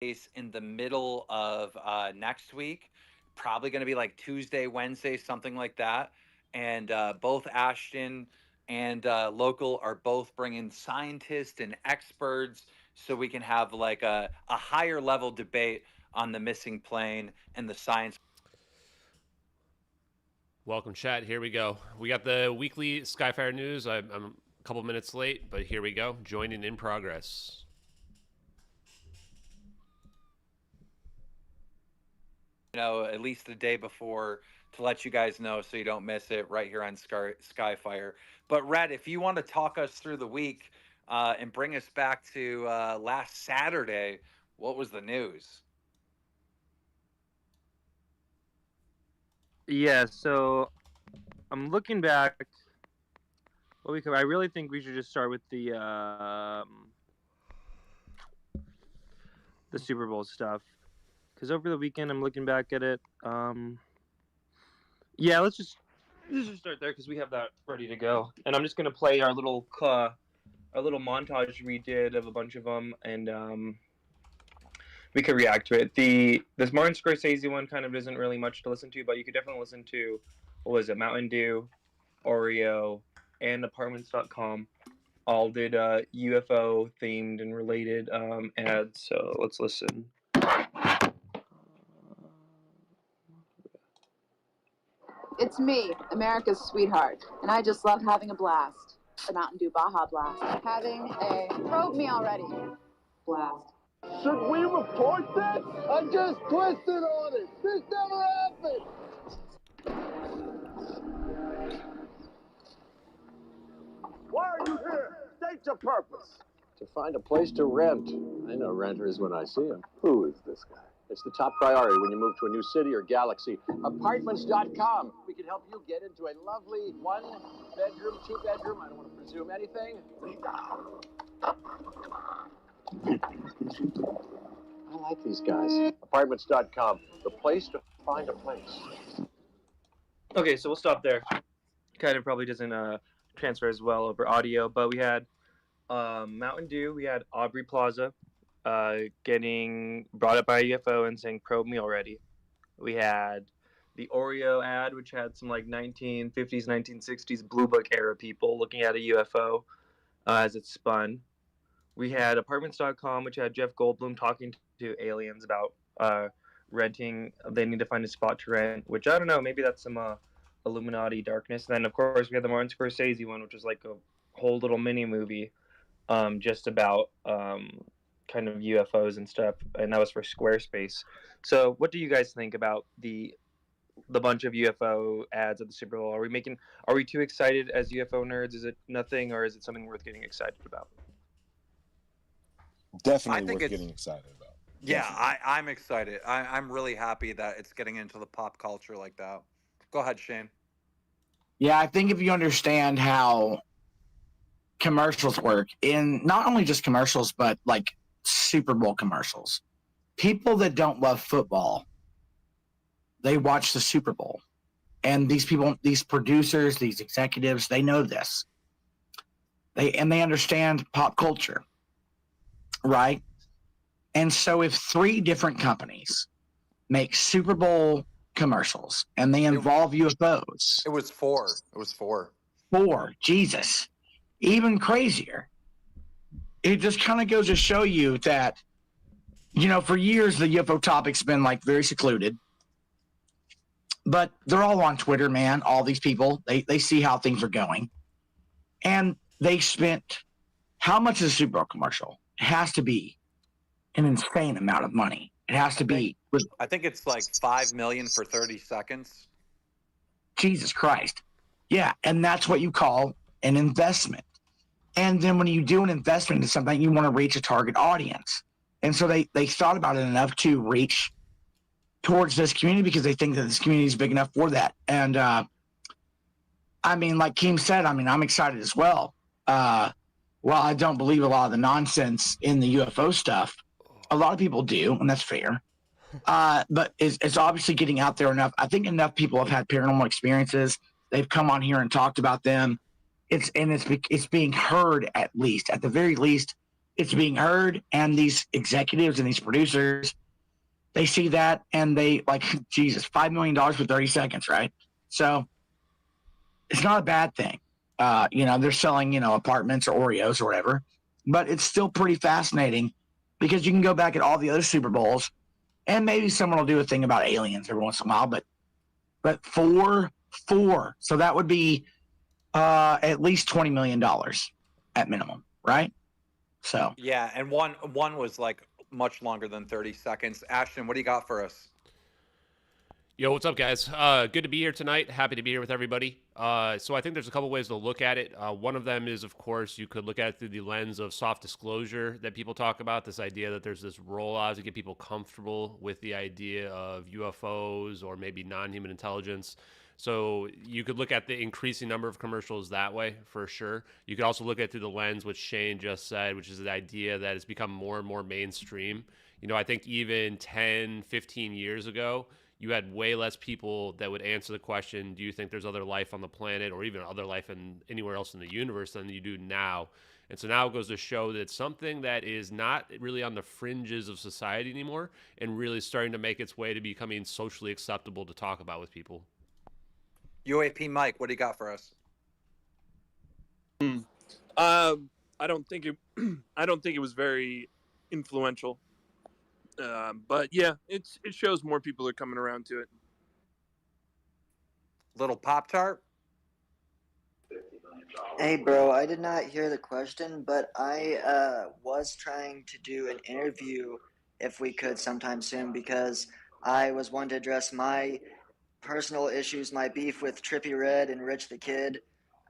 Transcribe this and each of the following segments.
in the middle of next week. Probably going to be like Tuesday, Wednesday, something like that. And both Ashton and Local are both bringing scientists and experts so we can have like a higher level debate on the missing plane and the science. Welcome, chat. Here we go. We got the weekly Skyfire news. I'm a couple minutes late, but here we go. Joining in progress. At least the day before to let you guys know so you don't miss it right here on Skyfire. But Red, if you want to talk us through the week and bring us back to last Saturday, what was the news? Yeah, so I'm looking back. I really think we should just start with the Super Bowl stuff, because over the weekend I'm looking back at it. Yeah, let's just start there because we have that ready to go, and I'm just gonna play our little montage we did of a bunch of them, and we could react to it. This Martin Scorsese one kind of isn't really much to listen to, but you could definitely listen to, what was it, Mountain Dew, Oreo, and Apartments.com. All did UFO themed and related ads. So let's listen. It's me, America's sweetheart, and I just love having a blast. The Mountain Dew Baja Blast. Having a probe me already blast. Should we report this? I just twisted on it. This never happened. Why are you here? State your purpose. To find a place to rent. I know renters when I see them. Who is this guy? It's the top priority when you move to a new city or galaxy. Apartments.com. We can help you get into a lovely one-bedroom, two-bedroom. I don't want to presume anything. I like these guys. Apartments.com. The place to find a place. Okay, so we'll stop there. Kind of probably doesn't transfer as well over audio, but we had Mountain Dew. We had Aubrey Plaza getting brought up by a UFO and saying, probe me already. We had the Oreo ad, which had some like 1950s, 1960s Blue Book era people looking at a UFO as it spun. We had Apartments.com, which had Jeff Goldblum talking to aliens about renting. They need to find a spot to rent, which I don't know, maybe that's some Illuminati darkness. And then, of course, we had the Martin Scorsese one, which was like a whole little mini movie just about kind of UFOs and stuff, and that was for Squarespace. So what do you guys think about the bunch of UFO ads at the Super Bowl? Are we too excited as UFO nerds? Is it nothing, or is it something worth getting excited about? Definitely worth getting excited about. Yeah, I'm excited. I'm really happy that it's getting into the pop culture like that. Go ahead, Shane. Yeah, I think if you understand how commercials work, in not only just commercials, but like Super Bowl commercials, people that don't love football, they watch the Super Bowl. And these people, these producers, these executives, they know this. They understand pop culture, right? And so if 3 different companies make Super Bowl commercials and they involve UFOs. It was 4. It was 4. 4. Jesus. Even crazier. It just kind of goes to show you that, for years the UFO topic's been like very secluded. But they're all on Twitter, man. All these people, they see how things are going. And they spent, how much is a Super Bowl commercial? It has to be an insane amount of money. It has to be. I think it's like $5 million for 30 seconds. Jesus Christ. Yeah, and that's what you call an investment. And then when you do an investment into something, you want to reach a target audience. And so they thought about it enough to reach towards this community because they think that this community is big enough for that. And like Keem said, I'm excited as well. While I don't believe a lot of the nonsense in the UFO stuff, a lot of people do, and that's fair. But it's obviously getting out there enough. I think enough people have had paranormal experiences. They've come on here and talked about them. It's being heard at the very least. it's being heard, and these executives and these producers, they see that and they like, Jesus, $5 million for 30 seconds, right? So it's not a bad thing. They're selling, apartments or Oreos or whatever, but it's still pretty fascinating because you can go back at all the other Super Bowls and maybe someone will do a thing about aliens every once in a while, but four. So that would be at least $20 million at minimum, right? So yeah, and one was like much longer than 30 seconds. Ashton, what do you got for us? Yo, what's up, guys? Good to be here tonight. Happy to be here with everybody. So I think there's a couple ways to look at it. One of them is, of course, you could look at it through the lens of soft disclosure that people talk about, this idea that there's this rollout to get people comfortable with the idea of UFOs or maybe non-human intelligence. So you could look at the increasing number of commercials that way, for sure. You could also look at it through the lens, which Shane just said, which is the idea that it's become more and more mainstream. I think even 10, 15 years ago, you had way less people that would answer the question, do you think there's other life on the planet or even other life anywhere else in the universe than you do now? And so now it goes to show that it's something that is not really on the fringes of society anymore and really starting to make its way to becoming socially acceptable to talk about with people. UAP Mike, what do you got for us? I don't think it was very influential. But yeah, it shows more people are coming around to it. Little Pop-Tart? Hey, bro, I did not hear the question, but I was trying to do an interview if we could sometime soon because I was wanting to address my personal issues, my beef with Trippy Red and Rich the Kid.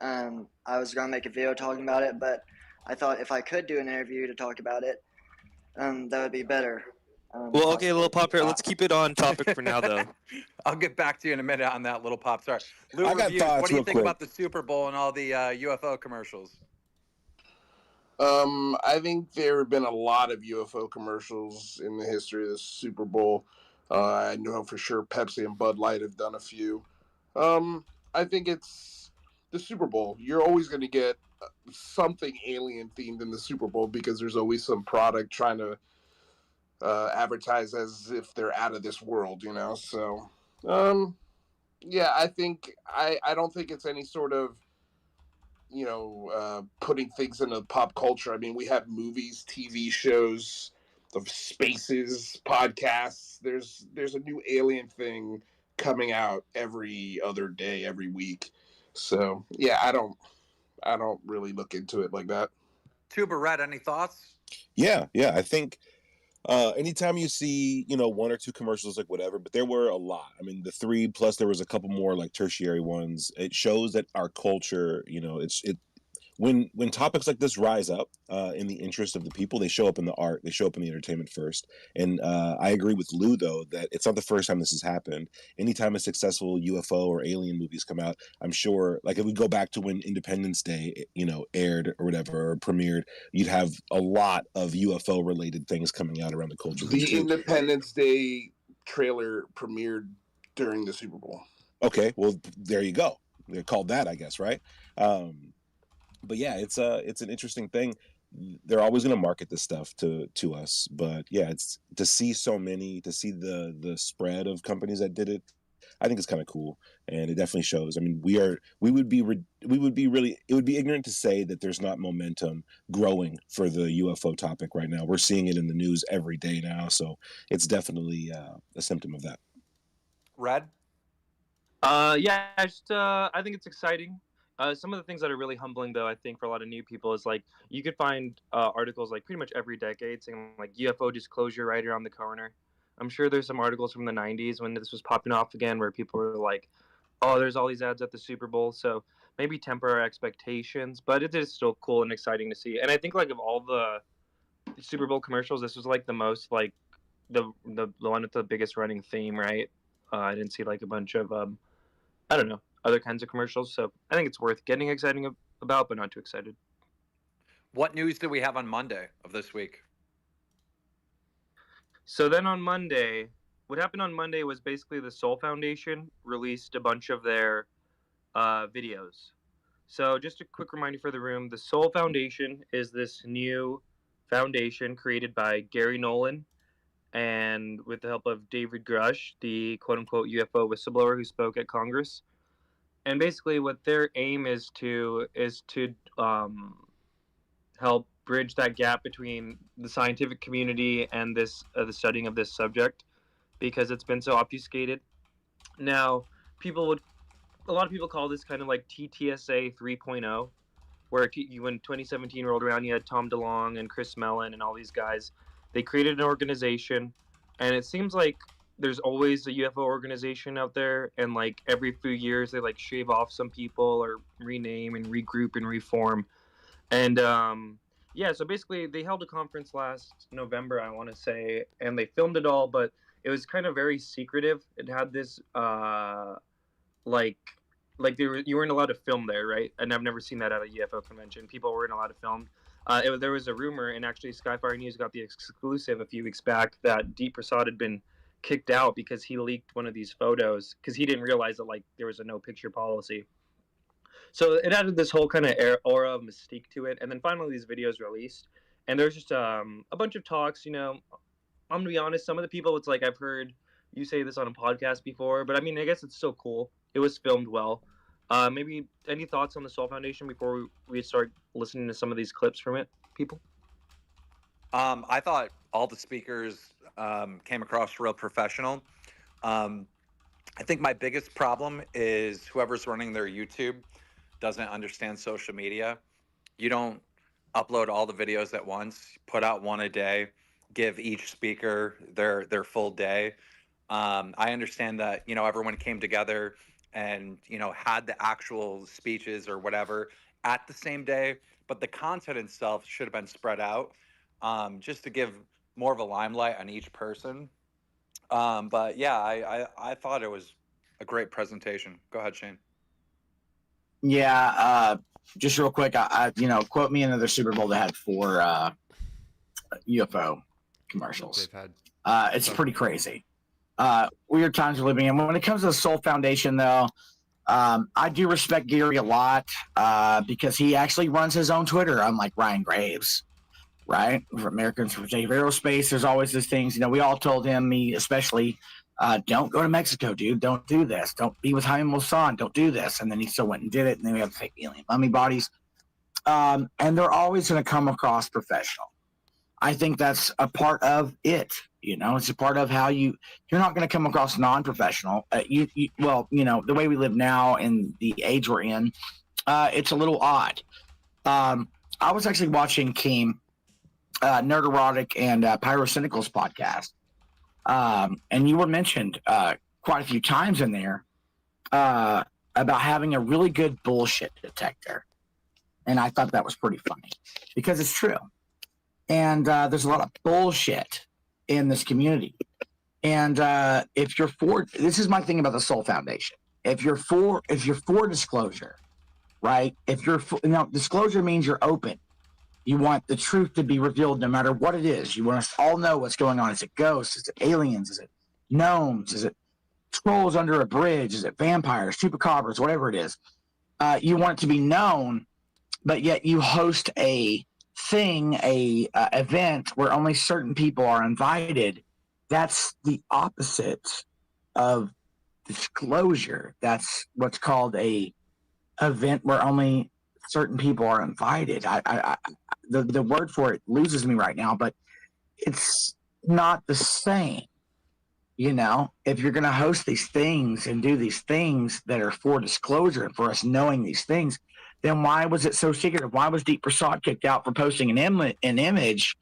I was going to make a video talking about it, but I thought if I could do an interview to talk about it, that would be better. Well, okay, Little Pop-Tart, let's keep it on topic for now, though. I'll get back to you in a minute on that, Little Pop-Tart. Lou, I got reviews, thoughts what do you real think quick. about the Super Bowl and all the UFO commercials? I think there have been a lot of UFO commercials in the history of the Super Bowl. I know for sure Pepsi and Bud Light have done a few. I think it's the Super Bowl. You're always going to get something alien themed in the Super Bowl because there's always some product trying to advertise as if they're out of this world, So, yeah, I think I don't think it's any sort of putting things into pop culture. I mean, we have movies, TV shows, the spaces, podcasts. There's a new alien thing coming out every other day, every week. So yeah, I don't really look into it like that. Tuba Red, any thoughts? Yeah. I think anytime you see, one or two commercials, like whatever, but there were a lot. I mean, the three plus there was a couple more like tertiary ones. It shows that our culture, when topics like this rise up in the interest of the people, they show up in the art, they show up in the entertainment first. And I agree with Lou, though, that it's not the first time this has happened. Anytime a successful UFO or alien movies come out, I'm sure, like if we go back to when Independence Day, aired or whatever, or premiered, you'd have a lot of UFO related things coming out around the culture. The Independence Day trailer premiered during the Super Bowl. Okay, well, there you go. They're called that, I guess, right? But yeah, it's an interesting thing. They're always going to market this stuff to us, but yeah, it's to see so many, to see the spread of companies that did it. I think it's kind of cool, and it definitely shows. I mean, it would be ignorant to say that there's not momentum growing for the UFO topic right now. We're seeing it in the news every day now, so it's definitely a symptom of that. Red? Yeah, I think it's exciting. Some of the things that are really humbling, though, I think for a lot of new people is like you could find articles like pretty much every decade saying like UFO disclosure right around the corner. I'm sure there's some articles from the 90s when this was popping off again where people were like, oh, there's all these ads at the Super Bowl. So maybe temper our expectations, but it is still cool and exciting to see. And I think like of all the Super Bowl commercials, this was like the most like the one with the biggest running theme, right? I didn't see like a bunch of I don't know, other kinds of commercials. So I think it's worth getting exciting about, but not too excited. What news do we have on Monday of this week? So then on Monday, what happened on Monday was basically the Soul Foundation released a bunch of their videos. So just a quick reminder for the room, the Soul Foundation is this new foundation created by Gary Nolan and with the help of David Grush, the quote-unquote UFO whistleblower who spoke at Congress. And basically, what their aim is to help bridge that gap between the scientific community and the studying of this subject, because it's been so obfuscated. Now, a lot of people call this kind of like TTSA 3.0, where when 2017 rolled around, you had Tom DeLonge and Chris Mellon and all these guys. They created an organization, and it seems like there's always a UFO organization out there, and like every few years they like shave off some people or rename and regroup and reform. And yeah, so basically they held a conference last November, I want to say, and they filmed it all, but it was kind of very secretive. It had this like you weren't allowed to film there, right? And I've never seen that at a UFO convention. People weren't allowed to film. There was a rumor, and actually Skyfire News got the exclusive a few weeks back, that Deep Prasad had been kicked out because he leaked one of these photos because he didn't realize that like there was a no picture policy. So it added this whole kind of aura of mystique to it. And then finally these videos released, and there's just a bunch of talks. You know, I'm gonna be honest, some of the people, it's like, I've heard you say this on a podcast before, but I mean, I guess it's still cool. It was filmed well. Maybe any thoughts on the Soul Foundation before we start listening to some of these clips from it, people? I thought all the speakers came across real professional. I think my biggest problem is whoever's running their YouTube doesn't understand social media. You don't upload all the videos at once, put out one a day, give each speaker their full day. I understand that, you know, everyone came together and, you know, had the actual speeches or whatever at the same day, but the content itself should have been spread out, just to give more of a limelight on each person. But yeah, I thought it was a great presentation. Go ahead, Shane. Yeah, just real quick, I you know, quote me another Super Bowl that had 4 UFO commercials. It's pretty crazy. Weird times we're living in. When it comes to the Soul Foundation, though, I do respect Gary a lot because he actually runs his own Twitter, unlike Ryan Graves, right? For Americans for Safe Aerospace, there's always these things. You know, we all told him, me especially, don't go to Mexico, dude. Don't do this. Don't be with Jaime Maussan. Don't do this. And then he still went and did it. And then we have to take alien mummy bodies. And they're always going to come across professional. I think that's a part of it. You know, it's a part of how you're not going to come across non-professional. Well, you know, the way we live now and the age we're in, it's a little odd. I was actually watching Keem, Nerd Erotic and Pyrocynical's podcast. And you were mentioned quite a few times in there about having a really good bullshit detector. And I thought that was pretty funny because it's true. And there's a lot of bullshit in this community. And if you're for, this is my thing about the Soul Foundation. If you're for disclosure, right? If you're for, now, disclosure means you're open. You want the truth to be revealed no matter what it is. You want us to all know what's going on. Is it ghosts? Is it aliens? Is it gnomes? Is it trolls under a bridge? Is it vampires, chupacabras, whatever it is? You want it to be known, but yet you host a thing, event where only certain people are invited. That's the opposite of disclosure. That's what's called a event where only certain people are invited. The word for it loses me right now, but it's not the same. You know, if you're going to host these things and do these things that are for disclosure and for us knowing these things, then why was it so secretive? Why was Deep Prasad kicked out for posting an image?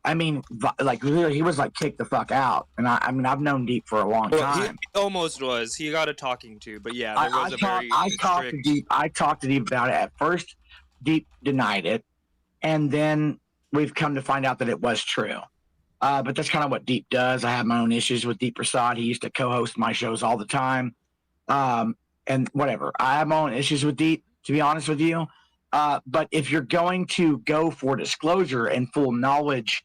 I mean, like, he was like kicked the fuck out. And I mean, I've known Deep for a long time. He almost was. He got a talking to, but yeah, there was I talked to Deep about it. At first, Deep denied it, and then we've come to find out that it was true. But that's kind of what Deep does. I have my own issues with Deep Prasad. He used to co-host my shows all the time, and whatever. I have my own issues with Deep, to be honest with you. But if you're going to go for disclosure and full knowledge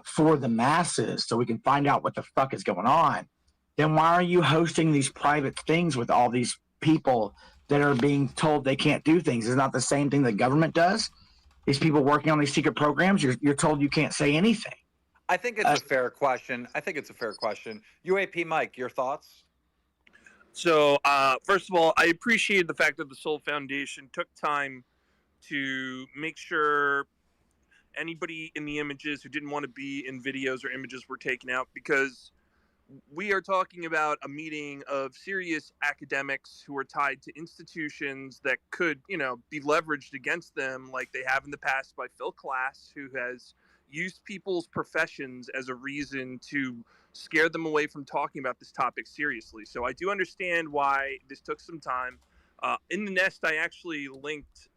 for the masses so we can find out what the fuck is going on, then why are you hosting these private things with all these people that are being told they can't do things? It's not the same thing the government does. these people working on these secret programs, you're told you can't say anything. I think it's a fair question. UAP Mike, your thoughts? So, first of all, I appreciate the fact that the Soul Foundation took time to make sure anybody in the images who didn't want to be in videos or images were taken out, because we are talking about a meeting of serious academics who are tied to institutions that could, be leveraged against them, like they have in the past by Phil Klass, who has used people's professions as a reason to scare them away from talking about this topic seriously. So I do understand why this took some time. In the Nest, I actually linked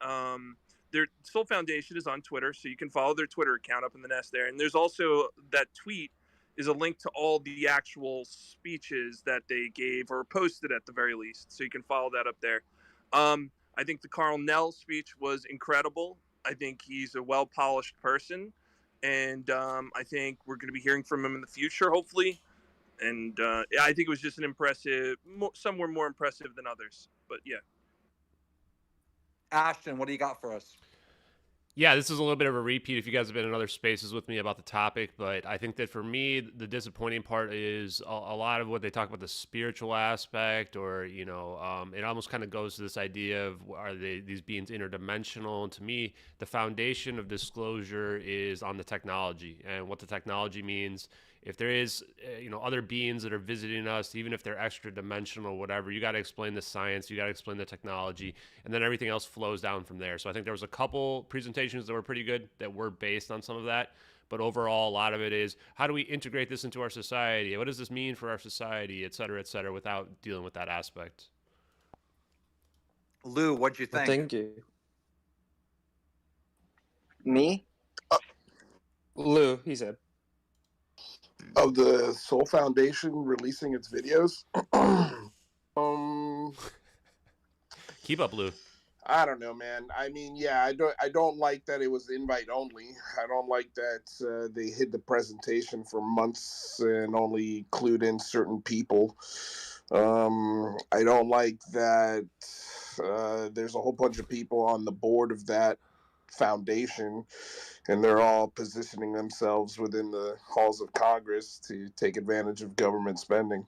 their Soul Foundation is on Twitter, so you can follow their Twitter account up in the Nest there. And there's also that tweet is a link to all the actual speeches that they gave or posted at the very least. So you can follow that up there. I think the Carl Nell speech was incredible. I think he's a well-polished person. And I think we're going to be hearing from him in the future, hopefully. And I think it was just an impressive, somewhere more impressive than others. But yeah. Ashton, what do you got for us? Yeah, this is a little bit of a repeat if you guys have been in other spaces with me about the topic, but I think that for me, the disappointing part is a lot of what they talk about the spiritual aspect, or, it almost kind of goes to this idea of, are these beings interdimensional? And to me, the foundation of disclosure is on the technology and what the technology means. If there is, other beings that are visiting us, even if they're extra dimensional, whatever, you got to explain the science, you got to explain the technology, and then everything else flows down from there. So I think there was a couple presentations that were pretty good that were based on some of that. But overall, a lot of it is, how do we integrate this into our society? What does this mean for our society, et cetera, without dealing with that aspect? Lou, what'd you think? Well, thank you. Me? Lou, he said. Of the Soul Foundation releasing its videos. Keep up, Lou. I don't know, man. I mean, yeah, I don't like that it was invite only. I don't like that they hid the presentation for months and only clued in certain people. I don't like that there's a whole bunch of people on the board of that foundation, and they're all positioning themselves within the halls of Congress to take advantage of government spending.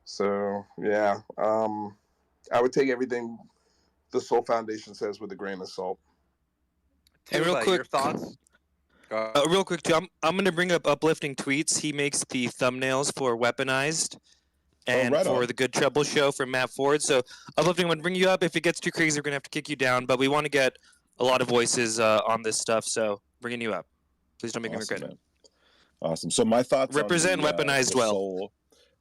So, yeah, I would take everything the Soul Foundation says with a grain of salt. And real quick, your thoughts? Real quick, too, I'm going to bring up Uplifting Tweets. He makes the thumbnails for Weaponized and for the Good Trouble Show from Matt Ford. So Uplifting, I'm going to bring you up. If it gets too crazy, we're going to have to kick you down. But we want to get a lot of voices on this stuff, so bringing you up. Please don't make me regret it. Awesome. So my thoughts represent on Weaponized well. Soul,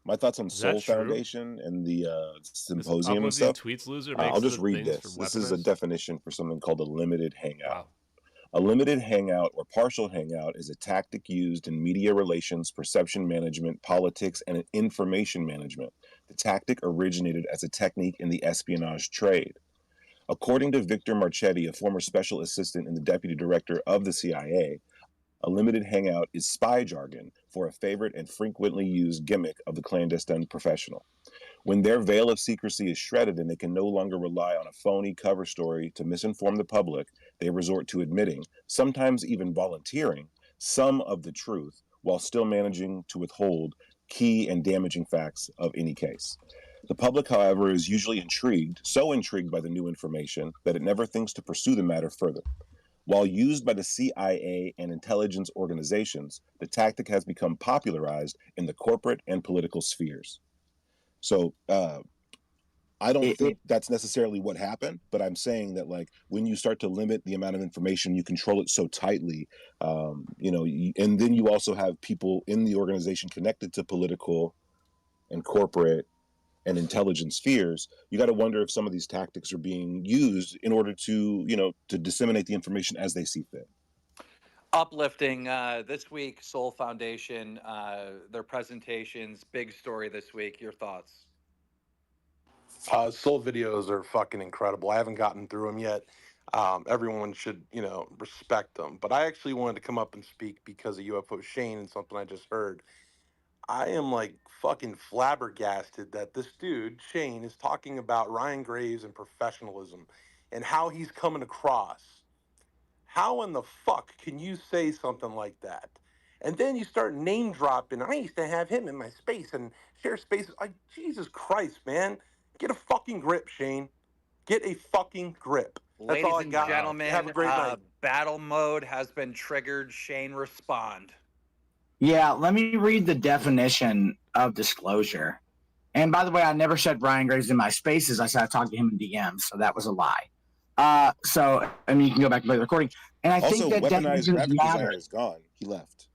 my thoughts on Soul Foundation and the symposium and stuff. Tweets loser I'll just read this. This is a definition for something called a limited hangout. Wow. A limited hangout or partial hangout is a tactic used in media relations, perception management, politics, and information management. The tactic originated as a technique in the espionage trade. According to Victor Marchetti, a former special assistant and the deputy director of the CIA, a limited hangout is spy jargon for a favorite and frequently used gimmick of the clandestine professional. When their veil of secrecy is shredded and they can no longer rely on a phony cover story to misinform the public, they resort to admitting, sometimes even volunteering, some of the truth while still managing to withhold key and damaging facts of any case. The public, however, is usually so intrigued by the new information that it never thinks to pursue the matter further. While used by the CIA and intelligence organizations, the tactic has become popularized in the corporate and political spheres. So I don't think that's necessarily what happened, but I'm saying that, like, when you start to limit the amount of information, you control it so tightly, and then you also have people in the organization connected to political and corporate and intelligence spheres. You got to wonder if some of these tactics are being used in order to, to disseminate the information as they see fit. Uplifting this week, Soul Foundation, their presentations, big story this week. Your thoughts? Soul videos are fucking incredible. I haven't gotten through them yet. Everyone should, respect them. But I actually wanted to come up and speak because of UFO Shane and something I just heard. I am like fucking flabbergasted that this dude, Shane, is talking about Ryan Graves and professionalism and how he's coming across How in the fuck can you say something like that? And then you start name dropping. I used to have him in my space and share spaces. Like, Jesus Christ, man. Get a fucking grip, Shane. Get a fucking grip. That's all Ladies I and got. gentlemen, Have a great night. battle mode has been triggered. Shane, respond. Yeah, let me read the definition of disclosure. And by the way, I never said Brian Graves in my spaces. I said I talked to him in DMs, so that was a lie. I mean, you can go back and play the recording. And I Also, think that weaponized graphic matter. designer is gone. He left.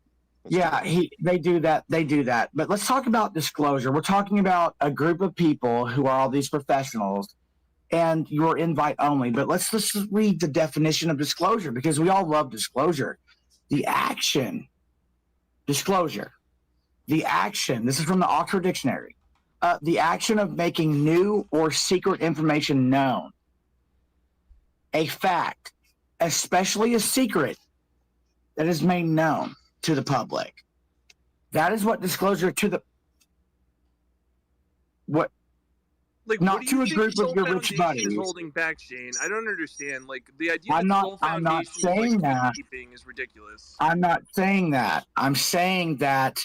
They do that. They do that. But let's talk about disclosure. We're talking about a group of people who are all these professionals, and you're invite only. But let's just read the definition of disclosure, because we all love disclosure. The action, disclosure. The action. This is from the Oxford Dictionary. The action of making new or secret information known. A fact, especially a secret, that is made known to the public. That is what disclosure to the what like not what do to you a think group the of Soul your rich Foundation buddies. is holding back, Shane? I don't understand. Like the idea I'm that not- Soul I'm Foundation not is saying like that. gatekeeping is ridiculous. I'm not saying that. I'm saying that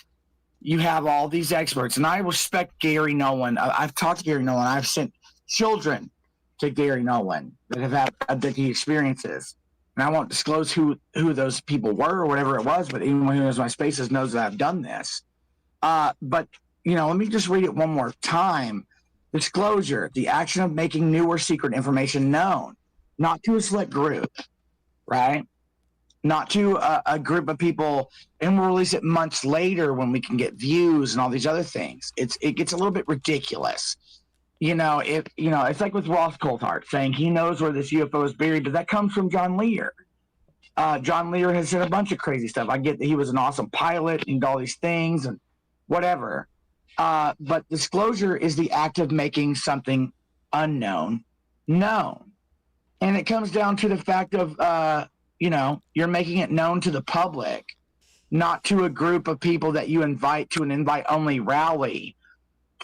you have all these experts, and I respect Gary Nolan. I've talked to Gary Nolan. I've sent children to Gary Nolan that have had addictive experiences. And I won't disclose who those people were or whatever it was, but anyone who knows my spaces knows that I've done this. But, let me just read it one more time. Disclosure, the action of making new or secret information known, not to a select group, right? Not to a group of people, and we'll release it months later when we can get views and all these other things. It gets a little bit ridiculous. It's like with Ross Coulthard saying he knows where this UFO is buried, but that comes from John Lear. John Lear has said a bunch of crazy stuff. I get that he was an awesome pilot and all these things and whatever. But disclosure is the act of making something unknown known. And it comes down to the fact of, you're making it known to the public, not to a group of people that you invite to an invite-only rally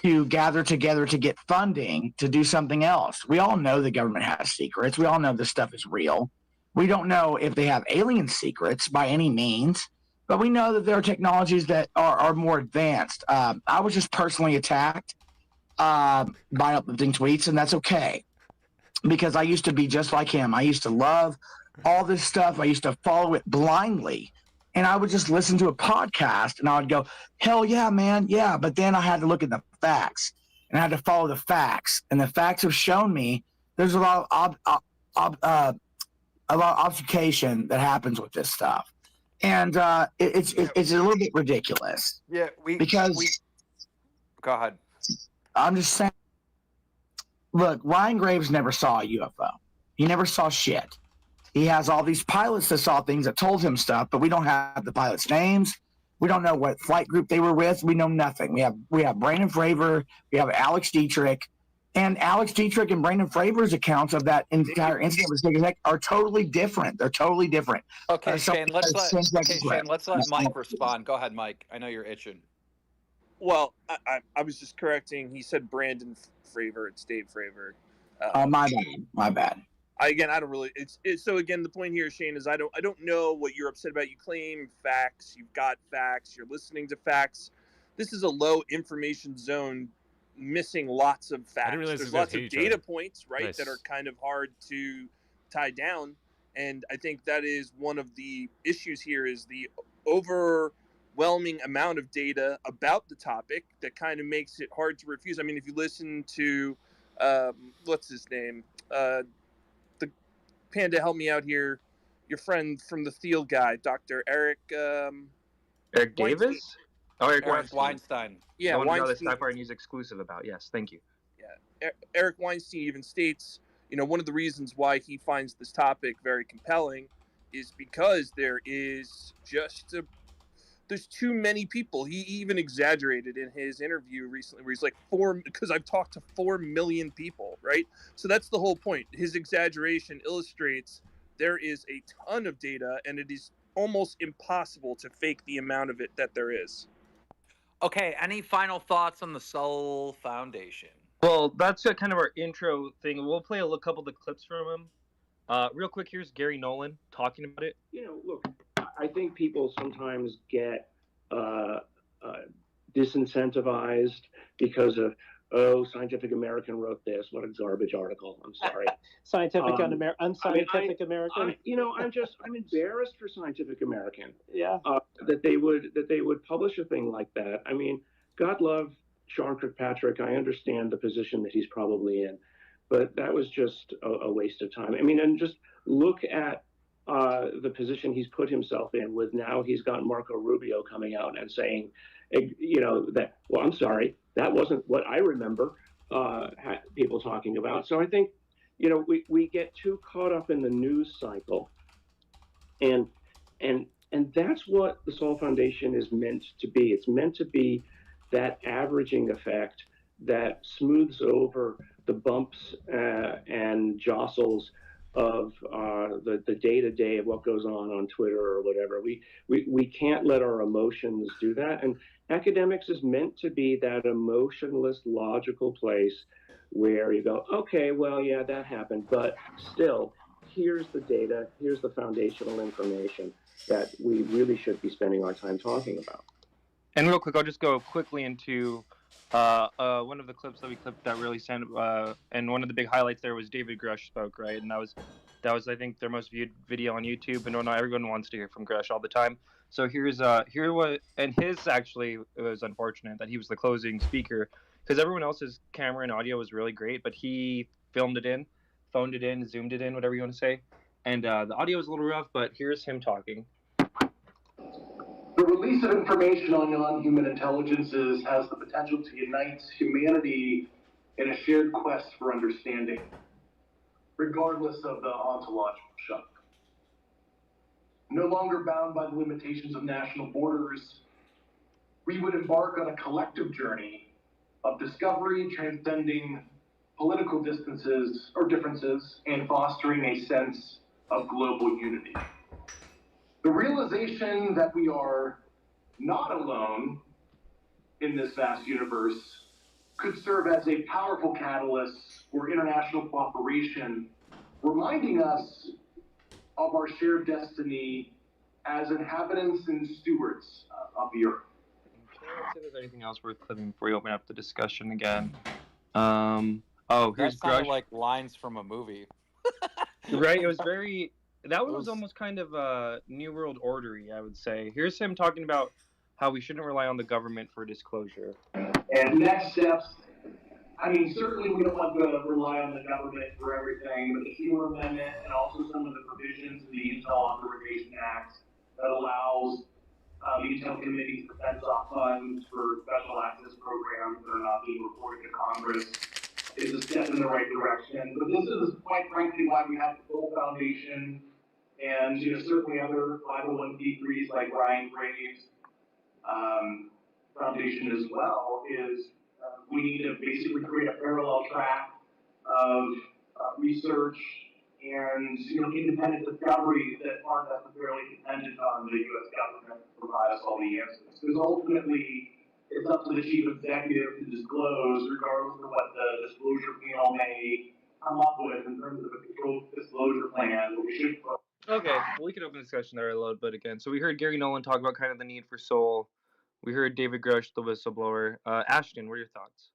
to gather together to get funding to do something else. We all know the government has secrets. We all know this stuff is real. We don't know if they have alien secrets by any means, but we know that there are technologies that are more advanced. I was just personally attacked by uplifting tweets, and that's okay, because I used to be just like him. I used to love all this stuff. I used to follow it blindly. And I would just listen to a podcast and I would go, hell yeah, man. Yeah. But then I had to look at the facts and I had to follow the facts. And the facts have shown me there's a lot of obfuscation that happens with this stuff. And it's a little bit ridiculous. Yeah. Go ahead. I'm just saying, look, Ryan Graves never saw a UFO. He never saw shit. He has all these pilots that saw things that told him stuff, but we don't have the pilots' names. We don't know what flight group they were with. We know nothing. We have Brandon Fravor. We have Alex Dietrich. And Alex Dietrich and Brandon Fravor's accounts of that entire incident with Stick Attack are totally different. They're totally different. Okay, Shane, let's let Mike respond. Go ahead, Mike. I know you're itching. Well, I was just correcting. He said Brandon Fravor. It's Dave Fravor. My bad. I don't really. So again, the point here, Shane, is I don't know what you're upset about. You claim facts. You've got facts. You're listening to facts. This is a low information zone, missing lots of facts. There's lots of data points, right, that are kind of hard to tie down. And I think that is one of the issues here is the overwhelming amount of data about the topic that kind of makes it hard to refuse. I mean, if you listen to, what's his name? The Panda, help me out here. Your friend from the Thiel guy, Dr. Eric Davis? Weinstein. Oh, Eric Weinstein. Yeah, Weinstein. The Skyfire News exclusive about. Yes, thank you. Yeah, Eric Weinstein even states, one of the reasons why he finds this topic very compelling is because there's too many people. He even exaggerated in his interview recently where he's like because I've talked to 4 million people, right? So that's the whole point. His exaggeration illustrates there is a ton of data and it is almost impossible to fake the amount of it that there is. Okay, any final thoughts on the Soul Foundation? Well, that's kind of our intro thing. We'll play a couple of the clips from him. Real quick, here's Gary Nolan talking about it. Look, I think people sometimes get uh, uh, disincentivized because of, oh, Scientific American wrote this. What a garbage article. I'm sorry. Unscientific American. I'm embarrassed for Scientific American. Yeah. That they would publish a thing like that. I mean, God love Sean Kirkpatrick. I understand the position that he's probably in, but that was just a waste of time. I mean, and just look at the position he's put himself in with now he's got Marco Rubio coming out and saying, that, well, I'm sorry, that wasn't what I remember people talking about. So I think, we get too caught up in the news cycle, and that's what the Soul Foundation is meant to be. It's meant to be that averaging effect that smooths over the bumps and jostles of the day-to-day of what goes on Twitter or whatever. We can't let our emotions do that. And academics is meant to be that emotionless, logical place where you go, okay, well, yeah, that happened, but still, here's the data, here's the foundational information that we really should be spending our time talking about. And real quick, I'll just go quickly into one of the clips that we clipped that really sent, and one of the big highlights there was David Grush spoke, right? And that was I think their most viewed video on YouTube, and not everyone wants to hear from Grush all the time. So and his actually, it was unfortunate that he was the closing speaker because everyone else's camera and audio was really great, but he phoned it in, zoomed it in, whatever you want to say, and the audio was a little rough. But here's him talking. The release of information on non-human intelligences has the potential to unite humanity in a shared quest for understanding, regardless of the ontological shock. No longer bound by the limitations of national borders, we would embark on a collective journey of discovery transcending political distances or differences and fostering a sense of global unity. The realization that we are not alone in this vast universe could serve as a powerful catalyst for international cooperation, reminding us of our shared destiny as inhabitants and stewards of the earth. Let's see if there's anything else worth clipping before we open up the discussion again. Here's that sounded Grush. like lines from a movie. Right, it was very. That one was almost kind of New World Ordery, I would say. Here's him talking about how we shouldn't rely on the government for disclosure. And next steps, I mean, certainly we don't want to rely on the government for everything, but the Healer Amendment and also some of the provisions in the Intel Authorization Act that allows the Intel Committee to fence off funds for special access programs that are not being reported to Congress is a step in the right direction. But this is quite frankly why we have the Soul Foundation and certainly other 501c3s like Ryan Graves' foundation as well, is we need to basically create a parallel track of research and independent discoveries that aren't necessarily dependent on the U.S. government to provide us all the answers. Because ultimately, it's up to the chief executive to disclose, regardless of what the disclosure panel may come up with in terms of a controlled disclosure plan. But we should. Okay, well, we could open the discussion there a little bit again. So we heard Gary Nolan talk about kind of the need for soul. We heard David Grush, the whistleblower. Ashton, what are your thoughts?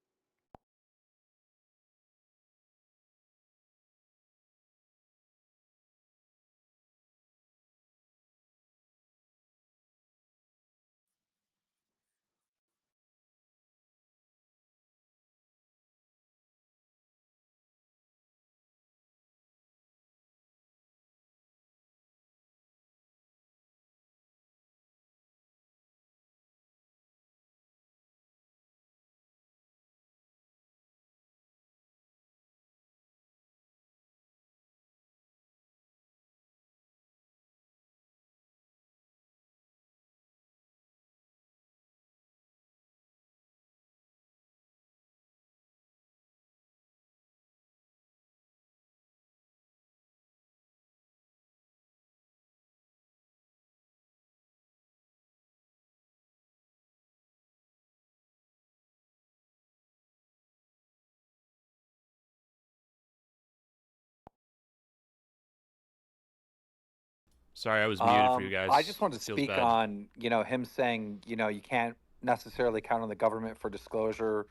Sorry, I was muted for you guys. I just wanted to Feels speak bad. on, him saying, you can't necessarily count on the government for disclosure.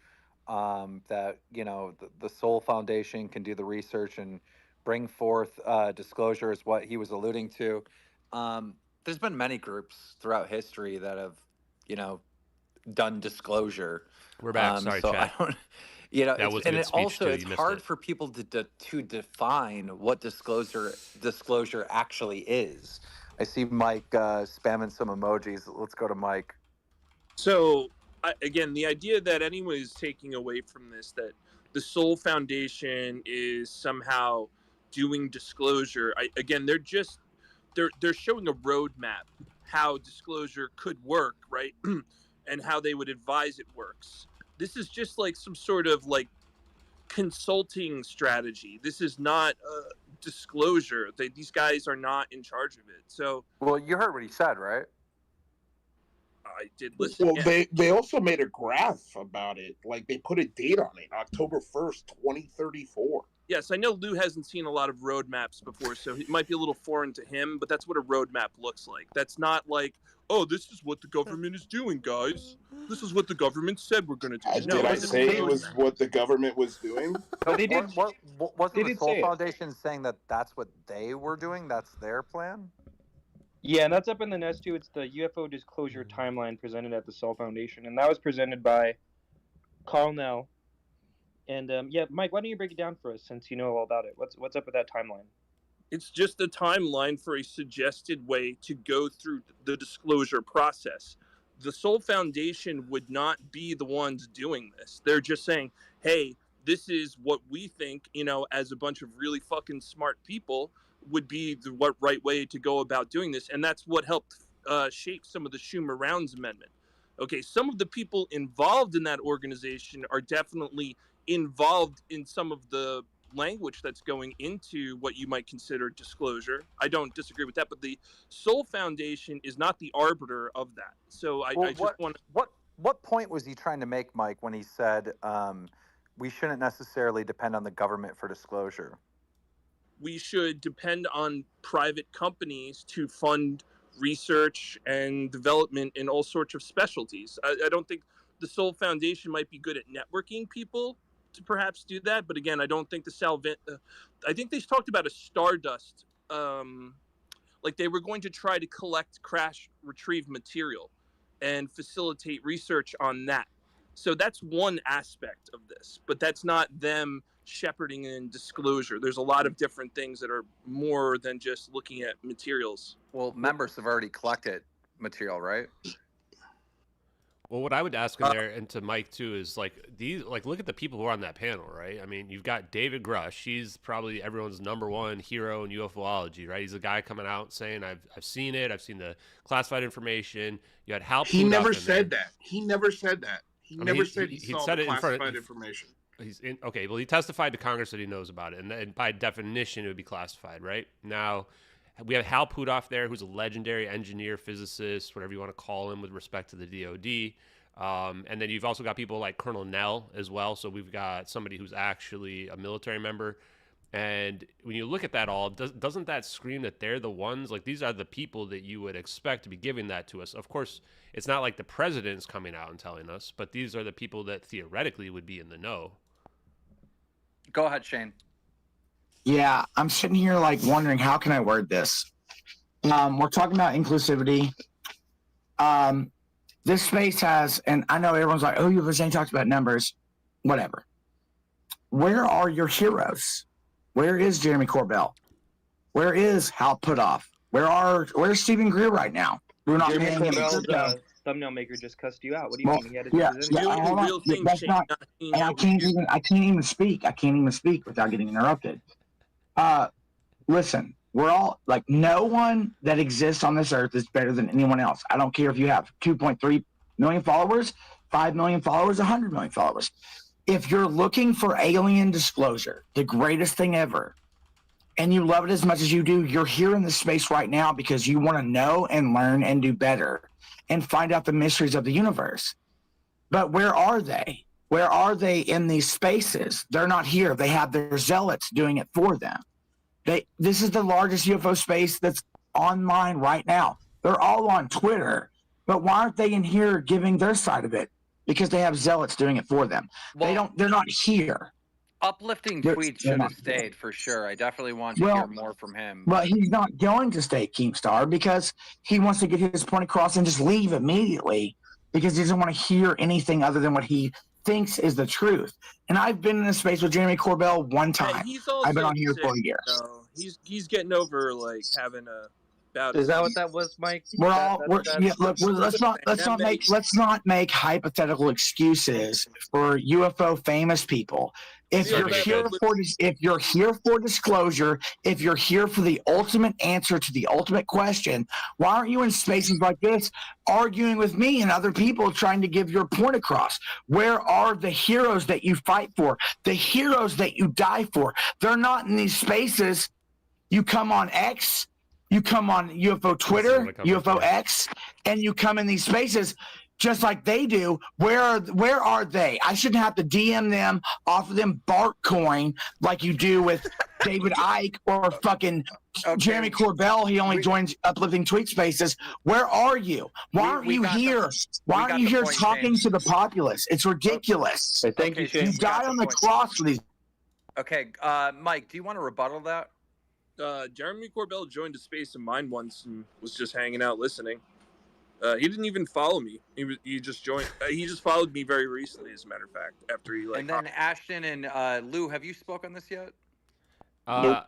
That the Soul Foundation can do the research and bring forth disclosure is what he was alluding to. There's been many groups throughout history that have, done disclosure. We're back. Sorry, So chat. I don't, That it's, was a and good it speech, also too. it's You missed hard it. for people to define what disclosure actually is. I see Mike spamming some emojis. Let's go to Mike. So, again, the idea that anyone is taking away from this, that the Soul Foundation is somehow doing disclosure, they're showing a roadmap how disclosure could work, right? And how they would advise it works. This is just like some sort of like consulting strategy. This is not disclosure. These guys are not in charge of it. So, well, you heard what he said, right? I did listen. Well, they also made a graph about it. Like they put a date on it, October 1st, 2034. Yes, I know Lou hasn't seen a lot of roadmaps before, so it might be a little foreign to him, but that's what a roadmap looks like. That's not like, oh, this is what the government is doing, guys. This is what the government said we're going to do. Did I say it was what the government was doing? No, they did. Wasn't They the did Soul say it. Foundation saying that that's what they were doing? That's their plan? Yeah, and that's up in the nest too. It's the UFO disclosure timeline presented at the Soul Foundation, and that was presented by Carl Nell. And Mike, why don't you break it down for us since you know all about it? What's up with that timeline? It's just a timeline for a suggested way to go through the disclosure process. The Soul Foundation would not be the ones doing this. They're just saying, hey, this is what we think, as a bunch of really fucking smart people would be the right way to go about doing this. And that's what helped shape some of the Schumer-Rounds Amendment. Okay, some of the people involved in that organization are definitely involved in some of the language that's going into what you might consider disclosure. I don't disagree with that, but the Soul Foundation is not the arbiter of that. So I just want to... What point was he trying to make, Mike, when he said we shouldn't necessarily depend on the government for disclosure? We should depend on private companies to fund research and development in all sorts of specialties. I don't think the Soul Foundation might be good at networking people to perhaps do that, but again, I don't think I think they talked about a Stardust, like they were going to try to collect crash retrieve material and facilitate research on that. So that's one aspect of this, but that's not them shepherding in disclosure. There's a lot of different things that are more than just looking at materials. Well, members have already collected material, right? Well, what I would ask in there, and to Mike too, is look at the people who are on that panel, right? I mean, you've got David Grush. He's probably everyone's number one hero in UFOlogy, right? He's a guy coming out saying, "I've seen it. I've seen the classified information." You had Hal. He never said that. He never said that. He never said he saw said the it in front classified of information. Well, he testified to Congress that he knows about it, and by definition, it would be classified, right? Now, we have Hal Puthoff there, who's a legendary engineer, physicist, whatever you want to call him with respect to the DoD. And then you've also got people like Colonel Nell as well. So we've got somebody who's actually a military member. And when you look at that all, doesn't that scream that they're the ones? Like, these are the people that you would expect to be giving that to us. Of course, it's not like the president's coming out and telling us, but these are the people that theoretically would be in the know. Go ahead, Shane. Yeah, I'm sitting here like wondering, how can I word this? We're talking about inclusivity. This space has, and I know everyone's like, oh, Zane talks about numbers, whatever. Where are your heroes? Where is Jeremy Corbell? Where is Hal Puthoff? Where's Stephen Greer right now? We're not Jeremy paying him. Corbell's thumbnail maker just cussed you out. What do you mean? He had to Yeah, do his interview? hold on. That's not, and I can't even speak. I can't even speak without getting interrupted. Listen, we're all like, no one that exists on this earth is better than anyone else. I don't care if you have 2.3 million followers, 5 million followers, 100 million followers. If you're looking for alien disclosure, the greatest thing ever, and you love it as much as you do, you're here in this space right now because you want to know and learn and do better and find out the mysteries of the universe. But where are they? Where are they in these spaces? They're not here. They have their zealots doing it for them. This is the largest UFO space that's online right now. They're all on Twitter, but why aren't they in here giving their side of it? Because they have zealots doing it for them. Well, they're not here. Uplifting tweets should have stayed for sure. I definitely want to hear more from him. But he's not going to stay Keemstar because he wants to get his point across and just leave immediately because he doesn't want to hear anything other than what he thinks is the truth. And I've been in a space with Jeremy Corbell one time. I've been on here for years. He's getting over like having a bout. Is that what that was, Mike? Let's not make hypothetical excuses for UFO famous people. If you're here for disclosure, if you're here for the ultimate answer to the ultimate question, why aren't you in spaces like this arguing with me and other people trying to give your point across? Where are the heroes that you fight for? The heroes that you die for? They're not in these spaces. You come on X, you come on UFO Twitter, UFO X, and you come in these spaces just like they do. Where are they? I shouldn't have to DM them, offer them Bartcoin like you do with David Icke or fucking Jeremy Corbell. He only joins Uplifting Tweet Spaces. Where are you? Why aren't you here? Why aren't you here talking to the populace? It's ridiculous. Hey, thank you, Shane. You died on the cross for these. Okay, Mike, do you want to rebuttal that? Jeremy Corbell joined a space of mine once and was just hanging out listening. He didn't even follow me. He just joined. He just followed me very recently, as a matter of fact. After he And then Ashton and Lou, have you spoken on this yet? Nope.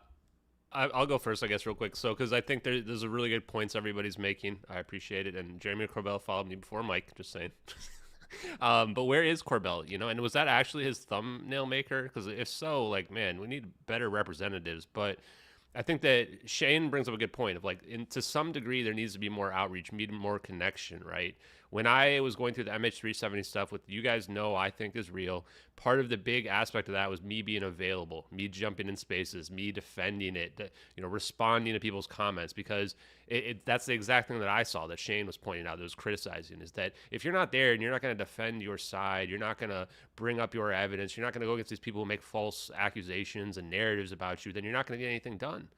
I'll go first, I guess, real quick. So, because I think there's a really good points everybody's making. I appreciate it. And Jeremy Corbell followed me before Mike. Just saying. But where is Corbell? You know, and was that actually his thumbnail maker? Because if so, like, man, we need better representatives. But I think that Shane brings up a good point of like, to some degree, there needs to be more outreach, more connection, right? When I was going through the MH370 stuff, with you guys know I think is real, part of the big aspect of that was me being available, me jumping in spaces, me defending it, responding to people's comments, because that's the exact thing that I saw that Shane was pointing out, that was criticizing, is that if you're not there and you're not going to defend your side, you're not going to bring up your evidence, you're not going to go against these people who make false accusations and narratives about you, then you're not going to get anything done.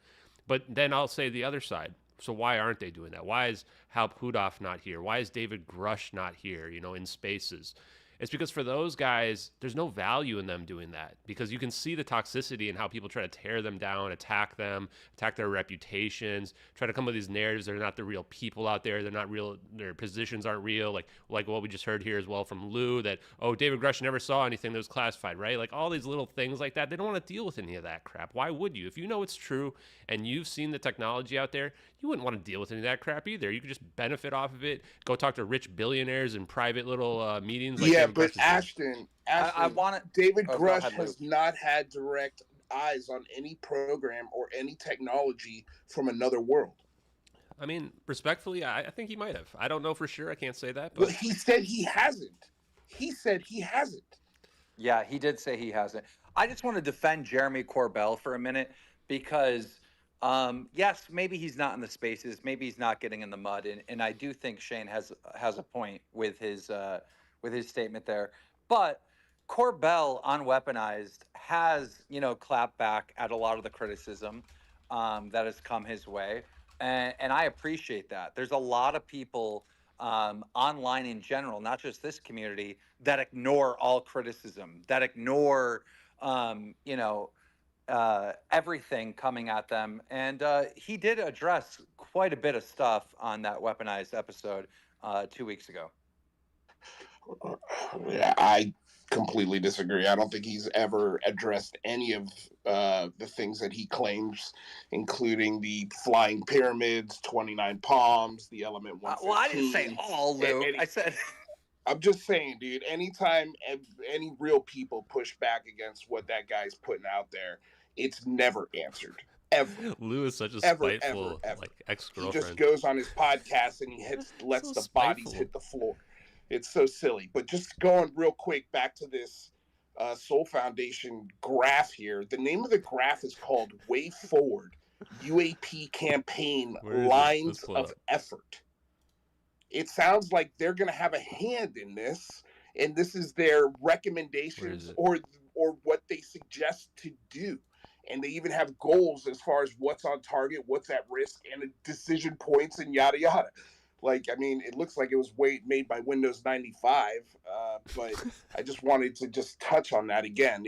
But then I'll say the other side. So why aren't they doing that? Why is Hal Pudov not here? Why is David Grush not here, in spaces? It's because for those guys, there's no value in them doing that, because you can see the toxicity and how people try to tear them down, attack them, attack their reputations, try to come with these narratives. They're not the real people out there. They're not real. Their positions aren't real. Like what we just heard here as well from Lou, that, David Grush never saw anything that was classified, right? Like all these little things like that. They don't want to deal with any of that crap. Why would you? If you know it's true and you've seen the technology out there, you wouldn't want to deal with any of that crap either. You could just benefit off of it. Go talk to rich billionaires in private little meetings. Like yeah, but Ashton, I want it. David Grush has not had direct eyes on any program or any technology from another world. I mean, respectfully, I think he might have. I don't know for sure. I can't say that. But he said he hasn't. He said he hasn't. Yeah, he did say he hasn't. I just want to defend Jeremy Corbell for a minute because, yes, maybe he's not in the spaces, maybe he's not getting in the mud, and I do think Shane has a point with his statement there. But Corbell on Weaponized has, clapped back at a lot of the criticism that has come his way, and I appreciate that. There's a lot of people online in general, not just this community, that ignore all criticism, that ignore, everything coming at them. And he did address quite a bit of stuff on that Weaponized episode 2 weeks ago. I completely disagree. I don't think he's ever addressed any of the things that he claims, including the flying pyramids, 29 palms, the element 115. Well, I didn't say all, Lou. I said... I'm just saying, dude, anytime any real people push back against what that guy's putting out there, it's never answered. Ever. Lou is such a spiteful ex-girlfriend. He just goes on his podcast and he lets the bodies hit the floor. It's so silly. But just going real quick back to this Soul Foundation graph here. The name of the graph is called Way Forward, UAP Campaign Lines of Effort. It sounds like they're going to have a hand in this, and this is their recommendations or what they suggest to do. and they even have goals as far as what's on target, what's at risk, and decision points, and yada yada. Like, I mean, it looks like it was made by Windows 95, but I just wanted to just touch on that again.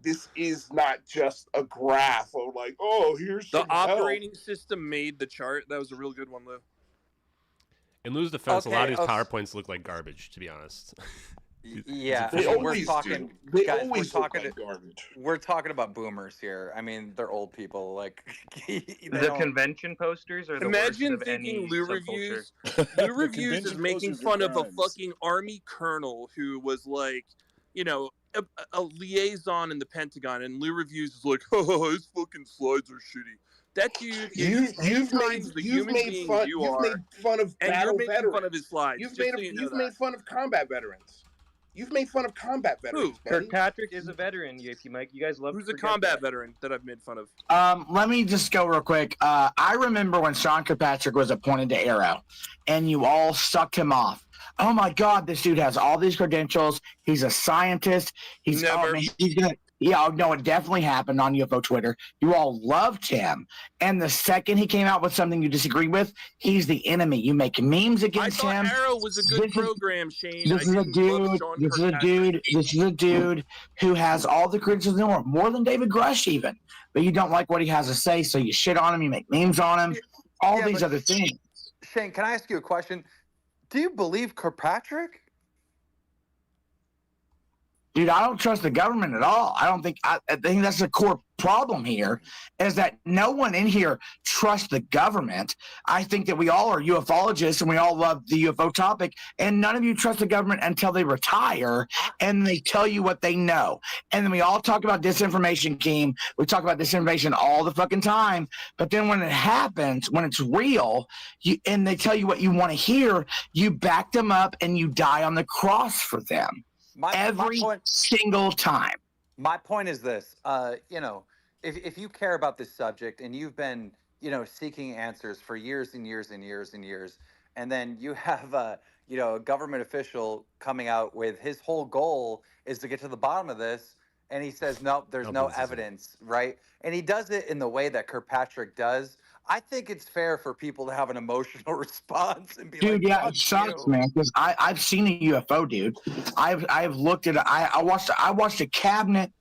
This is not just a graph of like, oh, here's the some operating help. system made the chart. That was a real good one, Lou. In Lou's defense, a lot of Okay, these PowerPoints look like garbage, to be honest. Yeah, I They mean, we're always talking, do. They guys. We're always look talking. like garbage. We're talking about boomers here. I mean, they're old people. Like they The don't. convention posters are the Imagine worst of thinking any Lou subculture. Reviews. Lou Reviews is convention making posters are fun of a crimes. fucking army colonel who was like, you know, a liaison in the Pentagon, and Lou Reviews is like, oh, his fucking slides are shitty. That dude is You've 10 made times the you've human made being fun you you've are, made fun of and battle you're making veterans. fun of his slides. You've Just made so you know you've that. made fun of combat veterans. You've made fun of combat veterans, buddy. Kirkpatrick is a veteran, UAP Mike. You guys love Who's to a forget combat that. veteran that I've made fun of? Let me just go real quick. I remember when Sean Kirkpatrick was appointed to Arrow, and you all sucked him off. Oh my God, this dude has all these credentials. He's a scientist. He's Never. he's gonna. Yeah, no, it definitely happened on UFO Twitter. You all loved him, and the second he came out with something you disagree with, he's the enemy. You make memes I against thought him. Arrow was a good program, Shane. This is a dude. This is a dude. This is a dude who has all the credentials in the world, more than David Grush even. But you don't like what he has to say, so you shit on him. You make memes on him. All Yeah, these but other things. Shane, can I ask you a question? Do you believe Kirkpatrick? Dude, I don't trust the government at all. I think that's the core problem here is that no one in here trusts the government. I think that we all are ufologists and we all love the UFO topic, and none of you trust the government until they retire and they tell you what they know. And then we all talk about disinformation, Keem. We talk about disinformation all the fucking time. But then when it happens, when it's real, and they tell you what you want to hear, you back them up and you die on the cross for them. Every single time. My point is this, you know, if you care about this subject and you've been, you know, seeking answers for years and years and years and years, and then you have you know, a government official coming out with his whole goal is to get to the bottom of this, and he says, nope, there's no evidence, right? And he does it in the way that Kirkpatrick does. I think it's fair for people to have an emotional response and be dude, like, yeah, it sucks, man. Because I've seen a UFO, dude. I've looked at. I watched a cabinet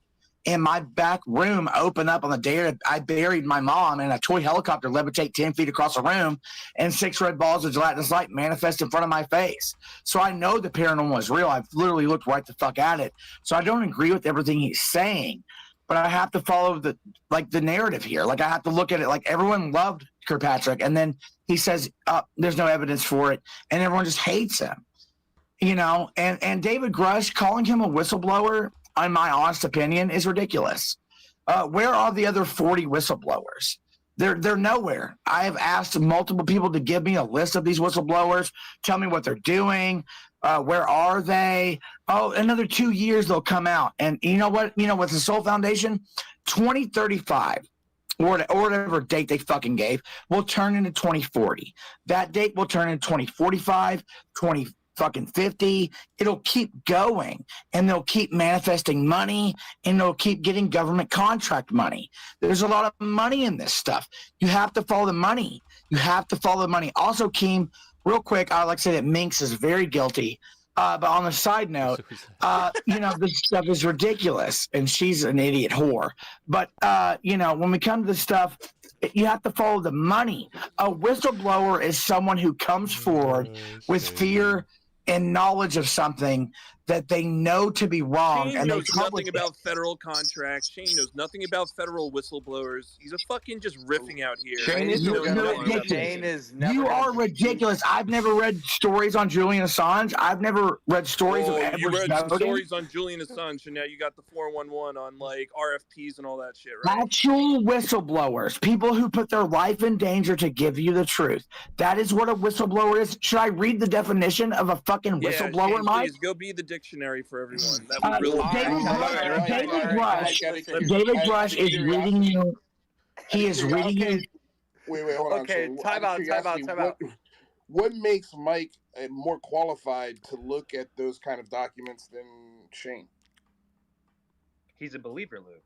in my back room open up on the day I buried my mom, and a toy helicopter levitate 10 feet across the room, and 6 red balls of gelatinous light manifest in front of my face. So I know the paranormal is real. I've literally looked right the fuck at it. So I don't agree with everything he's saying, but I have to follow the narrative here. Like I have to look at it. Like everyone loved Kirkpatrick, and then he says there's no evidence for it, and everyone just hates him. You know, and David Grush calling him a whistleblower, in my honest opinion, is ridiculous. Where are the other 40 whistleblowers? They're nowhere. I have asked multiple people to give me a list of these whistleblowers, tell me what they're doing. Where are they? Oh, another 2 years they'll come out. And you know what? You know, with the Soul Foundation, 2035 or whatever date they fucking gave will turn into 2040. That date will turn into 2045, 2050. It'll keep going, and they'll keep manifesting money, and they'll keep getting government contract money. There's a lot of money in this stuff. You have to follow the money. You have to follow the money. Also, Keem, real quick, I would like to say that Minx is very guilty. But on a side note, you know, this stuff is ridiculous, and she's an idiot whore. But, you know, when we come to this stuff, you have to follow the money. A whistleblower is someone who comes forward with fear and knowledge of something that they know to be wrong. Shane and knows they nothing about federal contracts. Shane knows nothing about federal whistleblowers. He's a fucking just riffing out here. Shane is ridiculous. You are ridiculous. I've never read stories on Julian Assange. I've never read stories of Edward you read some Snowden. stories on Julian Assange, and now you got the 411 on like RFPs and all that shit, right? Actual whistleblowers, people who put their life in danger to give you the truth. That is what a whistleblower is. Should I read the definition of a fucking whistleblower, Shane, Mike? please go be the dictionary for everyone. That would really David Brush is reading you. He is reading you. Wait, hold on. Okay, So, time out. What makes Mike more qualified to look at those kind of documents than Shane? He's a believer, Lou.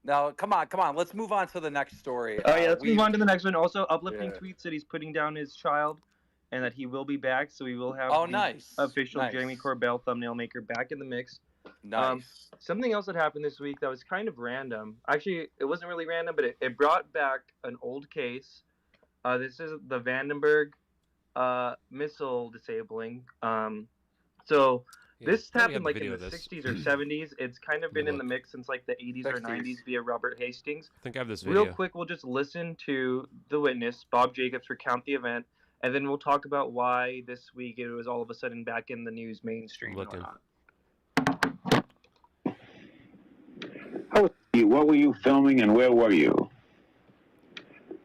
Now, come on. Let's move on to the next story. Oh yeah, let's move on to the next one. Also, uplifting Yeah. tweets that he's putting down his child, and that he will be back. So we will have Oh, the nice. official Nice. Jeremy Corbell thumbnail maker back in the mix. Nice. Something else that happened this week that was kind of random. Actually, it wasn't really random, but it brought back an old case. This is the Vandenberg missile disabling. So this happened like in the 60s or 70s. It's kind of been in the mix since like the 80s or 90s via Robert Hastings. I think I have this video. Real quick, we'll just listen to the witness, Bob Jacobs, recount the event, and then we'll talk about why this week it was all of a sudden back in the news mainstream. Looking. What were you filming and where were you?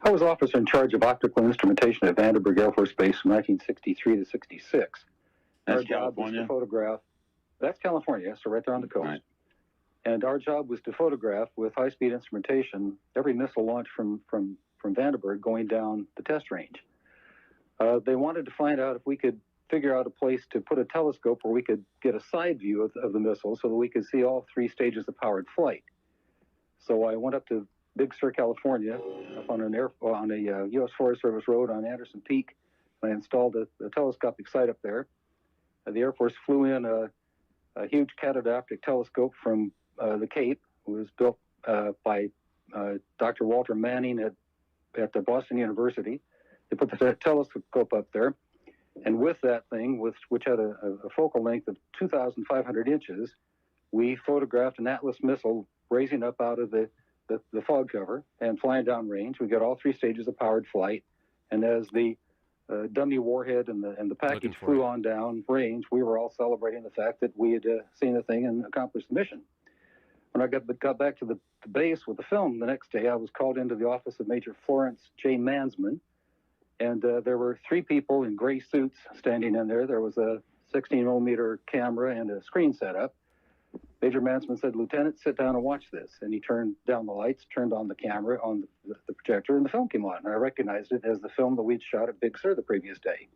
I was officer in charge of optical instrumentation at Vandenberg Air Force Base from 1963 to 66. That's our job was California? to photograph. That's California, so right there on the coast. Right. And our job was to photograph with high-speed instrumentation every missile launched from Vandenberg going down the test range. They wanted to find out if we could figure out a place to put a telescope where we could get a side view of the missile so that we could see all three stages of powered flight. So I went up to Big Sur, California, up on a U.S. Forest Service road on Anderson Peak. I installed a telescopic sight up there. The Air Force flew in a huge catadioptric telescope from the Cape. It was built by Dr. Walter Manning at the Boston University. They put the telescope up there, and with that thing, which had a focal length of 2,500 inches, we photographed an Atlas missile raising up out of the fog cover and flying down range. We got all three stages of powered flight, and as the dummy warhead and the package flew on down range, we were all celebrating the fact that we had seen the thing and accomplished the mission. When I got back to the base with the film the next day, I was called into the office of Major Florence J. Mansman, and there were three people in gray suits standing in there. There was a 16-millimeter camera and a screen set up. Major Mansman said, "Lieutenant, sit down and watch this." And he turned down the lights, turned on the camera on the projector, and the film came on. And I recognized it as the film that we'd shot at Big Sur the previous day.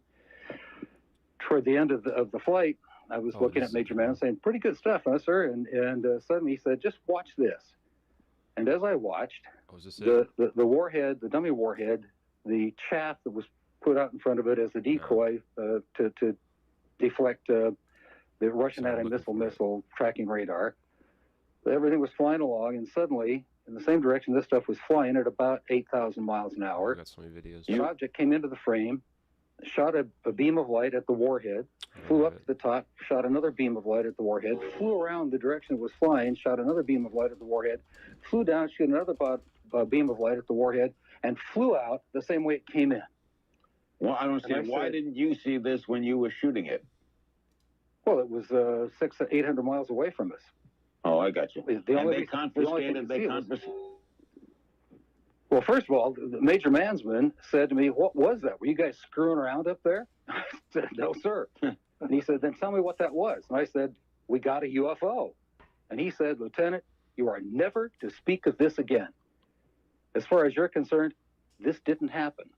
Toward the end of the flight, I was looking at Major Mansman saying, "Pretty good stuff, huh, sir?" And suddenly he said, "Just watch this." And as I watched, the warhead, the dummy warhead, the chaff that was put out in front of it as a decoy to deflect the Russian anti-missile tracking radar. Everything was flying along, and suddenly, in the same direction this stuff was flying at about 8,000 miles an hour, got so many videos. the object came into the frame, shot a beam of light at the warhead, flew up to the top, shot another beam of light at the warhead, flew around the direction it was flying, shot another beam of light at the warhead, flew down, shot another beam of light at the warhead, and flew out the same way it came in. Well, I don't see. Why didn't you see this when you were shooting it? Well, it was 600 to 800 miles away from us. Oh, I got you. The only They thing confiscated. you see was- Well, first of all, Major Mansman said to me, "What was that? Were you guys screwing around up there?" I said, "No, sir." And he said, "Then tell me what that was." And I said, "We got a UFO." And he said, "Lieutenant, you are never to speak of this again. As far as you're concerned, this didn't happen."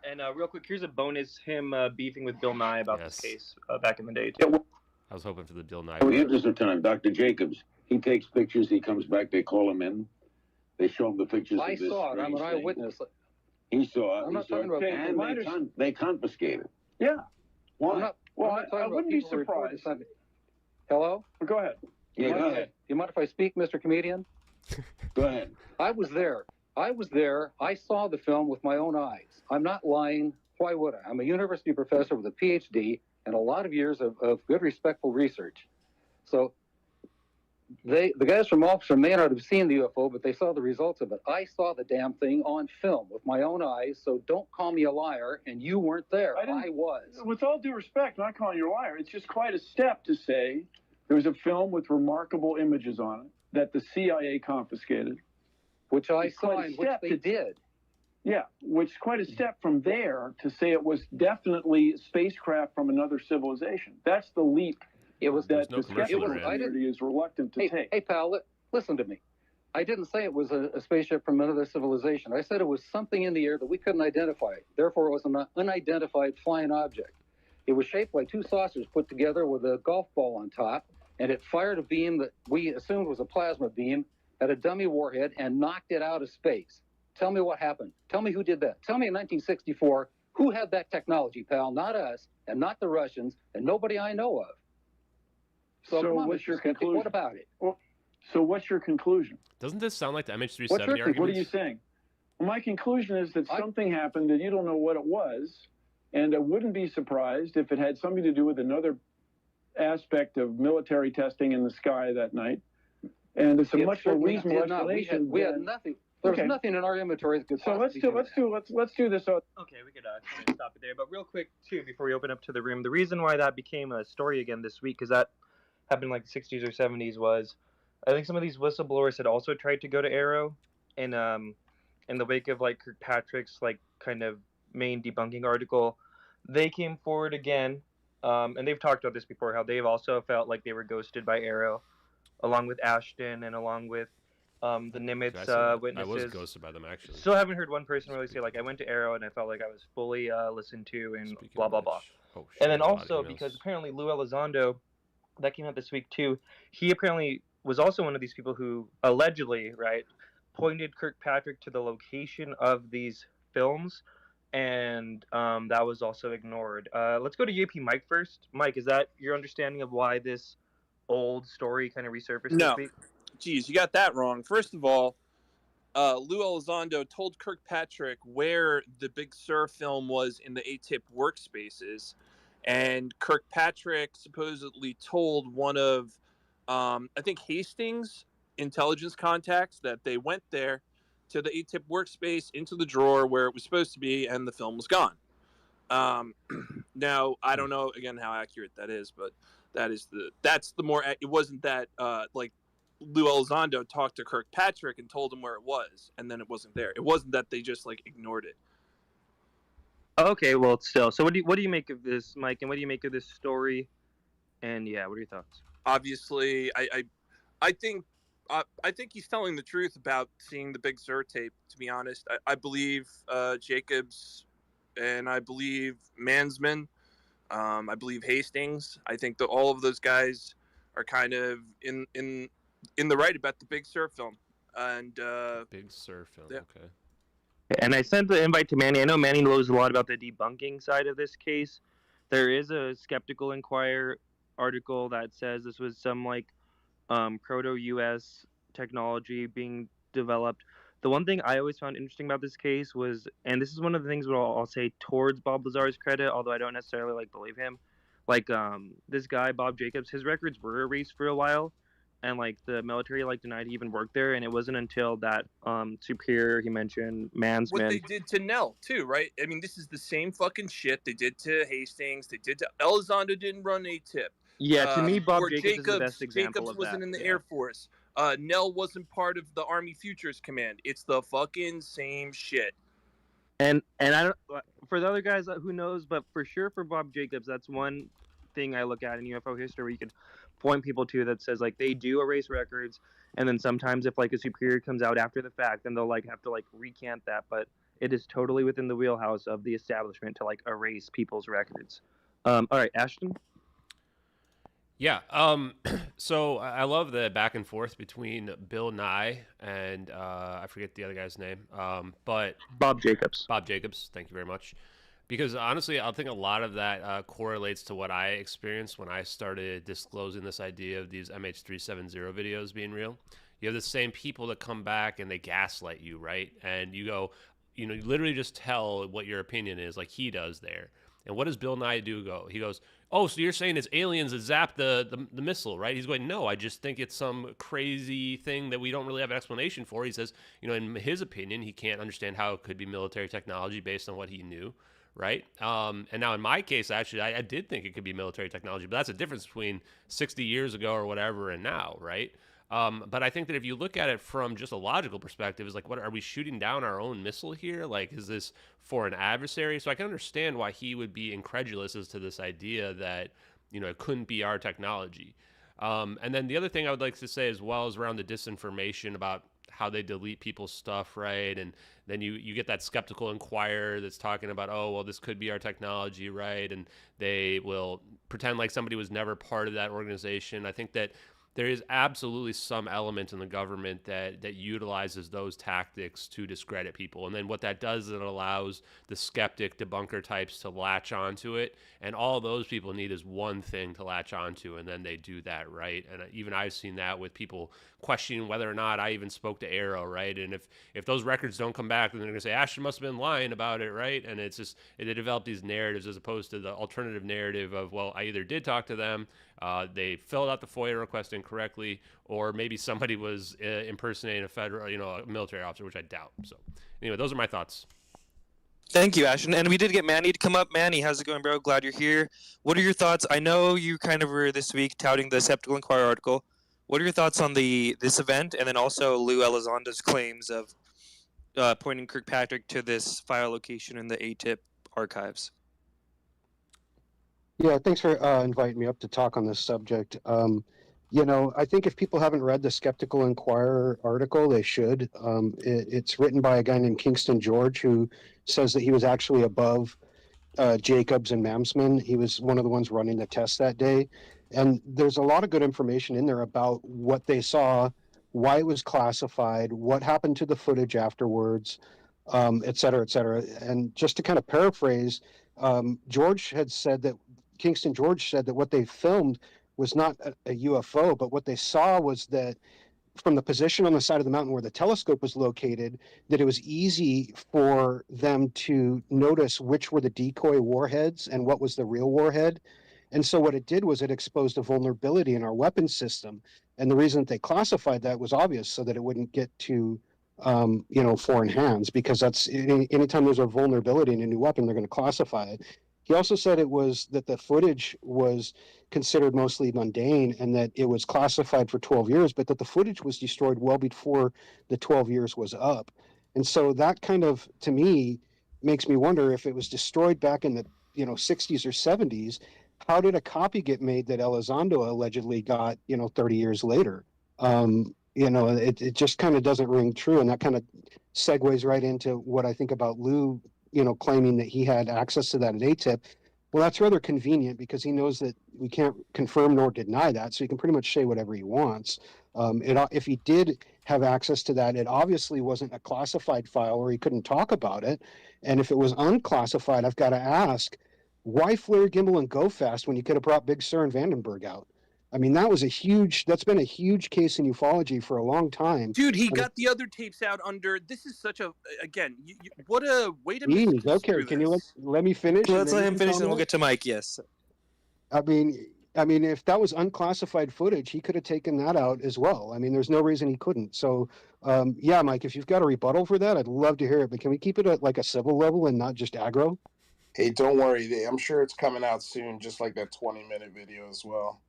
And real quick, here's a bonus, him beefing with Bill Nye about this case back in the day, too. I was hoping for the Bill Nye. Oh, here's the time. Dr. Jacobs, he takes pictures. He comes back. They call him in. They show him the pictures. I of this saw it. I'm an strange thing. eyewitness. He saw it. I'm not He saw talking it. about And they confiscated. Yeah. Why? I'm not I talking about wouldn't be people who report surprised. something. Hello? Go ahead. Yeah, go ahead. You mind if I speak, Mr. Comedian? Go ahead. I was there. I saw the film with my own eyes. I'm not lying. Why would I? I'm a university professor with a PhD and a lot of years of good, respectful research. So the guys from Officer may not have seen the UFO, but they saw the results of it. I saw the damn thing on film with my own eyes, so don't call me a liar, and you weren't there. I was. With all due respect, I'm not calling you a liar. It's just quite a step to say there was a film with remarkable images on it that the CIA confiscated. Which I It's saw quite a and which step they to- did. Yeah, which is quite a step from there to say it was definitely spacecraft from another civilization. That's the leap It was that no the commercial skeptical around. community is reluctant to take. Hey, pal, listen to me. I didn't say it was a spaceship from another civilization. I said it was something in the air that we couldn't identify. Therefore, it was an unidentified flying object. It was shaped like two saucers put together with a golf ball on top, and it fired a beam that we assumed was a plasma beam at a dummy warhead and knocked it out of space. Tell me what happened. Tell me who did that. Tell me in 1964 who had that technology, pal. Not us, and not the Russians, and nobody I know of. So come on, what's Mr. your Skeptic, conclusion? what about it? Well, so what's your conclusion? Doesn't this sound like the MH370 What's your, argument? what are you saying? Well, my conclusion is that something happened that you don't know what it was, and I wouldn't be surprised if it had something to do with another aspect of military testing in the sky that night. And it's a much more reasonable explanation. We had nothing. There was nothing in our inventory that could So let's do this. Okay, we could kind of stop it there. But real quick, too, before we open up to the room, the reason why that became a story again this week, because that happened in like the 60s or 70s, was I think some of these whistleblowers had also tried to go to Arrow, and in the wake of like Kirkpatrick's like kind of main debunking article, they came forward again, and they've talked about this before, how they've also felt like they were ghosted by Arrow, along with Ashton and along with the Nimitz witnesses. I was ghosted by them, actually. Still haven't heard one person really say, like, I went to Arrow and I felt like I was fully listened to and blah, blah, blah. Oh, and then also, because apparently Lou Elizondo, that came out this week too, he apparently was also one of these people who allegedly, right, pointed Kirkpatrick to the location of these films, and that was also ignored. Let's go to UP Mike first. Mike, is that your understanding of why this old story kind of resurfaced No. this week? Geez, you got that wrong. First of all, Lou Elizondo told Kirkpatrick where the Big Sur film was in the ATIP workspaces, and Kirkpatrick supposedly told one of, I think, Hastings' intelligence contacts that they went there to the ATIP workspace, into the drawer where it was supposed to be, and the film was gone. Now, I don't know, again, how accurate that is, but that's the more, it wasn't that, like, Lou Elizondo talked to Kirkpatrick and told him where it was, and then it wasn't there. It wasn't that they just, like, ignored it. Okay, well, still. So what do you make of this, Mike, and what do you make of this story? And yeah, what are your thoughts? Obviously, I think he's telling the truth about seeing the Big Sur tape, to be honest. I believe Jacobs, and I believe Mansman. I believe Hastings. I think that all of those guys are kind of in the right about the Big Sur film. And Big Sur film, yeah. Okay. And I sent the invite to Manny. I know Manny knows a lot about the debunking side of this case. There is a Skeptical Inquirer article that says this was some like proto-US technology being developed. The one thing I always found interesting about this case was, and this is one of the things where I'll say towards Bob Lazar's credit, although I don't necessarily like believe him. Like this guy Bob Jacobs, his records were erased for a while, and like the military like denied he even worked there, and it wasn't until that superior he mentioned, Mansman. What they did to Nell too, right? I mean, this is the same fucking shit they did to Hastings. They did to Elizondo. Didn't run ATIP. Yeah, to me, Bob or Jacobs is the best example Jacobs of wasn't that, in the yeah. Air Force. Nell wasn't part of the Army Futures Command. It's the fucking same shit. And I don't, for the other guys, who knows, but for sure for Bob Jacobs, that's one thing I look at in UFO history where you can point people to that says like they do erase records, and then sometimes if like a superior comes out after the fact, then they'll like have to like recant that, but it is totally within the wheelhouse of the establishment to like erase people's records. All right, Ashton. Yeah. So I love the back and forth between Bill Nye and I forget the other guy's name, but Bob Jacobs. Bob Jacobs. Thank you very much. Because honestly, I think a lot of that correlates to what I experienced when I started disclosing this idea of these MH370 videos being real. You have the same people that come back and they gaslight you, right? And you go, you literally just tell what your opinion is, like he does there. And what does Bill Nye do? He goes, oh, so you're saying it's aliens that zap the missile, right? He's going, no, I just think it's some crazy thing that we don't really have an explanation for. He says, in his opinion, he can't understand how it could be military technology based on what he knew, right? And now in my case, actually, I did think it could be military technology, but that's a difference between 60 years ago or whatever and now, right? But I think that if you look at it from just a logical perspective, is like, what are we shooting down our own missile here? Like, is this for an adversary? So I can understand why he would be incredulous as to this idea that, it couldn't be our technology. And then the other thing I would like to say as well is around the disinformation about how they delete people's stuff, right? And then you get that Skeptical Inquirer that's talking about, oh, well, this could be our technology, right? And they will pretend like somebody was never part of that organization. I think that there is absolutely some element in the government that utilizes those tactics to discredit people. And then what that does is it allows the skeptic debunker types to latch onto it. And all those people need is one thing to latch onto, and then they do that, right? And even I've seen that with people questioning whether or not I even spoke to Arrow, right? And if those records don't come back, then they're going to say, Ashton must have been lying about it, right? And it's just, they develop these narratives as opposed to the alternative narrative of, well, I either did talk to them, they filled out the FOIA request incorrectly, or maybe somebody was impersonating a federal, a military officer, which I doubt. So anyway, those are my thoughts. Thank you, Ashton. And we did get Manny to come up. Manny, how's it going, bro? Glad you're here. What are your thoughts? I know you kind of were this week touting the Skeptical Inquirer article. What are your thoughts on this event, and then also Lou Elizondo's claims of pointing Kirkpatrick to this file location in the ATIP archives? Yeah, thanks for inviting me up to talk on this subject. I think if people haven't read the Skeptical Inquirer article, they should. It's written by a guy named Kingston George, who says that he was actually above Jacobs and Mamsman. He was one of the ones running the test that day. And there's a lot of good information in there about what they saw, why it was classified, what happened to the footage afterwards, et cetera, et cetera. And just to kind of paraphrase, Kingston George said that what they filmed was not a UFO, but what they saw was that from the position on the side of the mountain where the telescope was located, that it was easy for them to notice which were the decoy warheads and what was the real warhead. And so what it did was it exposed a vulnerability in our weapons system. And the reason that they classified that was obvious, so that it wouldn't get to foreign hands, because that's anytime there's a vulnerability in a new weapon, they're going to classify it. He also said it was that the footage was considered mostly mundane and that it was classified for 12 years, but that the footage was destroyed well before the 12 years was up. And so that kind of, to me, makes me wonder, if it was destroyed back in the 60s or 70s, how did a copy get made that Elizondo allegedly got 30 years later? It just kind of doesn't ring true, and that kind of segues right into what I think about Lou claiming that he had access to that at ATIP. Well, that's rather convenient, because he knows that we can't confirm nor deny that, so he can pretty much say whatever he wants. If he did have access to that, it obviously wasn't a classified file, or he couldn't talk about it. And if it was unclassified, I've got to ask, why flare, gimbal, and go fast when you could have brought Big Sur and Vandenberg out? I mean, that's been a huge case in ufology for a long time. Dude, he got the other tapes out under, this is such a, again, what a way to make okay, can you let me finish? Let's let him finish and we'll get to Mike, yes. I mean, if that was unclassified footage, he could have taken that out as well. I mean, there's no reason he couldn't. So, yeah, Mike, if you've got a rebuttal for that, I'd love to hear it. But can we keep it at like a civil level and not just aggro? Hey, don't worry. I'm sure it's coming out soon, just like that 20-minute video as well.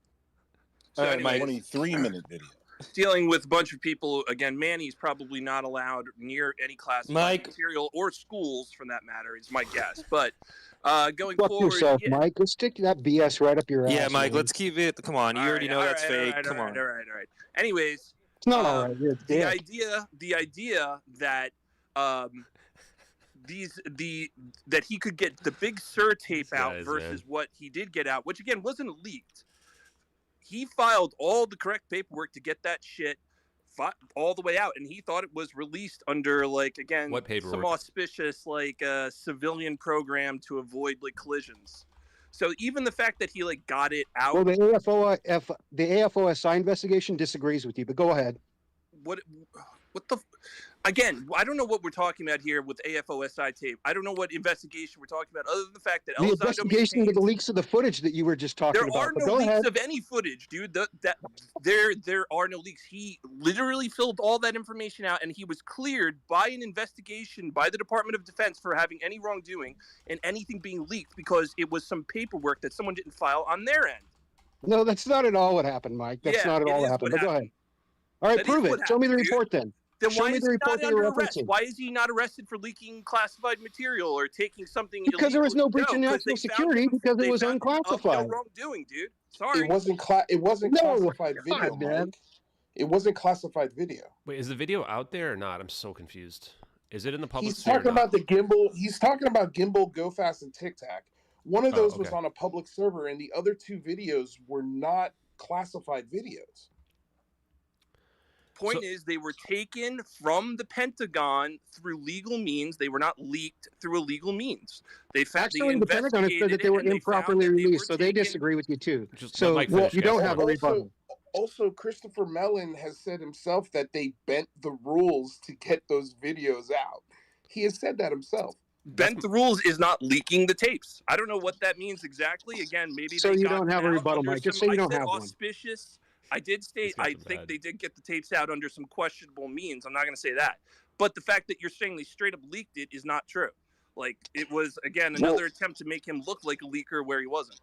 So anyway, 23-minute video. Dealing with a bunch of people, again, Manny's probably not allowed near any classified material, or schools for that matter, is my guess. But going Fuck forward, yourself, Mike. Let's stick that BS right up your ass. Yeah, Mike, man. let's keep it. Come on, you already know that's fake. Come on. All right. Anyways, it's not all right. The idea that that he could get the Big Sur tape out versus what he did get out, which again wasn't leaked. He filed all the correct paperwork to get that shit all the way out, and he thought it was released under, like, again, what paperwork? Some auspicious, like, civilian program to avoid, like, collisions. So even the fact that he, like, got it out. Well, the AFOSI investigation disagrees with you, but go ahead. What the? Again, I don't know what we're talking about here with AFOSI tape. I don't know what investigation we're talking about, other than the fact that the investigation into the leaks of the footage that you were just talking about. There are no leaks of any footage, dude. There are no leaks. He literally filled all that information out, and he was cleared by an investigation by the Department of Defense for having any wrongdoing and anything being leaked, because it was some paperwork that someone didn't file on their end. No, that's not at all what happened, Mike. That's not at all what happened. But go ahead. All right, prove it. Show me the report then. Then Show why me is the he report not that you're under arrest? referencing. Why is he not arrested for leaking classified material or taking something illegal? Because there was no breach of national security, because it was unclassified. No wrongdoing, dude. Sorry. It wasn't classified video, man. Mike. It wasn't classified video. Wait, is the video out there or not? I'm so confused. Is it in the public He's sphere? talking about the gimbal. He's talking about gimbal, Go Fast, and Tic Tac. One of those was on a public server, and the other two videos were not classified videos. point is they were taken from the Pentagon through legal means. They were not leaked through illegal means. They found Actually, the Pentagon has said that they were improperly released, so they disagree with you too. So you don't have a rebuttal. Also, Christopher Mellon has said himself that they bent the rules to get those videos out. He has said that himself. Bent the rules is not leaking the tapes. I don't know what that means exactly. Again, maybe so they you got don't have a rebuttal, Mike. Just say you don't have one. Auspicious. I did state I think they did get the tapes out under some questionable means. I'm not going to say that, but the fact that you're saying they straight up leaked it is not true. Like, it was, again, another attempt to make him look like a leaker where he wasn't.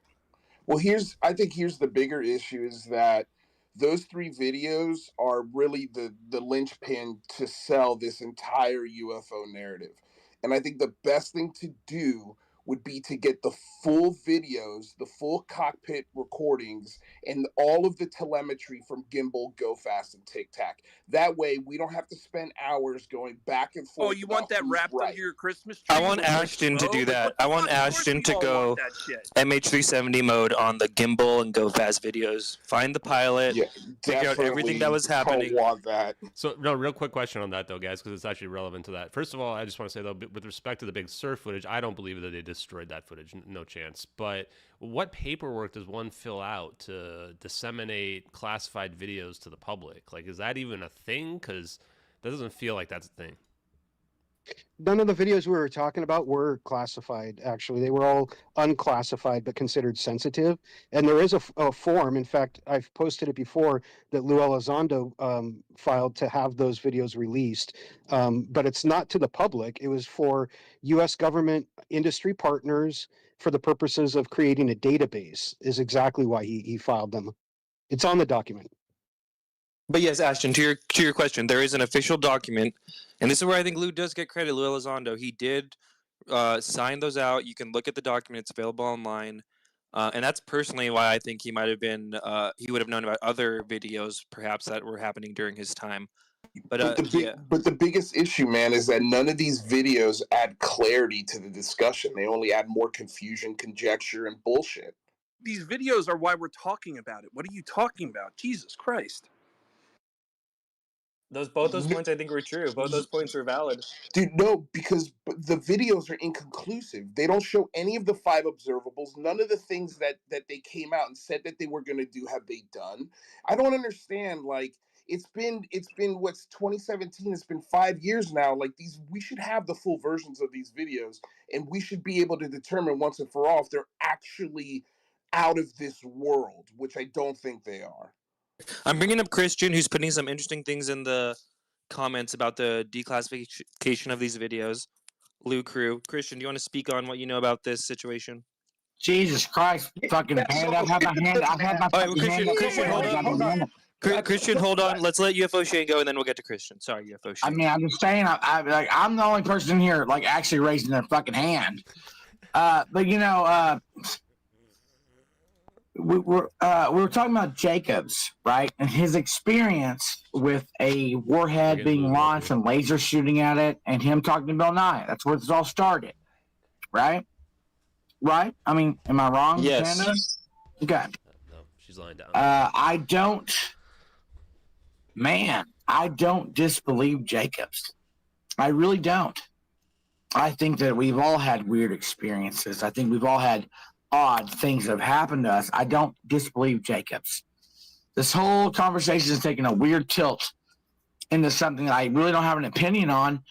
Well, I think here's the bigger issue is that those 3 videos are really the linchpin to sell this entire UFO narrative. And I think the best thing to do would be to get the full videos, the full cockpit recordings, and all of the telemetry from Gimbal, Go Fast, and Tic Tac. That way, we don't have to spend hours going back and forth. Oh, you want that wrapped under your Christmas tree? I want Ashton to do that. I want Ashton to go MH370 mode on the Gimbal and Go Fast videos. Find the pilot, figure out everything that was happening. Want that. So, no, real quick question on that, though, guys, because it's actually relevant to that. First of all, I just want to say, though, with respect to the Big Sur footage, I don't believe that they destroyed that footage. No chance. But what paperwork does one fill out to disseminate classified videos to the public? Like, is that even a thing? Because that doesn't feel like that's a thing. None of the videos we were talking about were classified, actually. They were all unclassified but considered sensitive. And there is a form, in fact, I've posted it before, that Lou Elizondo filed to have those videos released. But it's not to the public. It was for U.S. government industry partners for the purposes of creating a database, is exactly why he filed them. It's on the document. But yes, Ashton, to your question, there is an official document, and this is where I think Lou does get credit. Lou Elizondo, he did sign those out. You can look at the document; it's available online, and that's personally why I think he might have been. He would have known about other videos, perhaps that were happening during his time. But the biggest issue, man, is that none of these videos add clarity to the discussion. They only add more confusion, conjecture, and bullshit. These videos are why we're talking about it. What are you talking about? Jesus Christ. Both those points I think were true. Both those points were valid. Dude, no, because the videos are inconclusive. They don't show any of the 5 observables. None of the things that they came out and said that they were going to do have they done. I don't understand. Like, it's been what's 2017. It's been 5 years now. Like, we should have the full versions of these videos, and we should be able to determine once and for all if they're actually out of this world, which I don't think they are. I'm bringing up Christian, who's putting some interesting things in the comments about the declassification of these videos. Lou Crew. Christian, do you want to speak on what you know about this situation? Jesus Christ, fucking hand. I've had my hand. I've had my fucking hand. Christian, hold on. Let's let UFO Shane go, and then we'll get to Christian. Sorry, UFO Shane. I mean, I'm just saying, I'm the only person here, like, actually raising their fucking hand. But, you know, we were talking about Jacobs, right? And his experience with a warhead being launched and laser shooting at it, and him talking to Bill Nye. That's where this all started, right? Right? I mean, am I wrong? Yes. Canada? Okay. No, she's lying down. I don't disbelieve Jacobs. I really don't. I think that we've all had weird experiences. I think we've all had odd things that have happened to us. I don't disbelieve Jacobs. This whole conversation is taking a weird tilt into something that I really don't have an opinion on,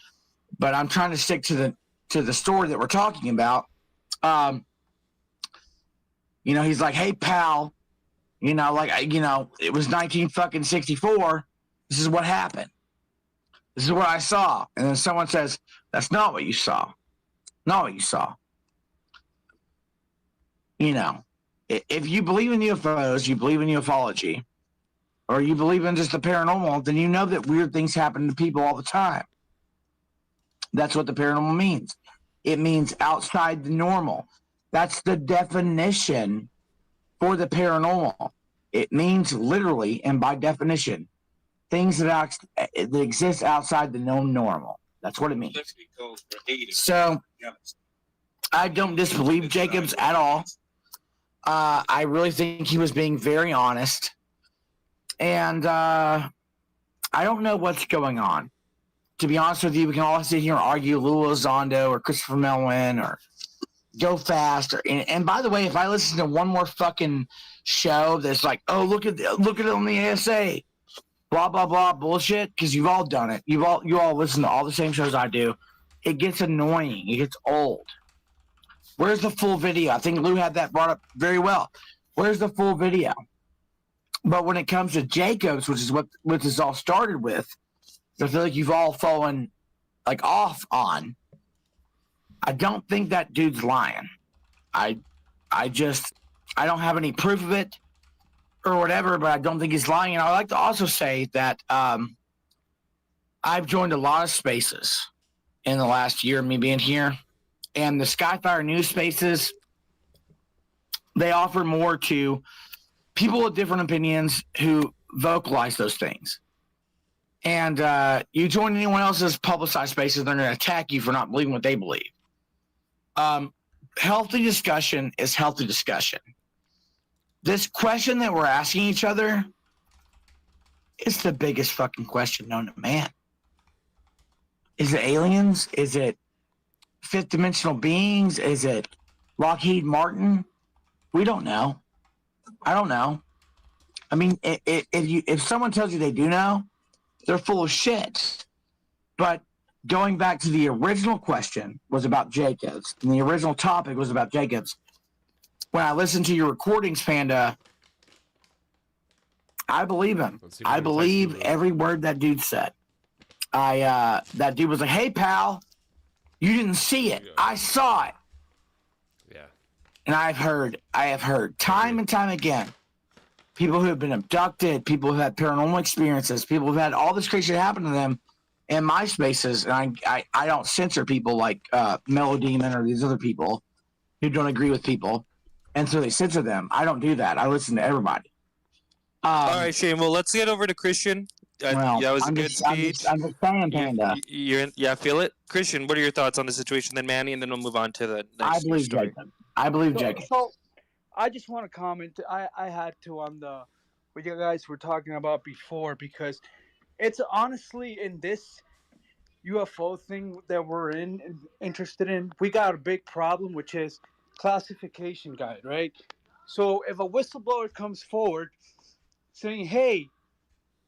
but I'm trying to stick to the story that we're talking about. You know, he's like, "Hey, pal, you know, like, you know, it was 1964. This is what happened. This is what I saw." And then someone says, "That's not what you saw. Not what you saw." You know, if you believe in UFOs, you believe in ufology, or you believe in just the paranormal, then you know that weird things happen to people all the time. That's what the paranormal means. It means outside the normal. That's the definition for the paranormal. It means literally and by definition, things that exist outside the known normal. That's what it means. So I don't disbelieve Jacobs at all. I really think he was being very honest. And I don't know what's going on. To be honest with you, we can all sit here and argue Lou Elizondo or Christopher Melwin or Go Fast. And by the way, if I listen to one more fucking show that's like, oh, look at it on the ASA, blah blah blah bullshit, because you've all done it. You all listen to all the same shows I do. It gets annoying. It gets old. Where's the full video? I think Lou had that brought up very well. Where's the full video? But when it comes to Jacobs, which is what this all started with, I feel like you've all fallen like off on. I don't think that dude's lying. I don't have any proof of it or whatever, but I don't think he's lying. And I'd like to also say that I've joined a lot of spaces in the last year, me being here, and the Skyfire news spaces, they offer more to people with different opinions who vocalize those things. And you join anyone else's publicized spaces, they're going to attack you for not believing what they believe. Healthy discussion is healthy discussion. This question that we're asking each other is the biggest fucking question known to man. Is it aliens? Is it fifth dimensional beings? Is it Lockheed Martin? We don't know. I don't know. I mean, if someone tells you they do know, they're full of shit. But going back to the original question was about Jacobs, and the original topic was about Jacobs. When I listened to your recordings, Panda, I believe him. I believe every word that dude said. That dude was like, "Hey, pal, you didn't see it. I saw it." Yeah. And I have heard time and time again, people who have been abducted, people who have had paranormal experiences, people who've had all this crazy shit happen to them in my spaces. And I don't censor people like Melodemon or these other people who don't agree with people. And so they censor them. I don't do that. I listen to everybody. All right, Shane. Well, let's get over to Christian. Well, that was a I'm good just speech. I'm just saying, Panda. Yeah, feel it, Christian. What are your thoughts on the situation? Then Manny, and then we'll move on to the next I believe story. Jacob. I believe Jacob. So, I just want to comment. I had to on the what you guys were talking about before, because it's honestly in this UFO thing that we're interested in, we got a big problem, which is classification guide, right? So if a whistleblower comes forward saying, "Hey,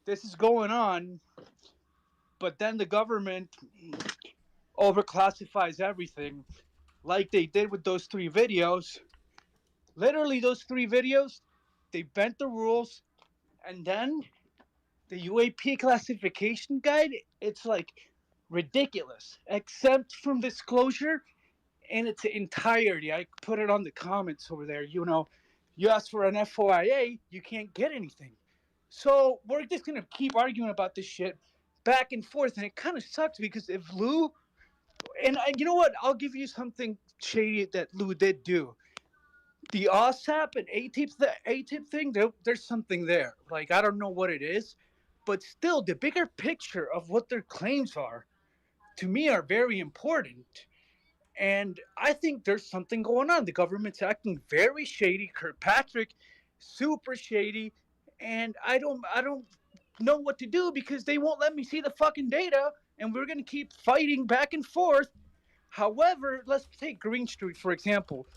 this is going on," but then the government overclassifies everything, like they did with those 3 videos. Literally, those 3 videos, they bent the rules, and then the UAP classification guide, it's like ridiculous, except from disclosure in its entirety. I put it on the comments over there. You ask for an FOIA, you can't get anything. So we're just gonna keep arguing about this shit back and forth, and it kind of sucks because if Lou, and you know what, I'll give you something shady that Lou did do. The OSAP and ATIP thing, there's something there. Like, I don't know what it is, but still, the bigger picture of what their claims are, to me, are very important. And I think there's something going on. The government's acting very shady. Kirkpatrick, super shady, and I don't know what to do because they won't let me see the fucking data, and we're gonna keep fighting back and forth. However, let's take Green Street for example,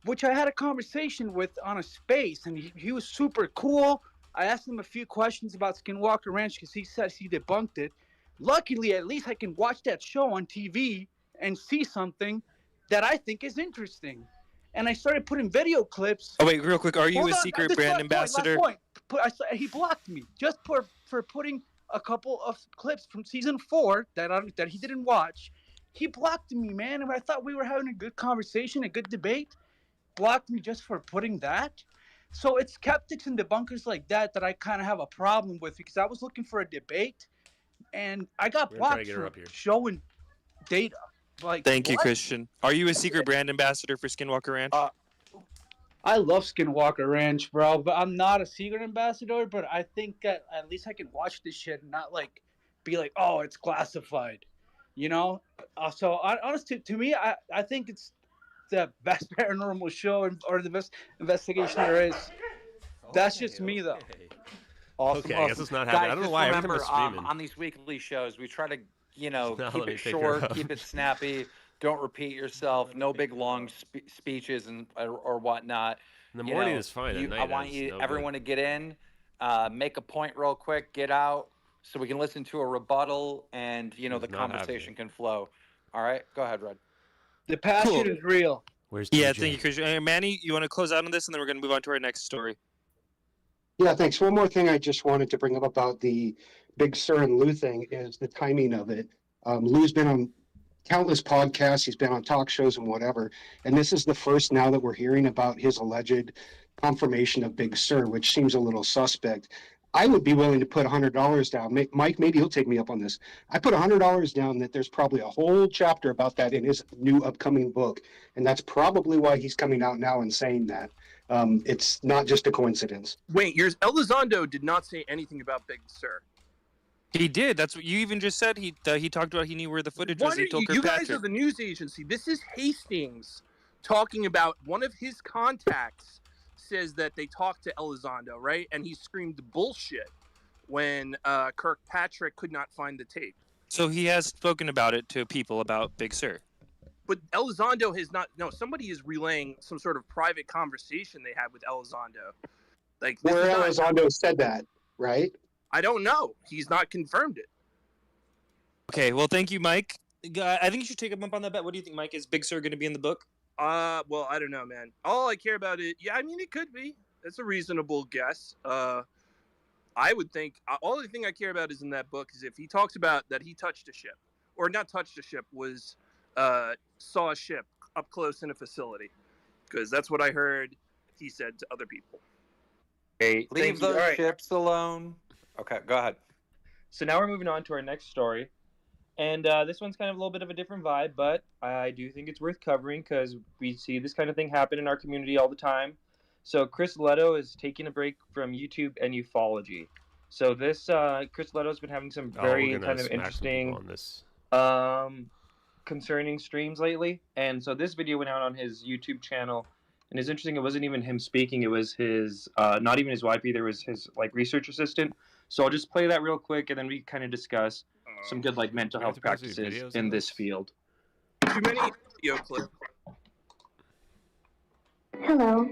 which I had a conversation with on a space, and he was super cool. I asked him a few questions about Skinwalker Ranch because he says he debunked it. Luckily, at least I can watch that show on TV and see something that I think is interesting. And I started putting video clips. Oh wait, real quick, are you a secret brand ambassador? Last point. He blocked me just for putting a couple of clips from season 4 that he didn't watch. He blocked me, man, and I thought we were having a good conversation, a good debate. Blocked me just for putting that. So it's skeptics and debunkers like that I kind of have a problem with, because I was looking for a debate and I got blocked for showing data. Like, Thank you, what? Christian. Are you a secret brand ambassador for Skinwalker Ranch? I love Skinwalker Ranch, bro, but I'm not a secret ambassador. But I think that at least I can watch this shit and not like be like, oh, it's classified, you know. So honestly, to me, I think it's the best paranormal show or the best investigation there is. That's just me, though. Awesome. Okay, I awesome. guess it's not happening. Guys, I don't know just why. Every time remember, I'm streaming. on these weekly shows, we try to, Now keep let me it pick her short, up. keep it snappy. Don't repeat yourself. No big long speeches or whatnot. In the morning is fine. At I night, want is no everyone good. to get in, make a point real quick, get out, so we can listen to a rebuttal, and the not conversation can flow. All right, go ahead, Red. The passion Cool. is real. Where's Yeah, DJ? thank you, Christian. Manny, you want to close out on this, and then we're going to move on to our next story. Yeah, thanks. One more thing I just wanted to bring up about the Big Sur and Lou thing is the timing of it. Lou's been on countless podcasts. He's been on talk shows and whatever. And this is the first now that we're hearing about his alleged confirmation of Big Sur, which seems a little suspect. I would be willing to put $100 down. Mike, maybe he'll take me up on this. I put $100 down that there's probably a whole chapter about that in his new upcoming book. And that's probably why he's coming out now and saying that. It's not just a coincidence. Wait, Elizondo did not say anything about Big Sur. He did. That's what you even just said. He talked about he knew where the footage was. He told You guys Kirkpatrick. are the news agency. This is Hastings talking about one of his contacts says that they talked to Elizondo, right? And he screamed bullshit when Kirkpatrick could not find the tape. So he has spoken about it to people about Big Sur. But Elizondo has not. No, somebody is relaying some sort of private conversation they had with Elizondo. Like where Elizondo said that, right? I don't know. He's not confirmed it. Okay, well, thank you, Mike. I think you should take him up on that bet. What do you think, Mike? Is Big Sur going to be in the book? Well, I don't know, man. All I care about it. Yeah, I mean, it could be. That's a reasonable guess. I would think all the thing I care about is in that book is if he talks about that he touched a ship, or not touched a ship, was saw a ship up close in a facility, because that's what I heard he said to other people. Hey, Leave those ships alone. Okay, go ahead. So now we're moving on to our next story. And this one's kind of a little bit of a different vibe, but I do think it's worth covering because we see this kind of thing happen in our community all the time. So Chris Leto is taking a break from YouTube and ufology. So this Chris Leto's been having some very kind of interesting, concerning streams lately. And so this video went out on his YouTube channel. And it's interesting, it wasn't even him speaking, it was his, not even his wife either, it was his research assistant. So I'll just play that real quick and then we kind of discuss some good mental health practices in this field. Too many video clips. Hello,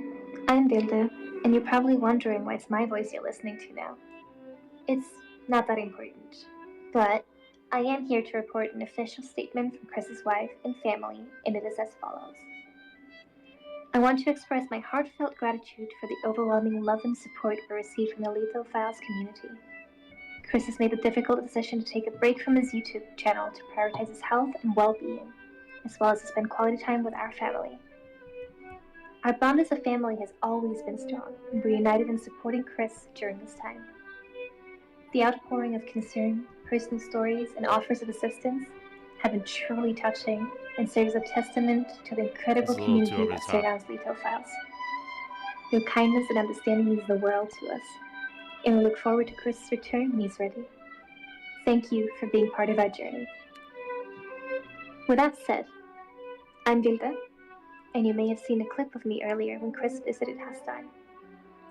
I'm Vilde, and you're probably wondering why it's my voice you're listening to now. It's not that important, but I am here to report an official statement from Chris's wife and family, and it is as follows. I want to express my heartfelt gratitude for the overwhelming love and support we received from the Lethal Files community. Chris has made the difficult decision to take a break from his YouTube channel to prioritize his health and well-being, as well as to spend quality time with our family. Our bond as a family has always been strong, and we're united in supporting Chris during this time. The outpouring of concern, personal stories, and offers of assistance have been truly touching and serves as a testament to the incredible community that surrounds Lethal Files. Your kindness and understanding means the world to us, and we look forward to Chris's return when he's ready. Thank you for being part of our journey. With that said, I'm Vilde, and you may have seen a clip of me earlier when Chris visited Hashtag.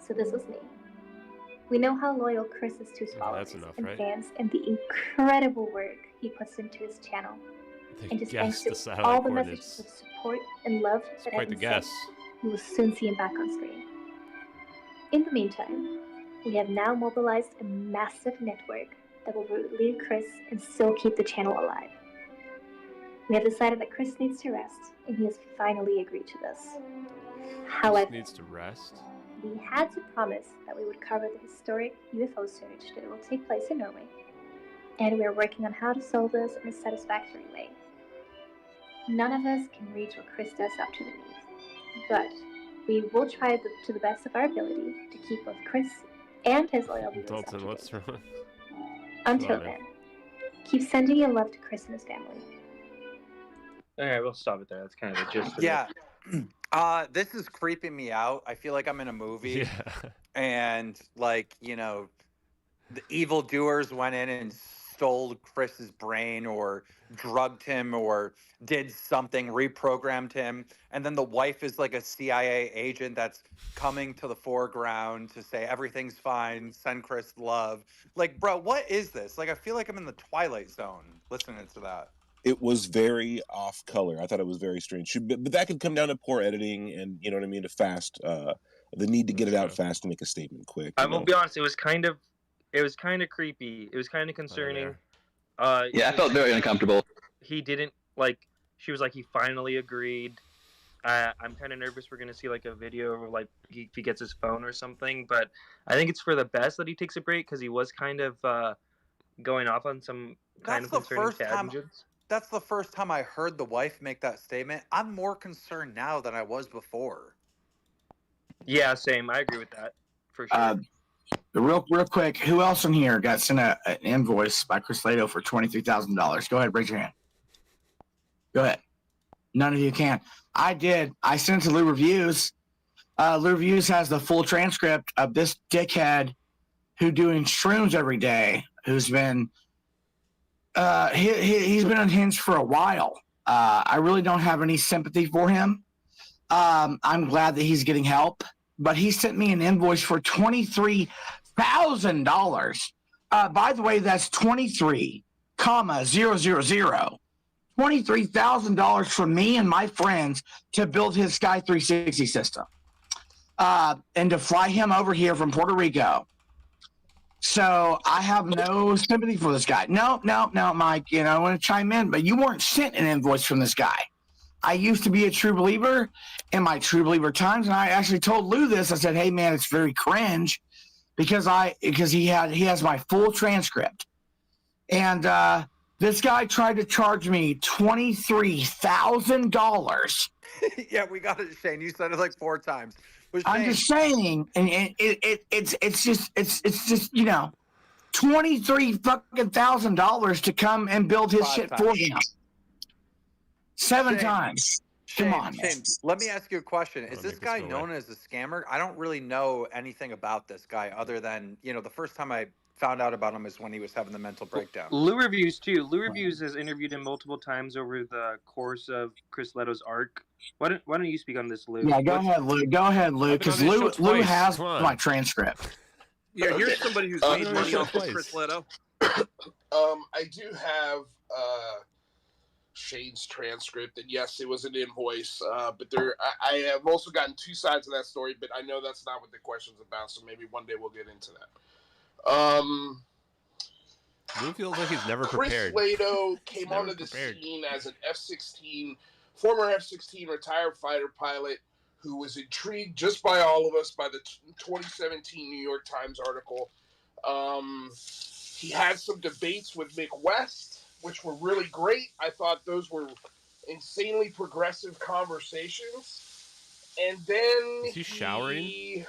So this was me. We know how loyal Chris is to his followers and fans and the incredible work he puts into his channel. And just thanks to all the messages of support and love that have been sent, we will soon see him back on screen. In the meantime, we have now mobilized a massive network that will relieve Chris and still keep the channel alive. We have decided that Chris needs to rest, and he has finally agreed to this. However, needs to rest. We had to promise that we would cover the historic UFO search that will take place in Norway, and we are working on how to solve this in a satisfactory way. None of us can reach what Chris does up to the need, but we will try to the best of our ability to keep both Chris and his loyal viewers up to date. What's wrong? Until then, keep sending your love to Chris and his family. All right, we'll stop it there. That's kind of the gist of Yeah. This is creeping me out. I feel like I'm in a movie. Yeah. And the evildoers went in and stole Chris's brain or drugged him or did something, reprogrammed him. And then the wife is like a CIA agent that's coming to the foreground to say everything's fine, send Chris love. Like, bro, what is this? Like, I feel like I'm in the Twilight Zone listening to that. It was very off color. I thought it was very strange, but that could come down to poor editing and, you know what I mean, to fast, the need to get it out fast to make a statement quick. I will be honest. It was kind of creepy. It was kind of concerning. Yeah, I felt very uncomfortable. He didn't like. She was like, he finally agreed. I'm kind of nervous. We're gonna see like a video of like if he gets his phone or something. But I think it's for the best that he takes a break because he was kind of going off on some kind of concerning tangents. That's the first time I heard the wife make that statement. I'm more concerned now than I was before. Yeah, same. I agree with that for sure. Real quick, who else in here got sent an invoice by Chris Lato for $23,000? Go ahead, raise your hand. Go ahead. None of you can. I did. I sent it to Lou Reviews. Lou Reviews has the full transcript of this dickhead who doing shrooms every day, who's been he's been unhinged for a while. I really don't have any sympathy for him. I'm glad that he's getting help, but he sent me an invoice for $23,000. By the way, that's 23,000. $23,000 from me and my friends to build his Sky 360 system, and to fly him over here from Puerto Rico. So I have no sympathy for this guy. No, Mike, I want to chime in, but you weren't sent an invoice from this guy. I used to be a true believer in my true believer times, and I actually told Lou this. I said, hey, man, it's very cringe because he has my full transcript. And this guy tried to charge me $23,000. Yeah, we got it, Shane. You said it like 4 times. I'm just saying, and it's just $23,000 to come and build his shit for him. 7 times. Come on. Shane, let me ask you a question. Is this guy known as a scammer? I don't really know anything about this guy other than, the first time I found out about him is when he was having the mental breakdown. Lou Reviews, too. Lou Reviews has interviewed him multiple times over the course of Chris Leto's arc. Why don't you speak on this, Lou? Yeah, go ahead, Lou. Because Lou has my transcript. Yeah, here's somebody who's made money off of Chris Leto. I do have Shane's transcript, and yes, it was an invoice. But I have also gotten 2 sides of that story, but I know that's not what the question's about. So maybe one day we'll get into that. Lou feels like he's never prepared. Chris Lato came onto the scene as an former F-16 retired fighter pilot who was intrigued just by all of us by the 2017 New York Times article. He had some debates with Mick West, which were really great. I thought those were insanely progressive conversations. And then is he showering?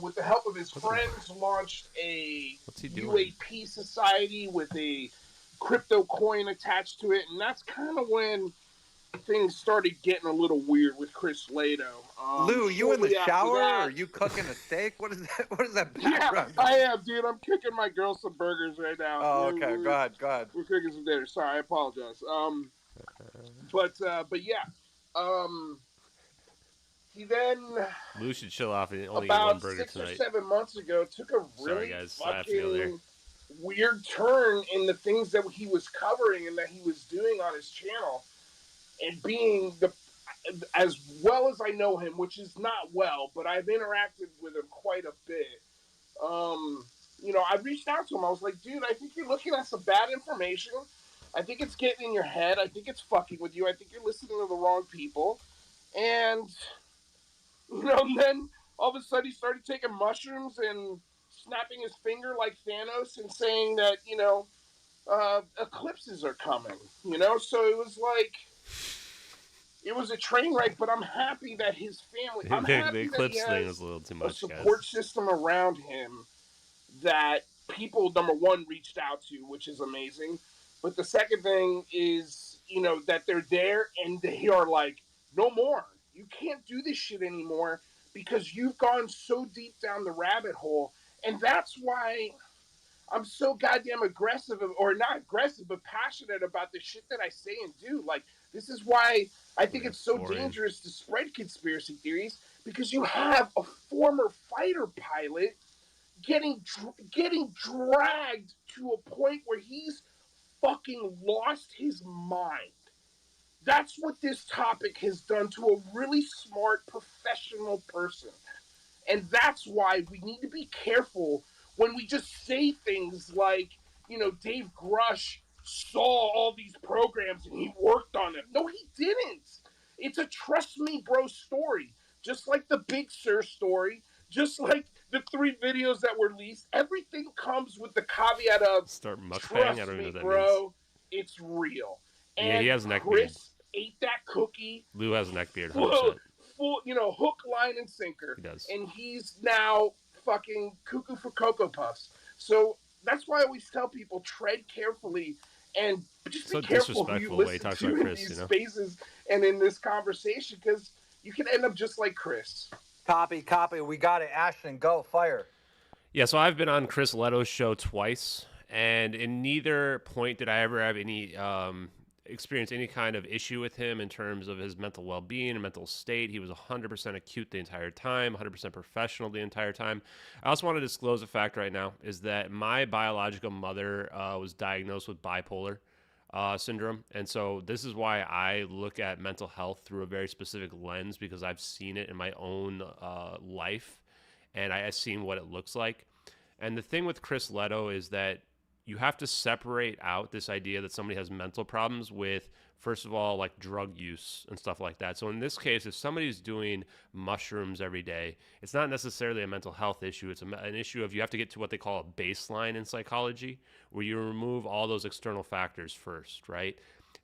With the help of his friends, launched a UAP society with a crypto coin attached to it, and that's kind of when things started getting a little weird with Chris Lato. Lou, you in the shower? Or are you cooking a steak? What is that? What is that background? Yeah, I am, dude. I'm cooking my girl some burgers right now. Oh, okay. Go ahead. We're cooking some dinner. Sorry, I apologize. But yeah. He then Lou should chill off and only about get 1 burger 6 tonight. or 7 months ago took a really fucking weird turn in the things that he was covering and that he was doing on his channel, and being as well as I know him, which is not well, but I've interacted with him quite a bit. I reached out to him. I was like, dude, I think you're looking at some bad information. I think it's getting in your head. I think it's fucking with you. I think you're listening to the wrong people. And then all of a sudden he started taking mushrooms and snapping his finger like Thanos and saying that, eclipses are coming, So it was like, it was a train wreck, but I'm happy that his family, I'm happy the eclipse that he thing has was a little too a much, support guys. system around him that people, number one, reached out to, which is amazing. But the second thing is, that they're there and they are like, no more. You can't do this shit anymore because you've gone so deep down the rabbit hole. And that's why I'm so goddamn aggressive, or not aggressive, but passionate about the shit that I say and do. Like, this is why I think it's so dangerous to spread conspiracy theories, because you have a former fighter pilot getting dragged to a point where he's fucking lost his mind. That's what this topic has done to a really smart professional person. And that's why we need to be careful when we just say things like, Dave Grush saw all these programs and he worked on them. No, he didn't. It's a trust me, bro story. Just like the Big Sur story, just like the 3 videos that were released, everything comes with the caveat of trust me, bro, it's real. And yeah, he has neck beard. Chris ate that cookie. Lou has a neck beard, 100%. Full, hook, line, and sinker. He does. And he's now fucking cuckoo for Cocoa Puffs. So that's why I always tell people, tread carefully and just be careful who you listen to in these spaces and in this conversation, because you can end up just like Chris. Copy. We got it. Ashton, go. Fire. Yeah, so I've been on Chris Leto's show twice, and in neither point did I ever have any experience any kind of issue with him in terms of his mental well-being and mental state. He was 100% acute the entire time, 100% professional the entire time. I also want to disclose a fact right now, is that my biological mother was diagnosed with bipolar syndrome. And so this is why I look at mental health through a very specific lens, because I've seen it in my own life, and I've seen what it looks like. And the thing with Chris Leto is that you have to separate out this idea that somebody has mental problems with, first of all, like drug use and stuff like that. So in this case, if somebody's doing mushrooms every day, it's not necessarily a mental health issue. It's an issue of, you have to get to what they call a baseline in psychology, where you remove all those external factors first, right?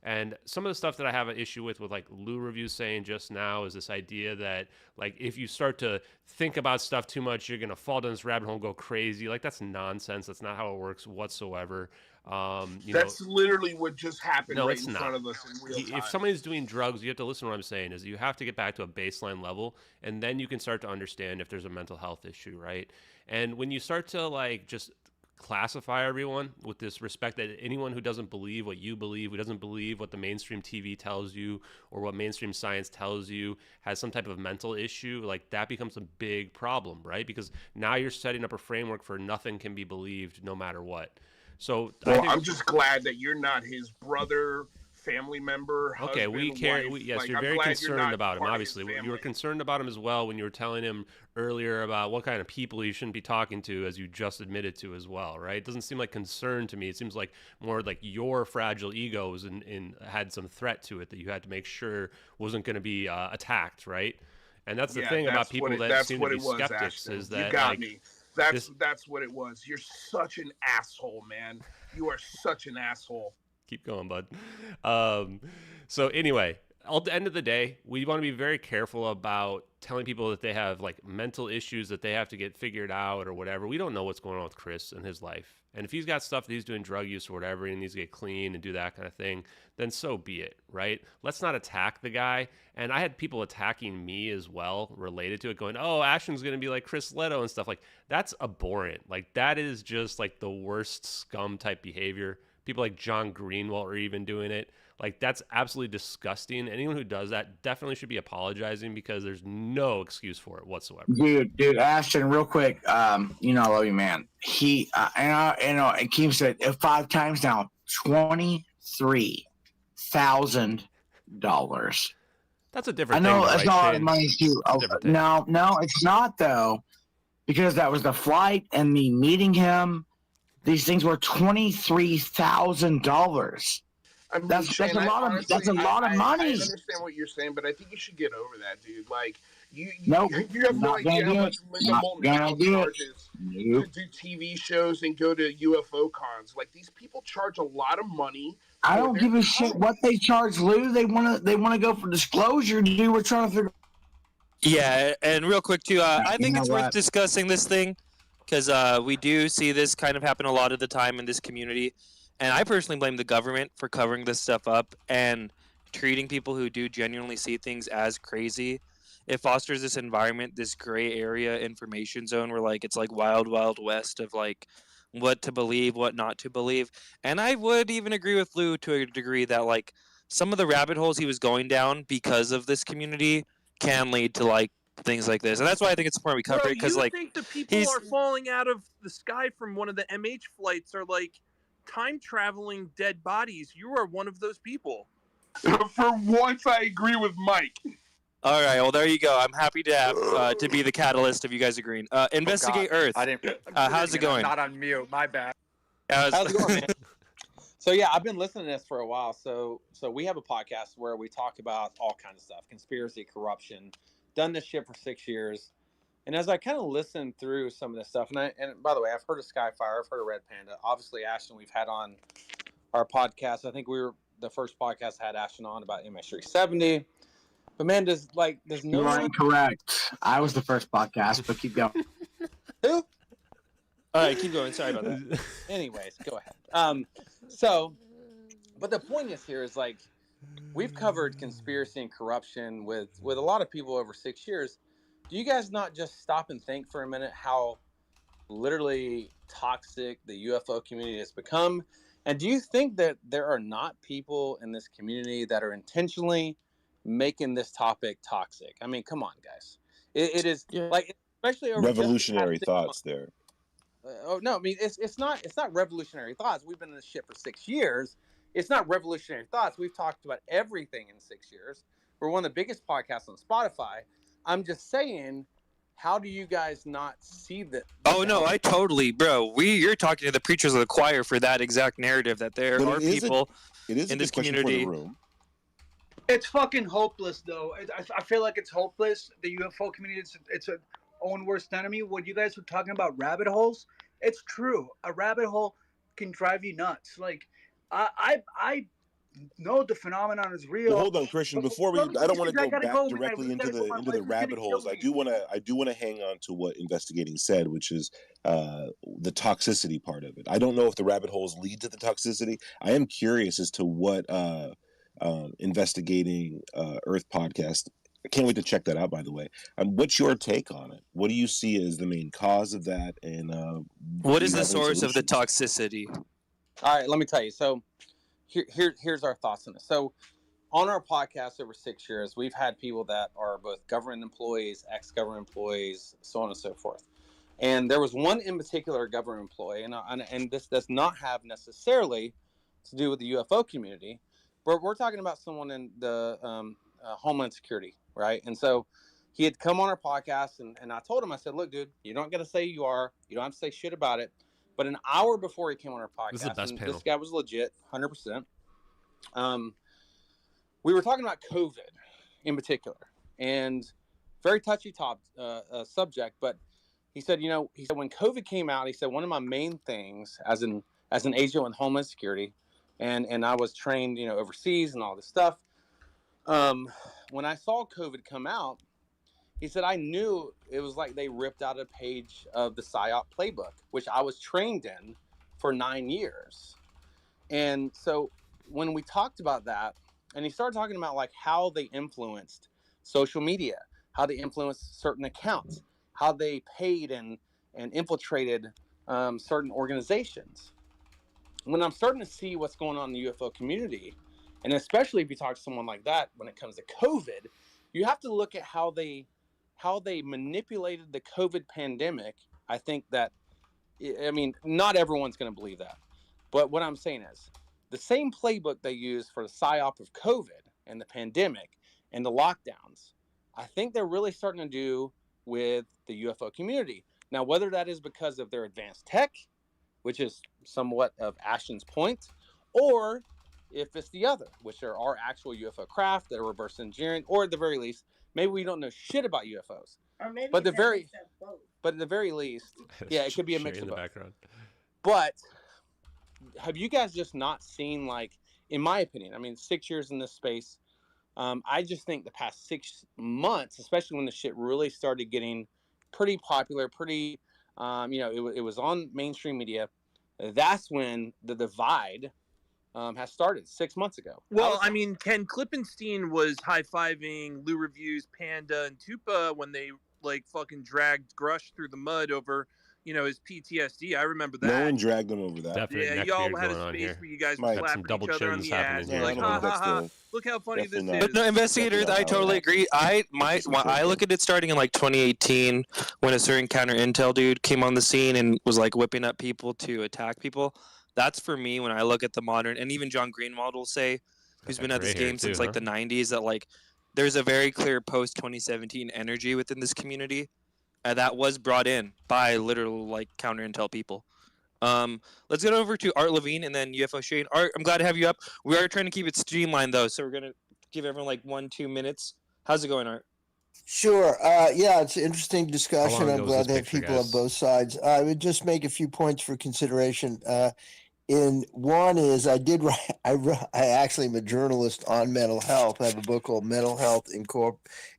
And some of the stuff that I have an issue with like Lou Review saying just now, is this idea that like if you start to think about stuff too much, you're going to fall down this rabbit hole and go crazy. Like, that's nonsense. That's not how it works whatsoever. That's literally what just happened right in front of us in real time. If somebody's doing drugs, you have to listen to what I'm saying, is you have to get back to a baseline level, and then you can start to understand if there's a mental health issue, right? And when you start to like just classify everyone with this respect, that anyone who doesn't believe what you believe, who doesn't believe what the mainstream TV tells you or what mainstream science tells you, has some type of mental issue, like that becomes a big problem, right? Because now you're setting up a framework for nothing can be believed no matter what. So I'm just glad that you're not his brother, family member, husband, okay, we care. wife. Yes, like, you're I'm very glad concerned you're not about him. part of Obviously, his you were concerned about him as well when you were telling him earlier about what kind of people you shouldn't be talking to, as you just admitted to as well, right? It doesn't seem like concern to me. It seems like more like your fragile egos and had some threat to it that you had to make sure wasn't going to be attacked, right? And that's the thing about people that seem to be skeptics, is that you got me. That's what it was. You're such an asshole, man. You are such an asshole. Keep going, bud. So anyway, at the end of the day, we want to be very careful about telling people that they have like mental issues that they have to get figured out or whatever. We don't know what's going on with Chris in his life. And if he's got stuff that he's doing drug use or whatever, and he needs to get clean and do that kind of thing, then so be it, right? Let's not attack the guy. And I had people attacking me as well related to it, going, oh, Ashton's going to be like Chris Leto and stuff. Like, that's abhorrent. Like, that is just like the worst scum type behavior. People like John Greenwald are even doing it. Like, that's absolutely disgusting. Anyone who does that definitely should be apologizing, because there's no excuse for it whatsoever. Dude, Ashton, real quick, I love you, man. He, it keeps it 5 times now, $23,000. That's a different thing. I know thing, that's right, not a lot Shane? of money too. No, it's not though, because that was the flight and me meeting him. These things were $23,000. I mean, that's Shane, a lot of honestly, that's a lot of money. I understand what you're saying, but I think you should get over that, dude. Like, you have no not idea gonna how do much it. Linda Not Moulton gonna do it. charges to do TV shows and go to UFO cons. Like, these people charge a lot of money. I don't give a shit what they charge, Lou. They wanna go for disclosure, dude. We're trying to figure. Yeah, and real quick too, I think it's worth what? discussing this thing, because we do see this kind of happen a lot of the time in this community, and I personally blame the government for covering this stuff up and treating people who do genuinely see things as crazy. it fosters this environment, this gray area information zone where like it's like wild, wild west of like what to believe, what not to believe. And I would even agree with Lou to a degree that like some of the rabbit holes he was going down because of this community can lead to like things like this. And that's why I think it's important we cover Bro, it because you like think the people are falling out of the sky from one of the MH flights are like time traveling dead bodies? You are one of those people. For once, I agree with Mike. All right, well there you go. I'm happy to have to be the catalyst of you guys agreeing. Investigate Earth. I didn't. How's it going? I'm not on mute. My bad. How's it going, man? So yeah, I've been listening to this for a while. So we have a podcast where we talk about all kinds of stuff, conspiracy, corruption. Done this shit for 6 years, and as I kind of listened through some of this stuff, and by the way, I've heard of Skyfire, I've heard of Red Panda. Obviously, Ashton, we've had on our podcast. I think we were the first podcast had Ashton on about MH370. But man, does no You are incorrect. I was the first podcast, but keep going. Who? All right, keep going. Sorry about that. Anyways, go ahead. But the point is here is like we've covered conspiracy and corruption with a lot of people over 6 years. Do you guys not just stop and think for a minute how literally toxic the UFO community has become? And do you think that there are not people in this community that are intentionally making this topic toxic? I mean, come on, guys. It is like, especially over revolutionary thoughts there. Oh no, I mean it's not revolutionary thoughts. We've been in this shit for 6 years. It's not revolutionary thoughts. We've talked about everything in 6 years. We're one of the biggest podcasts on Spotify. I'm just saying, how do you guys not see that? Oh no, I totally, bro. You're talking to the preachers of the choir for that exact narrative that there are people in this community. It's fucking hopeless, though. I feel like it's hopeless. The UFO community, it's a own worst enemy. When you guys were talking about rabbit holes, it's true. A rabbit hole can drive you nuts. Like, I know the phenomenon is real. Well, hold on, Christian. Before I don't want to go back directly into the rabbit holes. I do want to hang on to what Investigating said, which is the toxicity part of it. I don't know if the rabbit holes lead to the toxicity. I am curious as to what Investigating Earth podcast. I can't wait to check that out, by the way. What's your take on it? What do you see as the main cause of that? And what is the source of the toxicity? All right, let me tell you. So here's our thoughts on this. So on our podcast over 6 years, we've had people that are both government employees, ex-government employees, so on and so forth. And there was one in particular government employee, and this does not have necessarily to do with the UFO community, but we're talking about someone in the Homeland Security, right? And so he had come on our podcast, and I told him, I said, look, dude, you don't got to say you are. You don't have to say shit about it. But an hour before he came on our podcast, this guy was legit, 100%. We were talking about COVID in particular, and very touchy subject. But he said, when COVID came out, he said one of my main things as an agent in Homeland Security, and I was trained, overseas and all this stuff. When I saw COVID come out, he said, I knew it was like they ripped out a page of the PSYOP playbook, which I was trained in for 9 years. And so when we talked about that, and he started talking about like how they influenced social media, how they influenced certain accounts, how they paid and infiltrated certain organizations. When I'm starting to see what's going on in the UFO community, and especially if you talk to someone like that when it comes to COVID, you have to look at how they manipulated the COVID pandemic. I think that, I mean, not everyone's going to believe that. But what I'm saying is the same playbook they use for the PSYOP of COVID and the pandemic and the lockdowns, I think they're really starting to do with the UFO community. Now, whether that is because of their advanced tech, which is somewhat of Ashton's point, or if it's the other, which there are actual UFO craft that are reverse engineering, or at the very least, maybe we don't know shit about UFOs. Or maybe but at the very least, yeah, it could be a mix of both. Background. But have you guys just not seen, like, in my opinion, I mean, 6 years in this space, I just think the past 6 months, especially when the shit really started getting pretty popular, pretty, it was on mainstream media. That's when the divide has started 6 months ago. Well, I mean, Ken Klippenstein was high-fiving Lou Review's Panda and Tupa when they like fucking dragged Grush through the mud over, his PTSD. I remember that. No one dragged him over that. Definite Yeah, y'all had a space where you guys were Got some slapping double each other on chins the ass. happening You're here. like, ha ha ha! Look how funny this is. But no, investigator, I totally agree. I look at it starting in like 2018 when a certain counter intel dude came on the scene and was like whipping up people to attack people. That's for me when I look at the modern, and even John Greenwald will say, who's been at this game since like the 90s, that like there's a very clear post 2017 energy within this community that was brought in by literal like counter intel people. Let's get over to Art Levine and then UFO Shane. Art, I'm glad to have you up. We are trying to keep it streamlined though, so we're gonna give everyone like 1-2 minutes. How's it going, Art? Sure. Yeah, it's an interesting discussion. I'm glad to have people on both sides. I would just make a few points for consideration. In one is I did write. I actually am a journalist on mental health. I have a book called Mental Health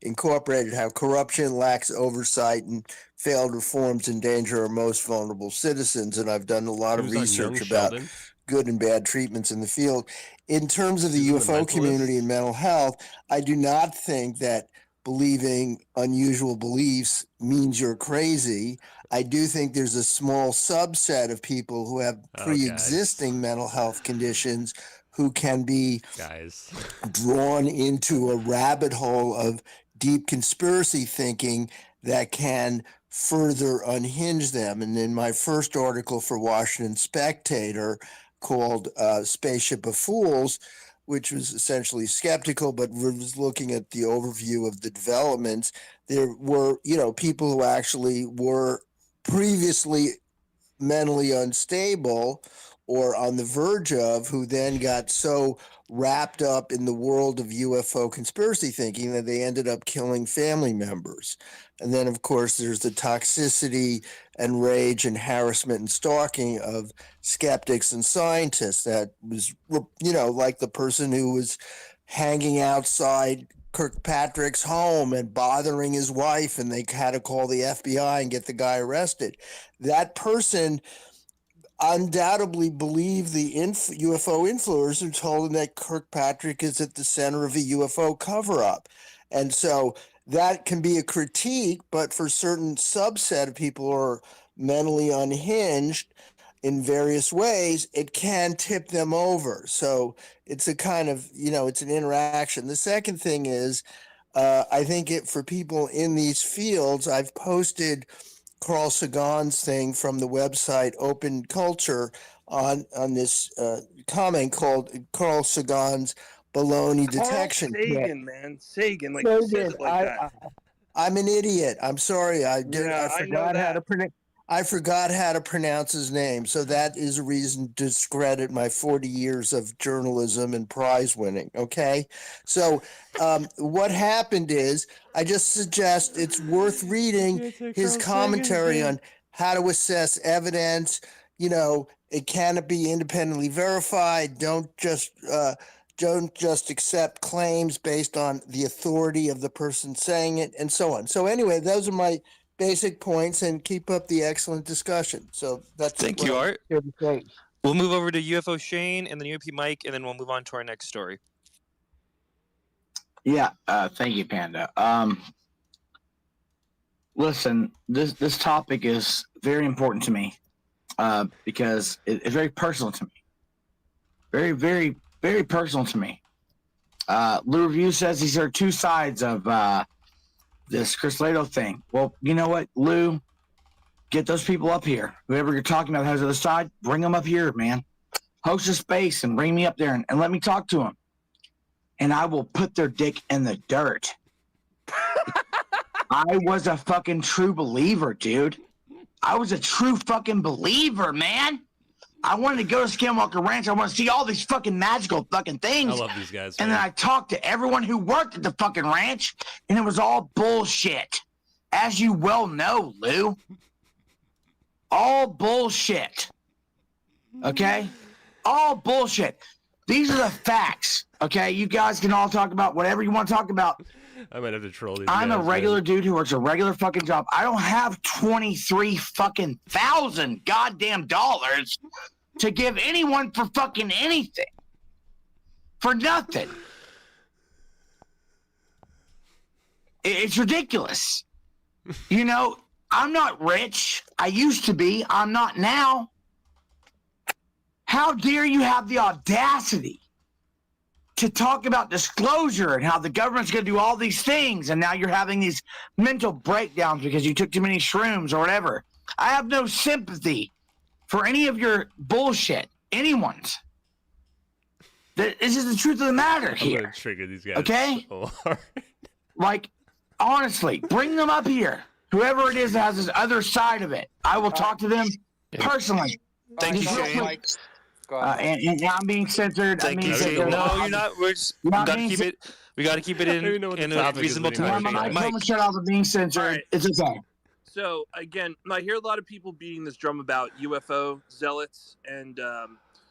Incorporated: How Corruption, Lacks Oversight, and Failed Reforms Endanger Our Most Vulnerable Citizens. And I've done a lot of research about good and bad treatments in the field. In terms of the UFO community and mental health, I do not think that believing unusual beliefs means you're crazy. I do think there's a small subset of people who have pre-existing mental health conditions who can be drawn into a rabbit hole of deep conspiracy thinking that can further unhinge them. And in my first article for Washington Spectator called Spaceship of Fools, which was essentially skeptical, but was looking at the overview of the developments, there were, people who actually were previously mentally unstable or on the verge of, who then got so wrapped up in the world of UFO conspiracy thinking that they ended up killing family members. And then, of course, there's the toxicity and rage and harassment and stalking of skeptics and scientists that was, like the person who was hanging outside Kirkpatrick's home and bothering his wife, and they had to call the FBI and get the guy arrested. That person undoubtedly believed the UFO influencers who told him that Kirkpatrick is at the center of a UFO cover-up. And so that can be a critique, but for certain subset of people who are mentally unhinged in various ways, it can tip them over. So it's a kind of, it's an interaction. The second thing is, I think for people in these fields, I've posted Carl Sagan's thing from the website Open Culture on this comment called Carl Sagan's baloney detection. Sagan, man. Sagan, like you said it like that. I'm an idiot. I'm sorry. I forgot how to pronounce his name. So that is a reason to discredit my 40 years of journalism and prize winning. Okay. So what happened is, I just suggest it's worth reading his commentary on how to assess evidence. It cannot be independently verified. Don't just accept claims based on the authority of the person saying it, and so on. So anyway, those are my basic points, and keep up the excellent discussion. So that's Thank you, Art. We'll move over to UFO Shane and then UAP Mike, and then we'll move on to our next story. Yeah, thank you, Panda. Listen, this topic is very important to me because it's very personal to me. Very, very, very personal to me. Lou Review says these are two sides of this Chris Lato thing. Well, you know what, Lou? Get those people up here. Whoever you're talking about has the other side, bring them up here, man. Host a space and bring me up there and let me talk to them. And I will put their dick in the dirt. I was a fucking true believer, dude. I was a true fucking believer, man. I wanted to go to Skinwalker Ranch. I want to see all these fucking magical fucking things. I love these guys. And then I talked to everyone who worked at the fucking ranch, and it was all bullshit. As you well know, Lou. All bullshit. Okay? All bullshit. These are the facts. Okay? You guys can all talk about whatever you want to talk about. I might have to troll these I'm guys, a regular dude who works a regular fucking job. I don't have 23 fucking thousand goddamn dollars to give anyone for fucking anything. for nothing. It's ridiculous. You know, I'm not rich. I used to be. I'm not now. How dare you have the audacity to talk about disclosure and how the government's going to do all these things, and now you're having these mental breakdowns because you took too many shrooms or whatever. I have no sympathy for any of your bullshit. Anyone's. This is the truth of the matter here. I'm going to trigger these guys okay? so hard. Like, honestly, bring them up here. Whoever it is that has this other side of it, I will talk to them personally. Thank you, Just real Shane. quick. And I'm being censored. Thank you, Shane. No, you're not. We're just, we got to keep it. We got to keep it in a reasonable time. Mike, shut off of being censored. Right. It's okay. So again, I hear a lot of people beating this drum about UFO zealots and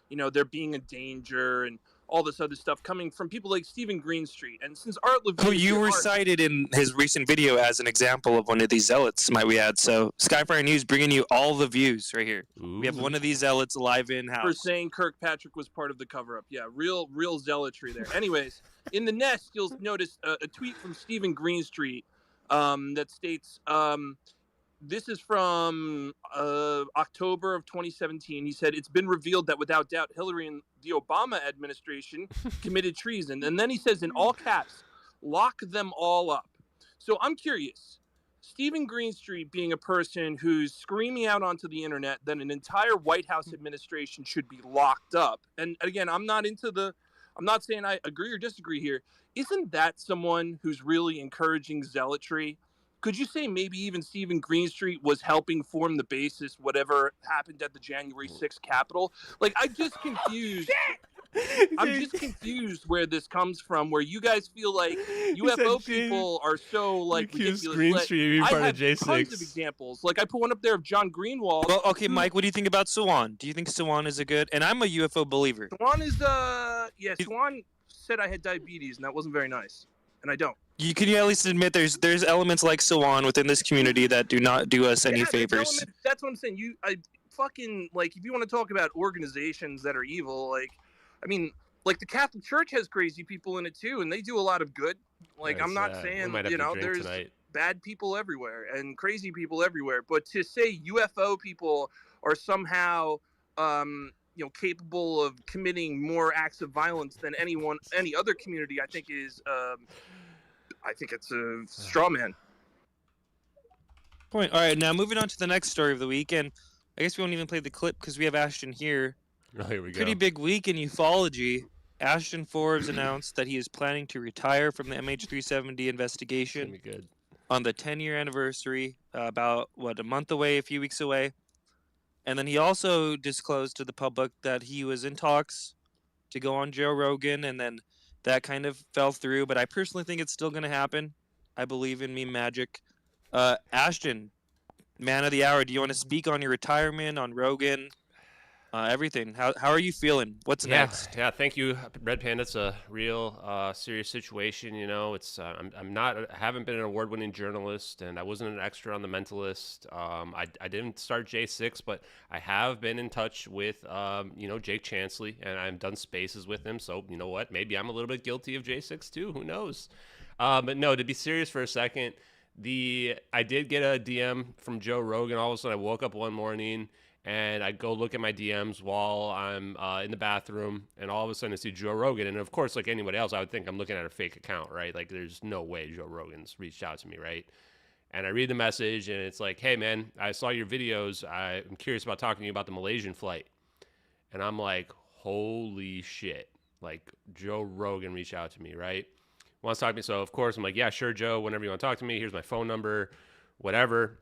you know, there being a danger and all this other stuff coming from people like Stephen Greenstreet. And since Art Levine, who you were cited in his recent video as an example of one of these zealots, might we add. So Skyfire News bringing you all the views right here. Ooh. We have one of these zealots live in house for saying Kirkpatrick was part of the cover-up. Yeah, real zealotry there. Anyways, in the nest, you'll notice a tweet from Stephen Greenstreet that states, this is from October of 2017. He said, it's been revealed that without doubt, Hillary and the Obama administration committed treason. And then he says in all caps, lock them all up. So I'm curious, Stephen Greenstreet being a person who's screaming out onto the internet that an entire White House administration should be locked up. And again, I'm not saying I agree or disagree here. Isn't that someone who's really encouraging zealotry? Could you say maybe even Stephen Greenstreet was helping form the basis, whatever happened at the January 6th Capitol? Like, I'm just confused. I'm just confused where this comes from, where you guys feel like UFO people are so, like, ridiculous. Greenstreet I part have of J6. tons of examples. Like, I put one up there of John Greenwald. Well, okay, Mike, what do you think about Sawan? Do you think Sawan is a good... And I'm a UFO believer. Sawan is, Sawan said I had diabetes, and that wasn't very nice. And I don't. Can you at least admit there's elements like Sawan within this community that do not do us any favors? That's what I'm saying. I fucking, like, if you want to talk about organizations that are evil, like, I mean, like, the Catholic Church has crazy people in it too, and they do a lot of good. Like, I'm not saying, you know, there's bad people everywhere and crazy people everywhere, but to say UFO people are somehow, you know, capable of committing more acts of violence than any other community, I think is, I think it's a straw man. Point. All right, now moving on to the next story of the week, and I guess we won't even play the clip because we have Ashton here. Oh, here we go. Pretty big week in ufology. Ashton Forbes announced that he is planning to retire from the MH370 investigation on the 10-year anniversary, about, a month away, a few weeks away. And then he also disclosed to the public that he was in talks to go on Joe Rogan, and then that kind of fell through, but I personally think it's still going to happen. I believe in meme magic. Ashton, man of the hour, do you want to speak on your retirement, on Rogan, everything? How are you feeling? What's next? Yeah, thank you, Red Panda. It's a real serious situation. You know, it's I haven't been an award-winning journalist, and I wasn't an extra on The Mentalist. I didn't start J6, but I have been in touch with you know, Jake Chansley, and I've done spaces with him. So you know what? Maybe I'm a little bit guilty of J6 too. Who knows? But no, to be serious for a second, I did get a DM from Joe Rogan. All of a sudden, I woke up one morning and I go look at my DMs while I'm in the bathroom, and all of a sudden I see Joe Rogan. And of course, like anybody else, I would think I'm looking at a fake account, right? Like, there's no way Joe Rogan's reached out to me, right? And I read the message, and it's like, hey, man, I saw your videos. I'm curious about talking to you about the Malaysian flight. And I'm like, holy shit. Like, Joe Rogan reached out to me, right? Wants to talk to me. So, of course, I'm like, yeah, sure, Joe, whenever you want to talk to me. Here's my phone number, whatever.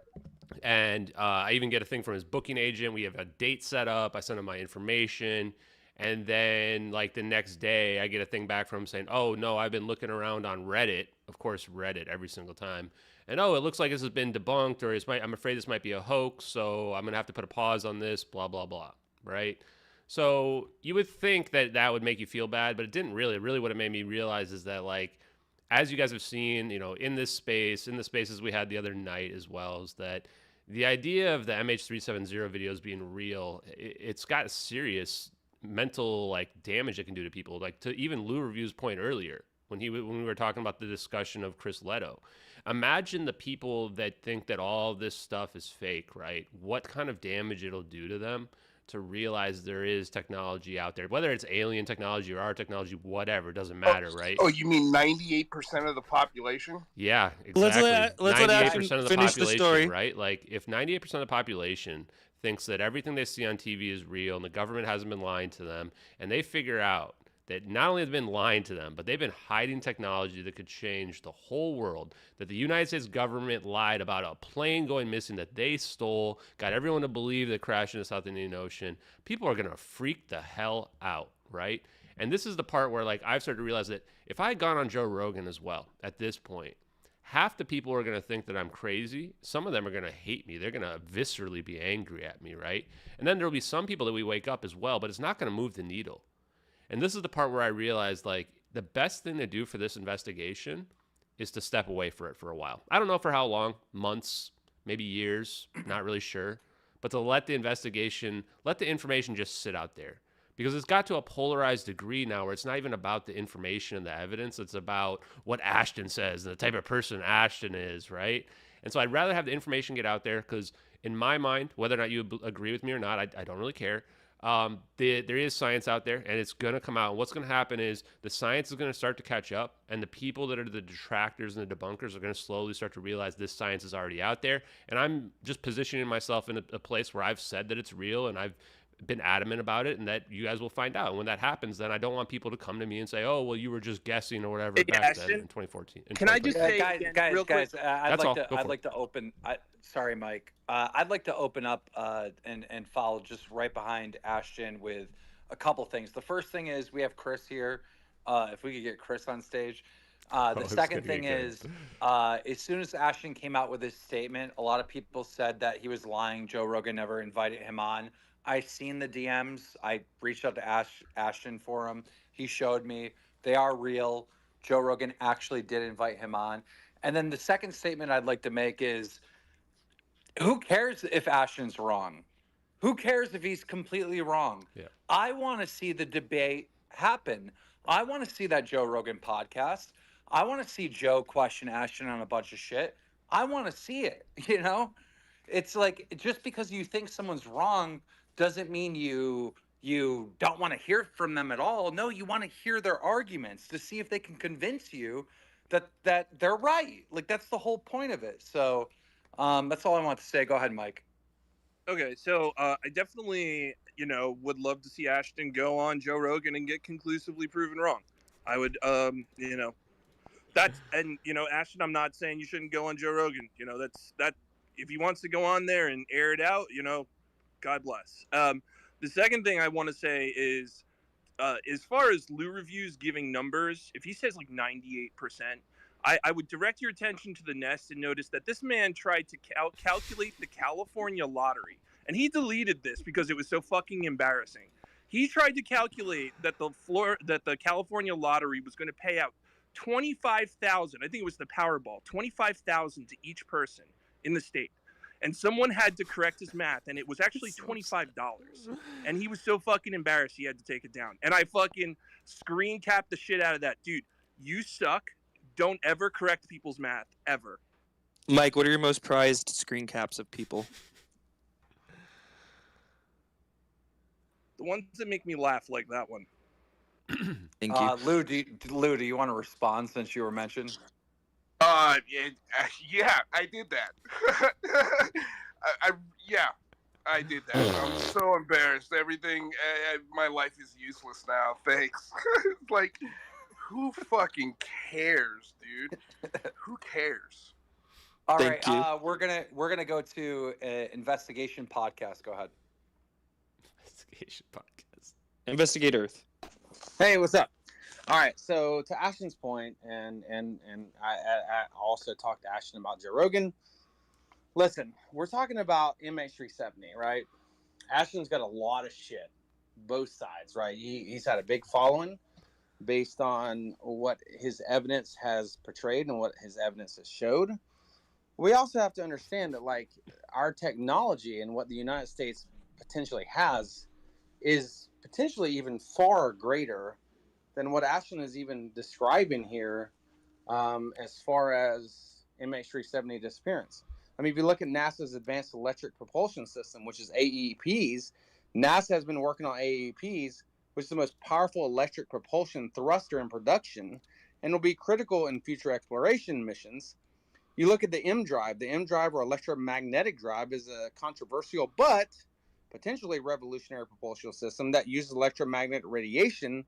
And I even get a thing from his booking agent. We have a date set up. I send him my information. And then, like, the next day, I get a thing back from him saying, oh, no, I've been looking around on Reddit. Of course, Reddit every single time. And, oh, it looks like this has been debunked, or I'm afraid this might be a hoax, so I'm going to have to put a pause on this, blah, blah, blah, right? So you would think that would make you feel bad, but it didn't really. Really what it made me realize is that, like, as you guys have seen, you know, in the spaces we had the other night as well, is that the idea of the MH370 videos being real, it's got serious mental like damage it can do to people. Like to even Lou Review's point earlier when we were talking about the discussion of Chris Leto. Imagine the people that think that all this stuff is fake, right? What kind of damage it'll do to them to realize there is technology out there, whether it's alien technology or our technology, whatever, it doesn't matter, right? Oh, you mean 98% of the population? Yeah, exactly. Let's let 98% of the finish population, the story. right? Like if 98% of the population thinks that everything they see on TV is real and the government hasn't been lying to them, and they figure out that not only have been lying to them, but they've been hiding technology that could change the whole world, that the United States government lied about a plane going missing that they stole, got everyone to believe that crashed in the South Indian Ocean, people are going to freak the hell out, right? And this is the part where like I've started to realize that if I had gone on Joe Rogan as well at this point, half the people are going to think that I'm crazy. Some of them are going to hate me. They're going to viscerally be angry at me, right? And then there'll be some people that we wake up as well, but it's not going to move the needle. And this is the part where I realized like the best thing to do for this investigation is to step away for it for a while. I don't know for how long, months, maybe years, not really sure, but to let the investigation, let the information just sit out there. Because it's got to a polarized degree now where it's not even about the information and the evidence. It's about what Ashton says and the type of person Ashton is, right? And so I'd rather have the information get out there because in my mind, whether or not you agree with me or not, I don't really care. There is science out there and it's going to come out. And what's going to happen is the science is going to start to catch up and the people that are the detractors and the debunkers are going to slowly start to realize this science is already out there. And I'm just positioning myself in a place where I've said that it's real and I've been adamant about it and that you guys will find out. And when that happens, then I don't want people to come to me and say, oh, well, you were just guessing or whatever back then in 2014. Can I just say real quick? I'd like to open. Sorry, Mike. I'd like to open up and follow just right behind Ashton with a couple things. The first thing is we have Chris here. If we could get Chris on stage. The second thing is, as soon as Ashton came out with his statement, a lot of people said that he was lying. Joe Rogan never invited him on. I seen the DMs. I reached out to Ashton for him. He showed me they are real. Joe Rogan actually did invite him on. And then the second statement I'd like to make is, who cares if Ashton's wrong? Who cares if he's completely wrong? Yeah. I want to see the debate happen. I want to see that Joe Rogan podcast. I want to see Joe question Ashton on a bunch of shit. I want to see it, you know? It's like, just because you think someone's wrong doesn't mean you don't want to hear from them at all. No, you want to hear their arguments to see if they can convince you that they're right. Like, that's the whole point of it. So that's all I want to say. Go ahead, Mike. Okay, so I definitely, would love to see Ashton go on Joe Rogan and get conclusively proven wrong. I would, Ashton, I'm not saying you shouldn't go on Joe Rogan. That if he wants to go on there and air it out, God bless. The second thing I want to say is, as far as Lou Reviews giving numbers, if he says like 98%, I would direct your attention to the Nest and notice that this man tried to calculate the California lottery. And he deleted this because it was so fucking embarrassing. He tried to calculate that the California lottery was going to pay out $25,000. I think it was the Powerball, $25,000 to each person in the state. And someone had to correct his math, and it was actually $25. And he was so fucking embarrassed he had to take it down. And I fucking screen capped the shit out of that. Dude, you suck. Don't ever correct people's math, ever. Mike, what are your most prized screen caps of people? The ones that make me laugh, like that one. Thank you. Lou, do you want to respond since you were mentioned? Yeah, I did that. I did that. I'm so embarrassed. Everything, my life is useless now. Thanks. Like, who fucking cares, dude? Who cares? All right, we're gonna go to investigation podcast. Go ahead. Investigation podcast. Investigate Earth. Hey, what's up? All right, so to Ashton's point, and I also talked to Ashton about Joe Rogan. Listen, we're talking about MH370, right? Ashton's got a lot of shit, both sides, right? He's had a big following based on what his evidence has portrayed and what his evidence has showed. We also have to understand that, like, our technology and what the United States potentially has is potentially even far greater than what Ashton is even describing here, as far as MH370 disappearance. I mean, if you look at NASA's Advanced Electric Propulsion System, which is AEPs, NASA has been working on AEPs, which is the most powerful electric propulsion thruster in production, and will be critical in future exploration missions. You look at the M drive. The M drive, or electromagnetic drive, is a controversial but potentially revolutionary propulsion system that uses electromagnetic radiation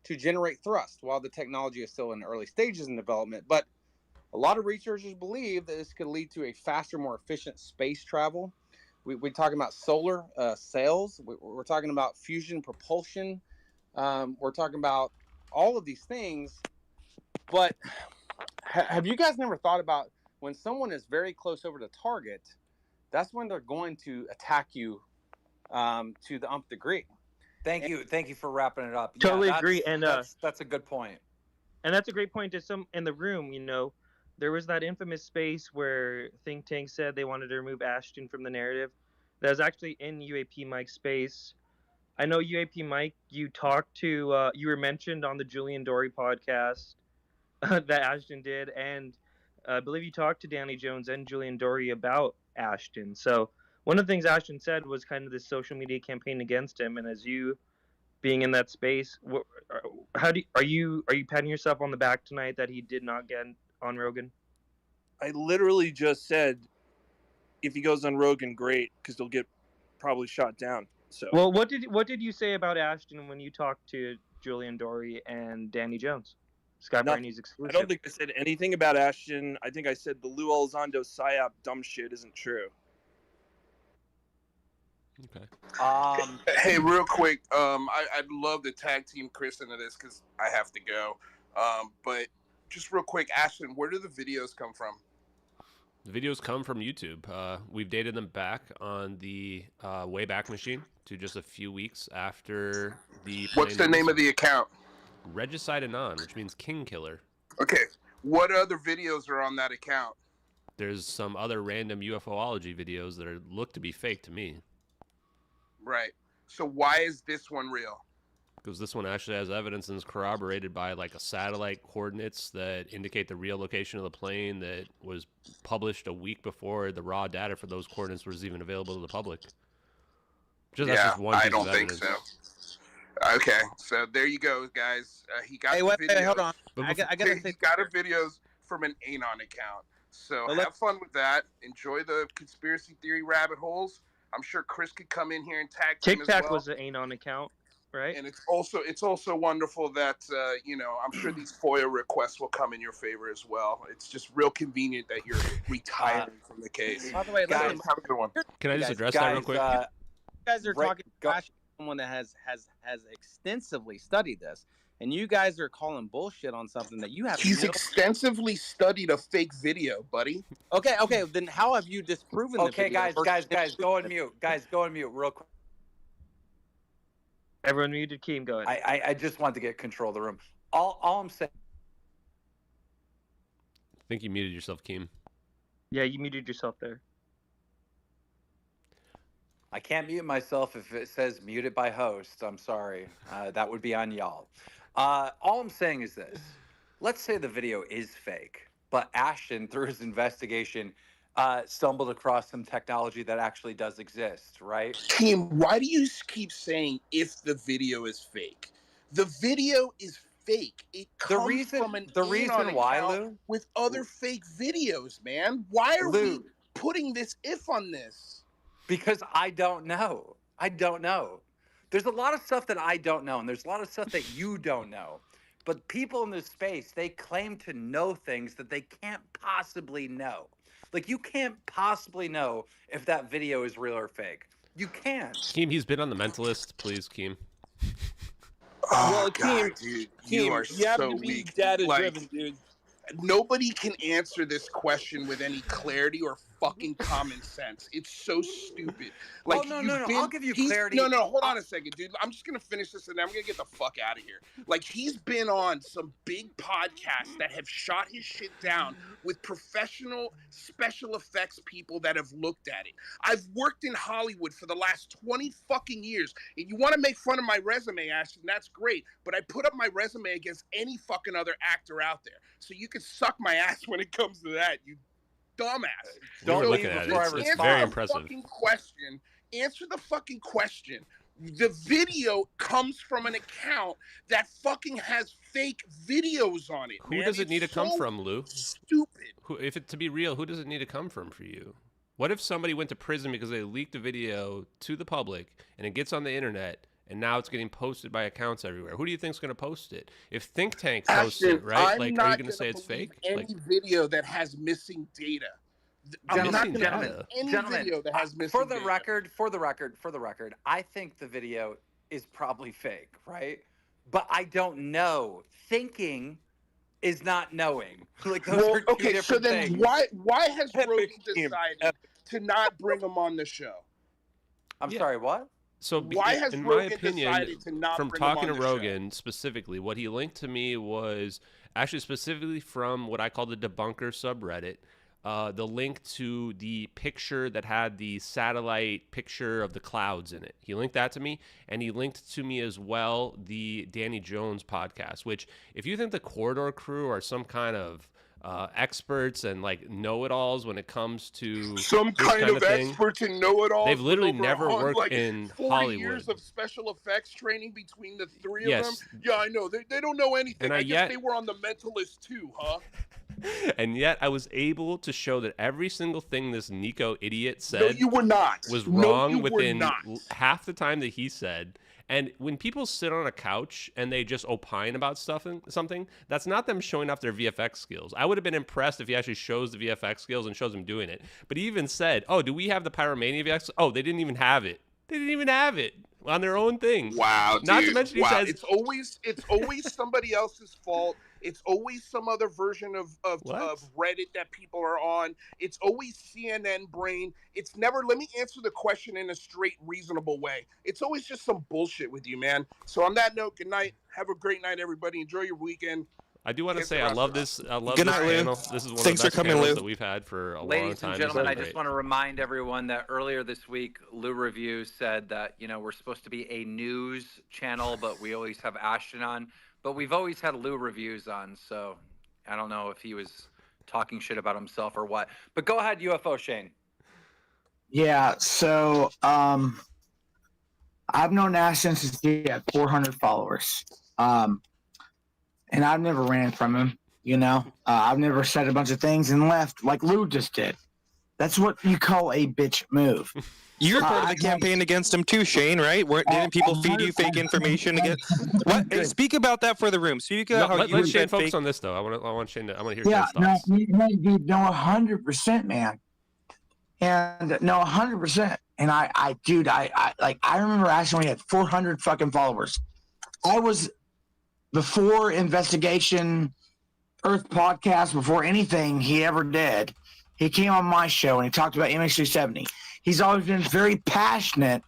to generate thrust. While the technology is still in early stages in development, but a lot of researchers believe that this could lead to a faster, more efficient space travel. We're talking about solar sails. We're talking about fusion propulsion. We're talking about all of these things. But have you guys never thought about when someone is very close over the target, that's when they're going to attack you to the nth degree? Thank you for wrapping it up. Totally Yeah, agree, and that's a good point. And that's a great point to some in the room. You know, there was that infamous space where Think Tank said they wanted to remove Ashton from the narrative. That was actually in UAP Mike's space. I know UAP Mike, you talked to, you were mentioned on the Julian Dory podcast that Ashton did, and I believe you talked to Danny Jones and Julian Dory about Ashton. So one of the things Ashton said was kind of this social media campaign against him, and as you being in that space, are you patting yourself on the back tonight that he did not get on Rogan? I literally just said, if he goes on Rogan, great, because he'll get probably shot down. So, well, what did you say about Ashton when you talked to Julian Dory and Danny Jones? Skyfire News exclusive. I don't think I said anything about Ashton. I think I said the Lou Elizondo psyop dumb shit isn't true. Okay. Hey, real quick, I'd love to tag team Chris into this because I have to go. But just real quick, Ashton, where do the videos come from? The videos come from YouTube. We've dated them back on the Wayback Machine to just a few weeks after the. What's the name of the account? Regicide Anon, which means King Killer. Okay. What other videos are on that account? There's some other random UFOlogy videos that look to be fake to me. Right. So why is this one real? Because this one actually has evidence and is corroborated by like a satellite coordinates that indicate the real location of the plane that was published a week before the raw data for those coordinates was even available to the public. That's just one piece I don't of think evidence. so. Okay, so there you go, guys. He got the videos. Hey, hold on. I gotta say, he got a videos from an Anon account. So have fun with that. Enjoy the conspiracy theory rabbit holes. I'm sure Chris could come in here and tag team as well. TikTok was an Anon account, right? And it's also wonderful that I'm sure these FOIA requests will come in your favor as well. It's just real convenient that you're retiring from the case. By the way, guys, have a good one. Can I just address that real quick? You guys are talking to someone that has extensively studied this, and you guys are calling bullshit on something that you have. He's extensively studied a fake video, buddy. Okay. Then how have you disproven? Okay, guys, go on mute. Guys, go on mute real quick. Everyone muted. Keem, go ahead. I just want to get control of the room. All I'm saying. I think you muted yourself, Keem. Yeah, you muted yourself there. I can't mute myself if it says muted by host. I'm sorry. That would be on y'all. All I'm saying is this. Let's say the video is fake, but Ashton, through his investigation, stumbled across some technology that actually does exist, right? Team, why do you keep saying if the video is fake? The video is fake. It comes from an Anon account with other fake videos, man. Why are we putting this if on this? Because I don't know. There's a lot of stuff that I don't know, and there's a lot of stuff that you don't know. But people in this space, they claim to know things that they can't possibly know. Like, you can't possibly know if that video is real or fake. You can't. Keem, he's been on the Mentalist. Please, Keem. Oh, God, dude. You are have so to be weak. data-driven, dude. Nobody can answer this question with any clarity or fucking common sense. It's so stupid. Like, no. I'll give you clarity. No, hold on a second, dude. I'm just gonna finish this and then I'm gonna get the fuck out of here. Like, he's been on some big podcasts that have shot his shit down with professional special effects people that have looked at it. I've worked in Hollywood for the last 20 fucking years, and you want to make fun of my resume, Ashton, that's great, but I put up my resume against any fucking other actor out there. So you can suck my ass when it comes to that, you dumbass. Don't look at it. It's very impressive. Answer the fucking question. The video comes from an account that fucking has fake videos on it. Who does it need to come from, Lou? Stupid. If it to be real, who does it need to come from for you? What if somebody went to prison because they leaked a video to the public and it gets on the internet and now it's getting posted by accounts everywhere? Who do you think's going to post it? If Think Tank posts it, right? Like, are you going to say it's fake? Any video that has missing data. Gentlemen, video that has missing for the record, I think the video is probably fake, right? But I don't know. Thinking is not knowing. Like, those are two different things. Why has Rogan decided to not bring him on the show? I'm sorry, what? So, why has in Rogan my opinion, decided to not from bring talking him to on the Rogan specifically, what he linked to me was actually specifically from what I call the debunker subreddit. The link to the picture that had the satellite picture of the clouds in it. He linked that to me, and he linked to me as well the Danny Jones podcast, which if you think the Corridor Crew are some kind of experts and like know-it-alls when it comes to some kind of experts and know-it-alls. They've literally never worked like in 40 Hollywood. Years of special effects training between the three Yes. of them. Yeah, I know. They don't know anything. And I guess they were on The Mentalist too, huh? And yet I was able to show that every single thing this Nico idiot said No, you were not. was No, wrong you were within not. half the time that he said. And when people sit on a couch and they just opine about something, that's not them showing off their VFX skills. I would have been impressed if he actually shows the VFX skills and shows them doing it. But he even said, oh, do we have the Pyromania VFX? Oh, they didn't even have it. They didn't even have it on their own thing. Wow, Not dude. to mention he Wow. says... It's always somebody else's fault. It's always some other version of Reddit that people are on. It's always CNN brain. It's never, let me answer the question in a straight, reasonable way. It's always just some bullshit with you, man. So on that note, good night. Have a great night, everybody. Enjoy your weekend. I do want to say I love this. I love Good this night, Lou. panel. This is one Thanks of the for best coming, panels Lou. that we've had for a long Ladies time. and This has gentlemen, been I great. just want to remind everyone that earlier this week, Lou Review said that, we're supposed to be a news channel, but we always have Ashton on. But we've always had Lou Reviews on, so I don't know if he was talking shit about himself or what. But go ahead, UFO Shane. Yeah, so I've known Ashton since he had 400 followers. And I've never ran from him, I've never said a bunch of things and left like Lou just did. That's what you call a bitch move. You were part of the campaign against him too, Shane, right? Didn't people feed you fake information again? What? Hey, speak about that for the room. Speak about how you let Shane focus fake... on this though. I want Shane to. I want to hear Yeah, Shane's thoughts. dude, 100%, man. And no, 100%. And I remember Ashton when he had 400 fucking followers. I was before Investigation Earth podcast, before anything he ever did. He came on my show and he talked about MH370. He's always been very passionate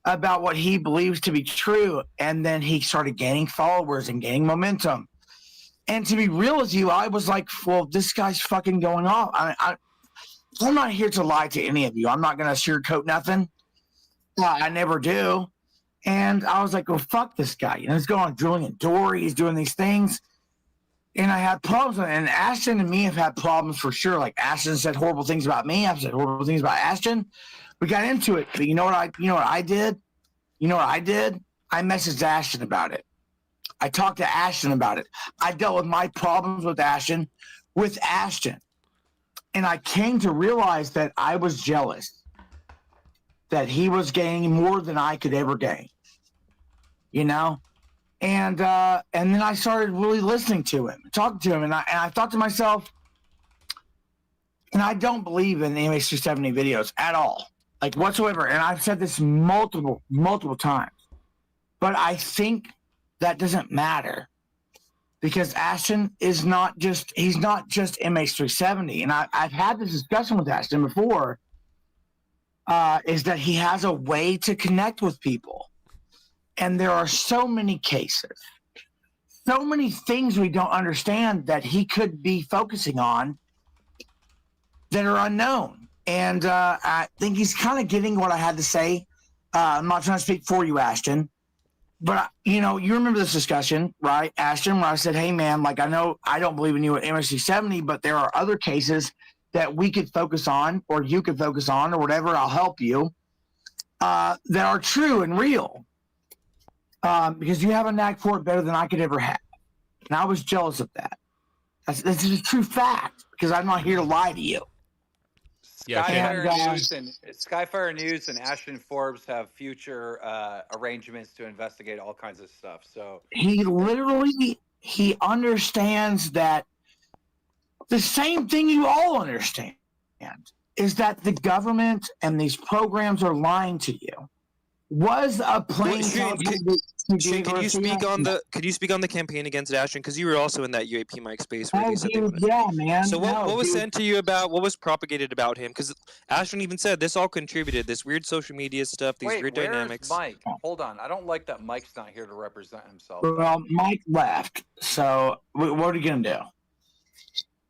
about what he believes to be true. And then he started gaining followers and gaining momentum. And to be real with you, I was like, well, this guy's fucking going off. I'm not here to lie to any of you. I'm not going to sugarcoat nothing. I never do. And I was like, well, fuck this guy. He's going on drilling and Dory. He's doing these things. And I had problems. And Ashton and me have had problems for sure. Like Ashton said horrible things about me. I've said horrible things about Ashton. We got into it. But you know what I did? I messaged Ashton about it. I talked to Ashton about it. I dealt with my problems with Ashton. And I came to realize that I was jealous that he was gaining more than I could ever gain. And then I started really listening to him, talking to him, and I thought to myself, and I don't believe in the MH370 videos at all, like whatsoever. And I've said this multiple times, but I think that doesn't matter. because Ashton is not just MH370. And I've had this discussion with Ashton before, is that he has a way to connect with people. And there are so many cases, so many things we don't understand that he could be focusing on that are unknown. And I think he's kind of getting what I had to say. I'm not trying to speak for you, Ashton, but you remember this discussion, right, Ashton, where I said, hey man, like, I know I don't believe in you at MSC70, but there are other cases that we could focus on, or you could focus on, or whatever, I'll help you, that are true and real. Because you have a knack for it better than I could ever have. And I was jealous of that. That's a true fact, because I'm not here to lie to you. Skyfire News and Ashton Forbes have future arrangements to investigate all kinds of stuff. So he understands that the same thing you all understand is that the government and these programs are lying to you. Was a plane? Shane, could you speak on the campaign against Ashton? Because you were also in that UAP Mike space where they said they wanted. Yeah, man. So what was sent to you about what was propagated about him? Because Ashton even said this all contributed, this weird social media stuff, these weird dynamics. Mike, hold on. I don't like that Mike's not here to represent himself. Well, Mike left, so what are you gonna do?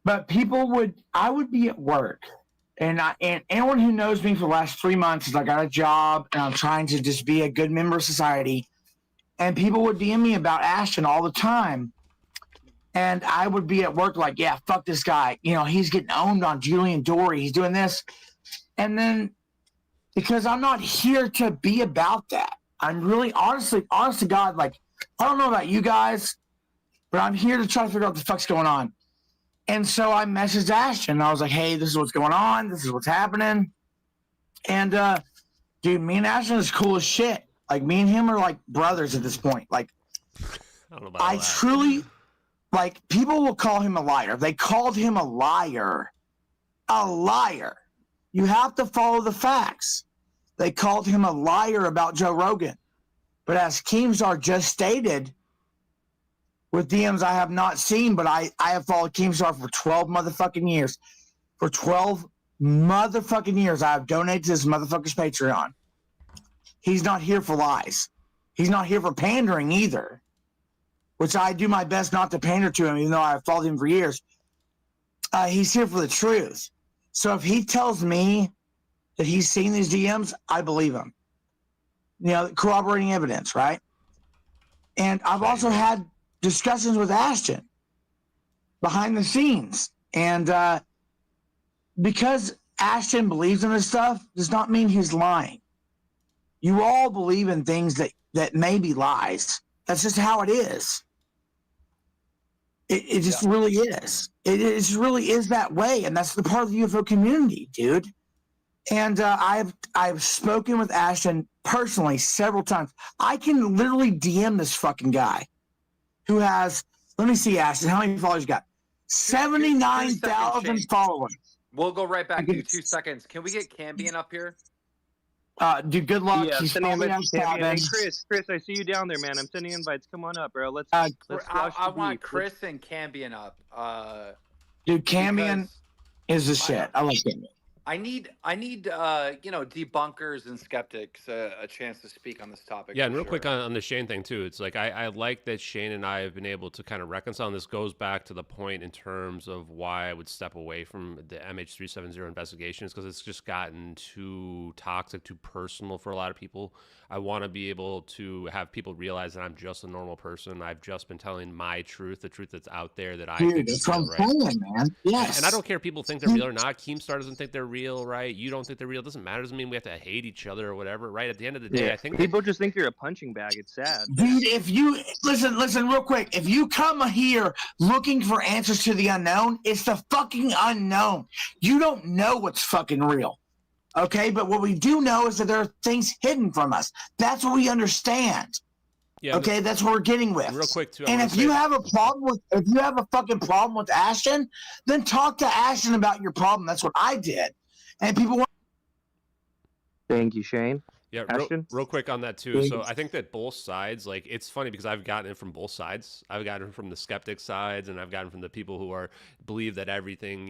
But I would be at work. And anyone who knows me for the last 3 months is I got a job and I'm trying to just be a good member of society. And people would DM me about Ashton all the time. And I would be at work like, yeah, fuck this guy. He's getting owned on Julian Dory. He's doing this. And then because I'm not here to be about that. I'm really honest to God, like, I don't know about you guys, but I'm here to try to figure out what the fuck's going on. And so I messaged Ashton. I was like, hey, this is what's going on. This is what's happening. And, dude, me and Ashton is cool as shit. Like, me and him are like brothers at this point. Like, I truly, like, people will call him a liar. They called him a liar. A liar. You have to follow the facts. They called him a liar about Joe Rogan. But as Keemstar just stated, with DMs I have not seen, but I have followed Keemstar for 12 motherfucking years. For 12 motherfucking years, I have donated to this motherfucker's Patreon. He's not here for lies. He's not here for pandering either, which I do my best not to pander to him, even though I've followed him for years. He's here for the truth. So if he tells me that he's seen these DMs, I believe him. Corroborating evidence, right? And I've also had discussions with Ashton behind the scenes, and because Ashton believes in this stuff does not mean he's lying. You all believe in things that may be lies. That's just how it is. It just really is. It really is that way, and that's the part of the UFO community, dude. And I've spoken with Ashton personally several times. I can literally DM this fucking guy who has, let me see, Ashton, how many followers you got? 79,000 followers. We'll go right back to you. 2 seconds. Can we get Cambion up here? Dude, good luck. Yeah, He's sending probably on invites. Hey, Sabbath. Chris, I see you down there, man. I'm sending invites. Come on up, bro. Let's I squash the want beef. Chris and Cambion up. Dude, Cambion is the shit. I like Cambion. I need debunkers and skeptics a chance to speak on this topic. Yeah, and real quick on the Shane thing too. It's like I like that Shane and I have been able to kind of reconcile. And this goes back to the point in terms of why I would step away from the MH370 investigations, because it's just gotten too toxic, too personal for a lot of people. I want to be able to have people realize that I'm just a normal person. I've just been telling my truth, the truth that's out there that I think is real, right? Man. Yes. And I don't care if people think they're real or not. Keemstar doesn't think they're real, right? You don't think they're real. It doesn't matter. It doesn't mean we have to hate each other or whatever, right? At the end of the day, I think people just think you're a punching bag. It's sad. Dude, if you listen real quick, if you come here looking for answers to the unknown, it's the fucking unknown. You don't know what's fucking real. Okay, but what we do know is that there are things hidden from us. That's what we understand. Yeah, okay, that's what we're getting with. Real quick too. And if you have a fucking problem with Ashton, then talk to Ashton about your problem. That's what I did. And people want. Thank you, Shane. Yeah, Ashton? real quick on that too. So I think that both sides, like, it's funny because I've gotten it from both sides. I've gotten it from the skeptic sides, and I've gotten from the people who believe that everything,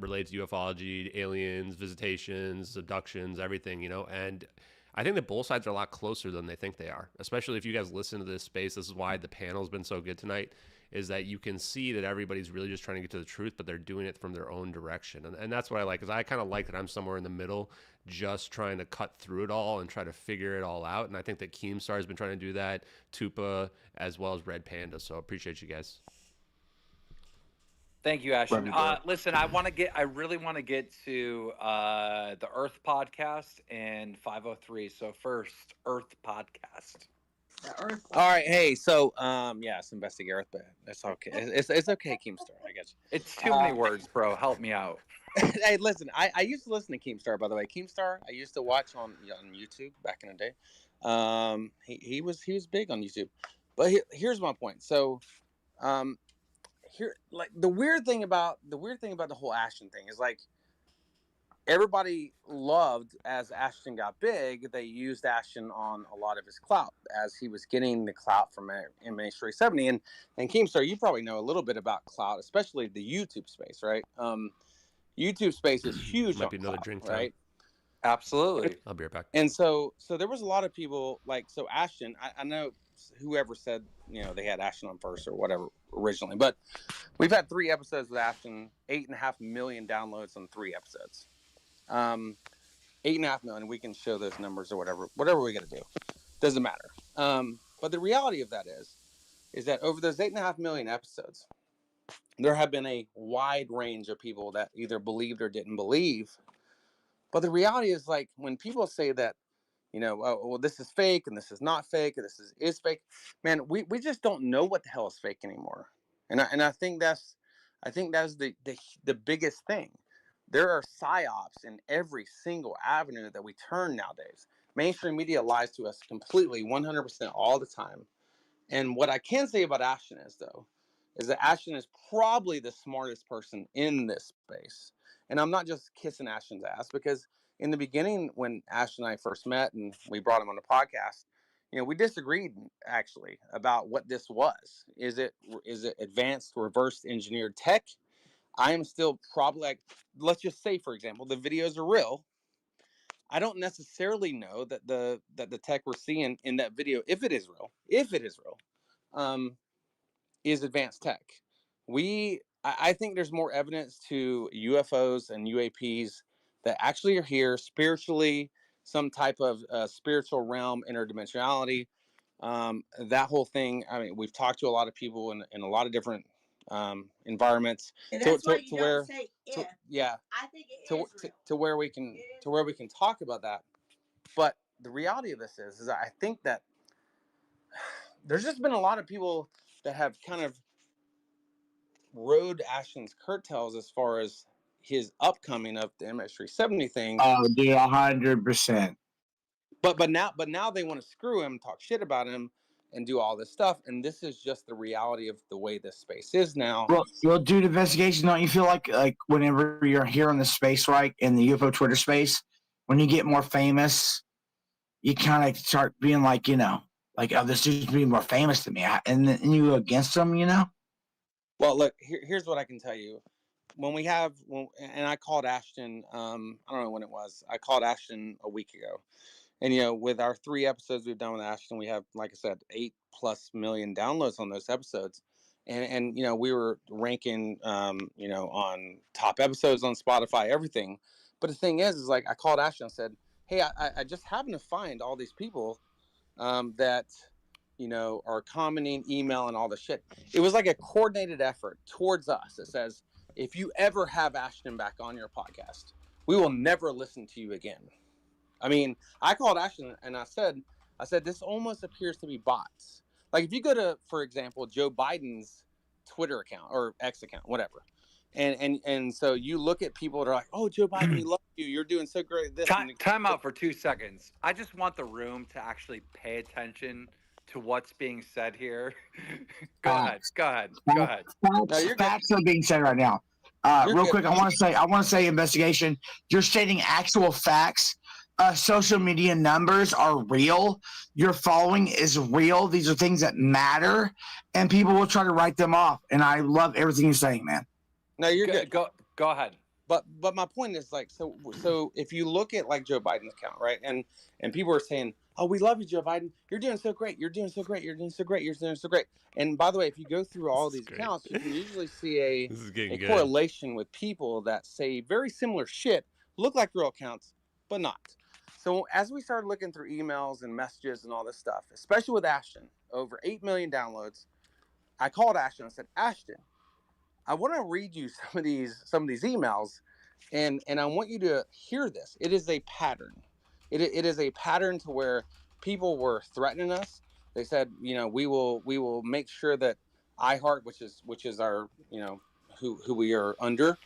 related to ufology, aliens, visitations, abductions, everything, and I think that both sides are a lot closer than they think they are. Especially if you guys listen to this space. This is why the panel's been so good tonight. Is that you can see that everybody's really just trying to get to the truth, but they're doing it from their own direction. And that's what I like, is I kind of like that I'm somewhere in the middle, just trying to cut through it all and try to figure it all out. And I think that Keemstar has been trying to do that, Tupa, as well as Red Panda. So I appreciate you guys. Thank you, Ashton. Listen, I really want to get to the Earth podcast and 503. So first, Earth podcast. All right, hey, so yes, investigate Earth, but that's okay. It's okay, Keemstar. I guess it's too many words, bro. Help me out. Hey, listen, I used to listen to Keemstar, by the way. Keemstar, I used to watch on YouTube back in the day. He was big on YouTube, but here's my point. So, the weird thing about the whole Ashton thing is, like, everybody loved, as Ashton got big, they used Ashton on a lot of his clout as he was getting the clout from MH370. And Keemstar, you probably know a little bit about clout, especially the YouTube space, right? YouTube space is huge. Might be another drink time. Right? Absolutely. I'll be right back. And so there was a lot of people, like, so Ashton, I know whoever said, they had Ashton on first or whatever originally, but we've had 3 episodes with Ashton, 8.5 million downloads on 3 episodes. 8.5 million. We can show those numbers or whatever we got to do. Doesn't matter. But the reality of that is that over those 8.5 million episodes, there have been a wide range of people that either believed or didn't believe. But the reality is, like, when people say that, well, this is fake and this is not fake and this is fake, man, we just don't know what the hell is fake anymore. And I think that's the biggest thing. There are psyops in every single avenue that we turn nowadays. Mainstream media lies to us completely, 100% all the time. And what I can say about Ashton is that Ashton is probably the smartest person in this space. And I'm not just kissing Ashton's ass, because in the beginning, when Ashton and I first met and we brought him on the podcast, we disagreed actually about what this was. Is it advanced reverse engineered tech? I am still probably, like, let's just say, for example, the videos are real. I don't necessarily know that the tech we're seeing in that video, if it is real, is advanced tech. I think there's more evidence to UFOs and UAPs that actually are here spiritually, some type of spiritual realm, interdimensionality. That whole thing. I mean, we've talked to a lot of people in a lot of different environments, and that's why you don't say if. I think it is real. To where we can talk about that. But the reality of this is that I think that there's just been a lot of people that have kind of rode Ashton's curtails as far as his upcoming of the MH370 thing. Oh, dude, 100%. But now they want to screw him, talk shit about him, and do all this stuff. And this is just the reality of the way this space is now. Well, dude, investigation, don't you feel like whenever you're here in the space, right, in the UFO Twitter space, when you get more famous, you kind of start being like, oh, this dude's being more famous than me, and then you go against them, Well, look, here's what I can tell you. And I called Ashton, I don't know when it was. I called Ashton a week ago. And, with our 3 episodes we've done with Ashton, we have, like I said, 8+ million downloads on those episodes. And we were ranking, on top episodes on Spotify, everything. But the thing is like, I called Ashton and said, hey, I just happened to find all these people that, are commenting, email, and all the shit. It was like a coordinated effort towards us. It says, if you ever have Ashton back on your podcast, we will never listen to you again. I mean, I called Ashton and I said, this almost appears to be bots. Like, if you go to, for example, Joe Biden's Twitter account or X account, whatever. And so you look at people that are like, oh, Joe Biden, we love you. You're doing so great. Time out for 2 seconds. I just want the room to actually pay attention to what's being said here. Go ahead. Facts are being said right now. Real quick, I want to say, investigation. You're stating actual facts social media numbers are real. Your following is real. These are things that matter, and people will try to write them off. And I love everything you're saying, man. No, you're good. Go ahead. But my point is like, so if you look at like Joe Biden's account, right, and people are saying, oh, we love you, Joe Biden. You're doing so great. You're doing so great. You're doing so great. You're doing so great. And by the way, if you go through all these accounts, you can usually see a correlation with people that say very similar shit, look like real accounts, but not. So as we started looking through emails and messages and all this stuff, especially with Ashton, over 8 million downloads, I called Ashton and said, Ashton, I want to read you some of these emails, and I want you to hear this. It is a pattern. It is a pattern to where people were threatening us. They said, we will make sure that iHeart, which is our, who we are under,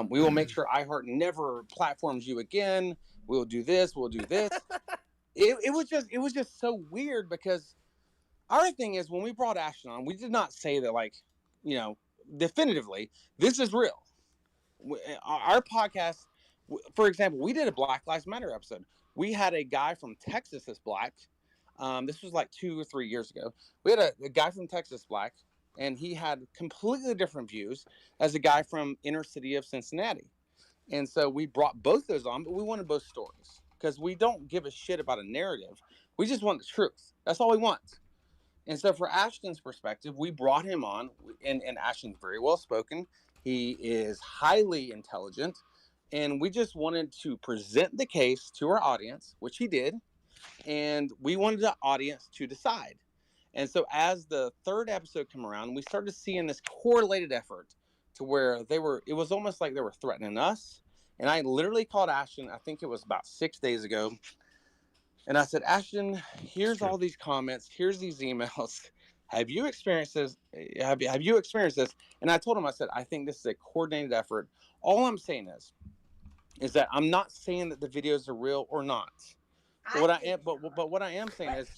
we will make sure iHeart never platforms you again. We'll do this. We'll do this. It was just so weird, because our thing is, when we brought Ashton on, we did not say that, like, definitively, this is real. Our podcast, for example, we did a Black Lives Matter episode. We had a guy from Texas that's black. This was like 2 or 3 years ago. We had a guy from Texas black, and he had completely different views as a guy from inner city of Cincinnati. And so we brought both those on, but we wanted both stories, because we don't give a shit about a narrative. We just want the truth. That's all we want. And so for Ashton's perspective, we brought him on, and Ashton's very well spoken. He is highly intelligent, and we just wanted to present the case to our audience, which he did, and we wanted the audience to decide. And so as the third episode came around, we started seeing this correlated effort to where it was almost like they were threatening us. And I literally called Ashton, I think it was about 6 days ago, and I said, Ashton, here's all these comments. Here's these emails. Have you experienced this? Have you experienced this? And I told him, I said, I think this is a coordinated effort. All I'm saying is that I'm not saying that the videos are real or not. But what I am saying is,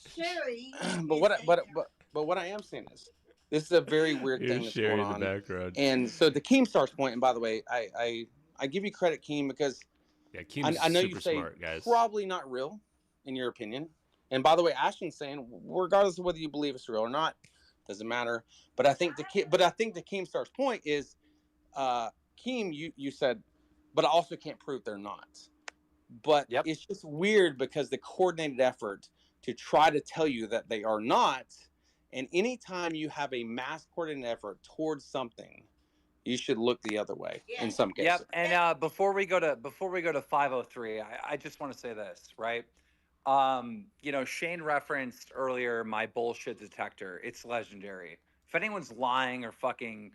but what I am saying is, this is a very weird thing that's going on. Background. And so to Keemstar's point, and by the way, I give you credit, Keem, because I know you say smart, guys. Probably not real, in your opinion. And by the way, Ashton's saying, regardless of whether you believe it's real or not, doesn't matter. But I think to Keemstar's point is, Keem, you said, but I also can't prove they're not. But It's just weird, because the coordinated effort to try to tell you that they are not, and anytime you have a mass coordinated effort towards something, you should look the other way in some cases. Yep. And before we go to 503, I just want to say this, right? Shane referenced earlier my bullshit detector. It's legendary. If anyone's lying or fucking,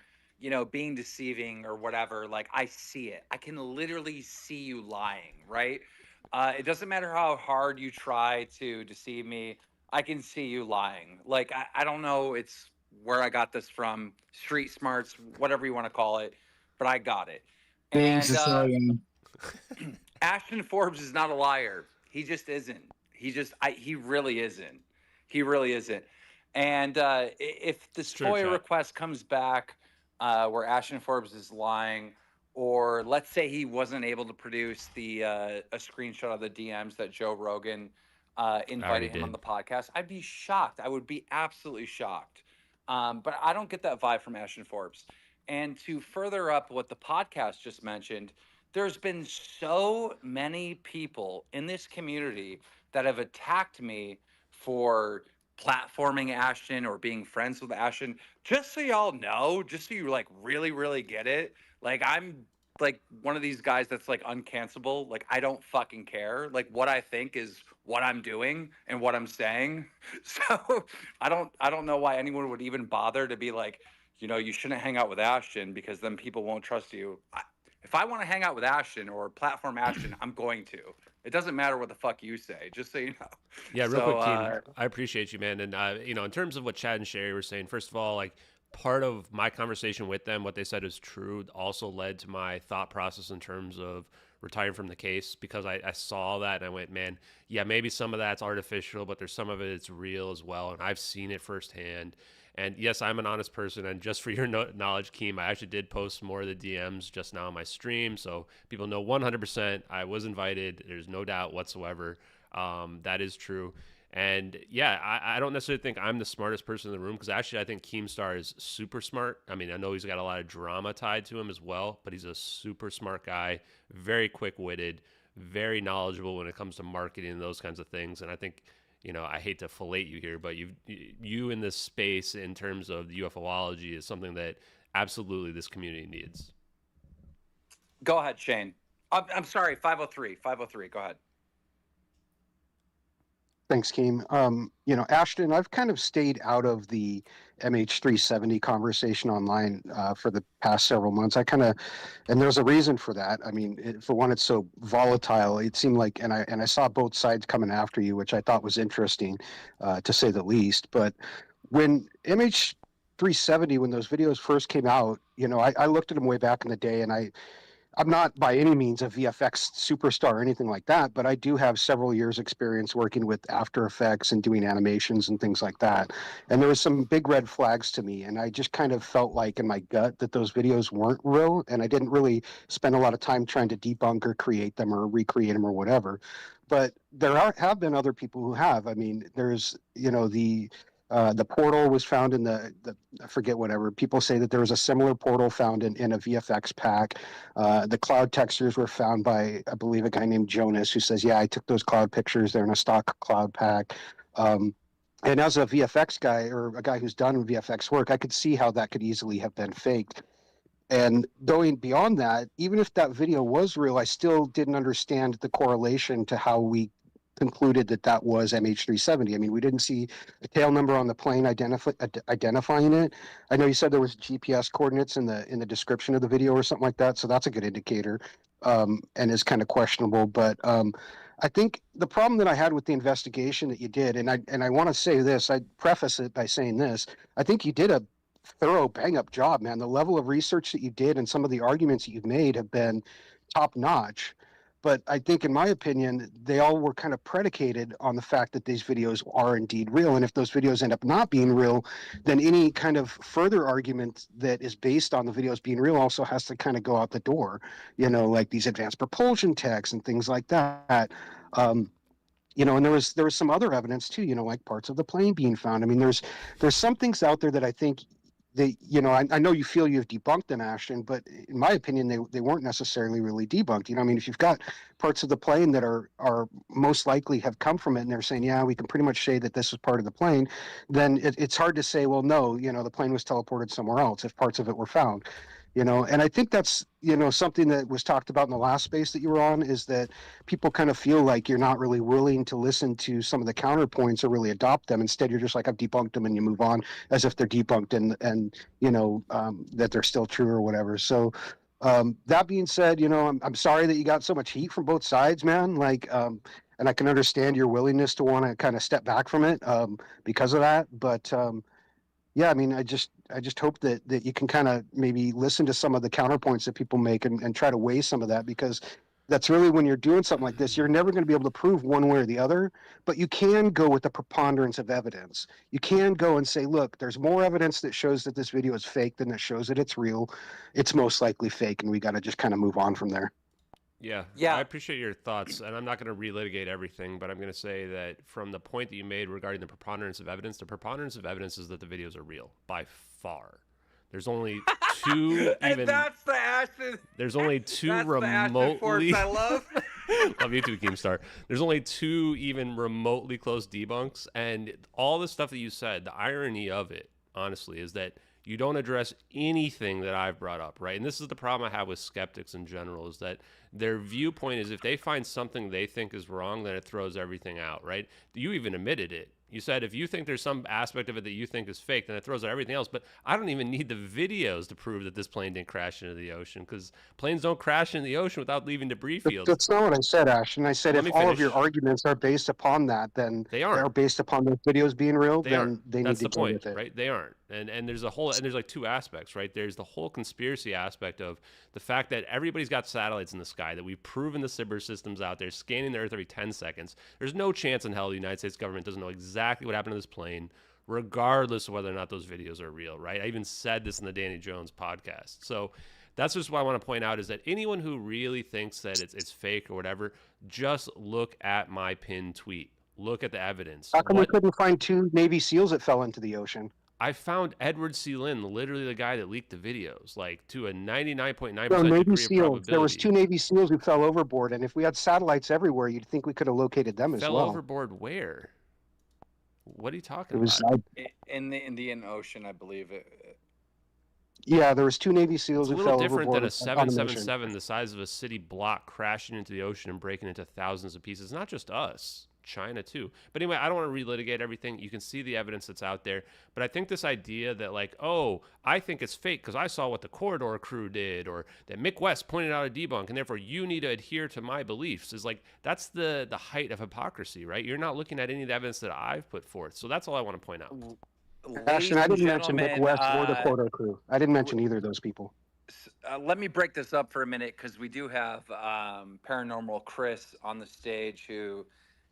being deceiving or whatever, like, I see it. I can literally see you lying, right? It doesn't matter how hard you try to deceive me. I can see you lying. Like, I don't know. It's where I got this from, street smarts, whatever you want to call it, but I got it. And Ashton Forbes is not a liar. He just isn't. He really isn't. He really isn't. And if this FOIA request comes back where Ashton Forbes is lying, or let's say he wasn't able to produce a screenshot of the DMs that Joe Rogan invited him on the podcast, I'd be shocked. I would be absolutely shocked. But I don't get that vibe from Ashton Forbes. And to further up what the podcast just mentioned, there's been so many people in this community that have attacked me for platforming Ashton or being friends with Ashton. Just so y'all know, just so you like really, really get it, like, I'm like one of these guys that's like uncancelable. Like, I don't fucking care. Like, what I think is what I'm doing and what I'm saying. So I don't know why anyone would even bother to be like, you shouldn't hang out with Ashton because then people won't trust you. If I want to hang out with Ashton or platform Ashton, I'm going to. It doesn't matter what the fuck you say, just so you know. Yeah, real quick, Keem, I appreciate you, man. And, in terms of what Chad and Sherry were saying, first of all, like, part of my conversation with them, what they said is true, also led to my thought process in terms of retiring from the case, because I saw that and I went, man, yeah, maybe some of that's artificial, but there's some of it's real as well. And I've seen it firsthand. And yes, I'm an honest person. And just for your knowledge, Keem, I actually did post more of the DMs just now on my stream. So people know 100% I was invited. There's no doubt whatsoever. That is true. And yeah, I don't necessarily think I'm the smartest person in the room, because actually I think Keemstar is super smart. I mean, I know he's got a lot of drama tied to him as well, but he's a super smart guy, very quick-witted, very knowledgeable when it comes to marketing and those kinds of things. And I think, I hate to fillet you here, but you in this space in terms of the UFOlogy is something that absolutely this community needs. Go ahead, Shane. I'm sorry, 503. Go ahead. Thanks, Keem. Ashton, I've kind of stayed out of the MH370 conversation online for the past several months. And there's a reason for that. I mean, for one, it's so volatile. It seemed like, and I saw both sides coming after you, which I thought was interesting, to say the least. But when MH370, when those videos first came out, I looked at them way back in the day, and I'm not by any means a VFX superstar or anything like that, but I do have several years experience working with After Effects and doing animations and things like that. And there was some big red flags to me, and I just kind of felt like in my gut that those videos weren't real, and I didn't really spend a lot of time trying to debunk or create them or recreate them or whatever. But there have been other people who have. I mean, there's, the portal was found in the I forget whatever. People say that there was a similar portal found in a VFX pack. The cloud textures were found by, I believe, a guy named Jonas, who says, yeah, I took those cloud pictures. They're in a stock cloud pack. And as a VFX guy, or a guy who's done VFX work, I could see how that could easily have been faked. And going beyond that, even if that video was real, I still didn't understand the correlation to how we concluded that was MH370. I mean, we didn't see a tail number on the plane identifying it. I know you said there was GPS coordinates in the description of the video or something like that, so that's a good indicator, and is kind of questionable. But I think the problem that I had with the investigation that you did, and I want to say this, I preface it by saying this: I think you did a thorough bang-up job, man. The level of research that you did and some of the arguments that you've made have been top-notch. But I think, in my opinion, they all were kind of predicated on the fact that these videos are indeed real. And if those videos end up not being real, then any kind of further argument that is based on the videos being real also has to kind of go out the door, like these advanced propulsion techs and things like that. And there was some other evidence too, like parts of the plane being found. I mean, there's some things out there that I think I know you feel you've debunked them, Ashton, but in my opinion, they weren't necessarily really debunked. I mean, if you've got parts of the plane that are most likely have come from it, and they're saying, yeah, we can pretty much say that this is part of the plane, then it's hard to say, well, no, the plane was teleported somewhere else if parts of it were found. And I think that's, something that was talked about in the last space that you were on, is that people kind of feel like you're not really willing to listen to some of the counterpoints or really adopt them. Instead, you're just like, I've debunked them, and you move on as if they're debunked and that they're still true or whatever. So that being said, I'm sorry that you got so much heat from both sides, man. And I can understand your willingness to want to kind of step back from it because of that. But yeah, I mean, I just hope that you can kind of maybe listen to some of the counterpoints that people make and try to weigh some of that, because that's really, when you're doing something like this, you're never going to be able to prove one way or the other, but you can go with the preponderance of evidence. You can go and say, look, there's more evidence that shows that this video is fake than that shows that it's real. It's most likely fake, and we got to just kind of move on from there. Yeah, I appreciate your thoughts, and I'm not going to relitigate everything, but I'm going to say that from the point that you made regarding the preponderance of evidence is that the videos are real by far. There's only two and that's the Ashton. There's only two that's remotely. The Force I love. Love you too, Keemstar. There's only two even remotely close debunks, and all the stuff that you said. The irony of it, honestly, is that you don't address anything that I've brought up, right? And this is the problem I have with skeptics in general, is that their viewpoint is if they find something they think is wrong, then it throws everything out, right? You even admitted it. You said if you think there's some aspect of it that you think is fake, then it throws out everything else. But I don't even need the videos to prove that this plane didn't crash into the ocean, because planes don't crash into the ocean without leaving debris fields. That's not what I said, Ashton. I said if all of your arguments are based upon that, then they aren't. They're based upon those videos being real, They then aren't. they That's need to the deal point, with it. right? They aren't. And there's like two aspects, right? There's the whole conspiracy aspect of the fact that everybody's got satellites in the sky, that we've proven the cyber systems out there, scanning the Earth every 10 seconds. There's no chance in hell the United States government doesn't know exactly what happened to this plane, regardless of whether or not those videos are real, right? I even said this in the Danny Jones podcast. So that's just what I want to point out, is that anyone who really thinks that it's fake or whatever, just look at my pinned tweet. Look at the evidence. How come we couldn't find 2 Navy SEALs that fell into the ocean? I found Edward C. Lynn, literally the guy that leaked the videos, like to a 99.9% No, degree Navy of SEALs. probability. There was 2 Navy SEALs who fell overboard, and if we had satellites everywhere, you'd think we could have located them as Fell well. overboard where? What are you talking It was about? In the Indian Ocean, I believe it. Yeah, there was 2 Navy SEALs It's a who little fell different overboard than a on the mission. 777 the size of a city block crashing into the ocean and breaking into thousands of pieces. Not just us, China too. But anyway, I don't want to relitigate everything. You can see the evidence that's out there. But I think this idea that like, oh, I think it's fake because I saw what the Corridor crew did, or that Mick West pointed out a debunk, and therefore you need to adhere to my beliefs, is like, that's the height of hypocrisy, right? You're not looking at any of the evidence that I've put forth. So that's all I want to point out. Ashton, I didn't mention Mick West or the Corridor crew. I didn't mention either of those people. Let me break this up for a minute, because we do have Paranormal Chris on the stage, who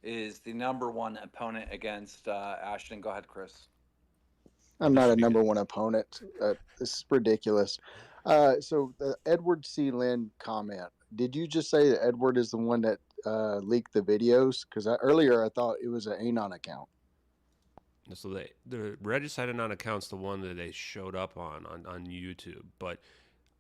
is the #1 opponent against Ashton. Go ahead, Chris. I'm not a #1 opponent. This is ridiculous. So the Edward C. Lynn comment. Did you just say that Edward is the one that leaked the videos? Because earlier I thought it was an Anon account. So the Regicide Anon account's the one that they showed up on YouTube. But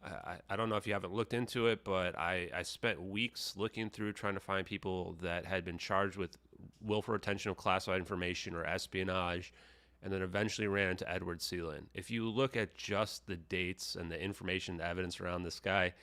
I don't know if you haven't looked into it, but I spent weeks looking through trying to find people that had been charged with willful retention of classified information or espionage, and then eventually ran into Edward C. Lynn. If you look at just the dates and the information, the evidence around this guy,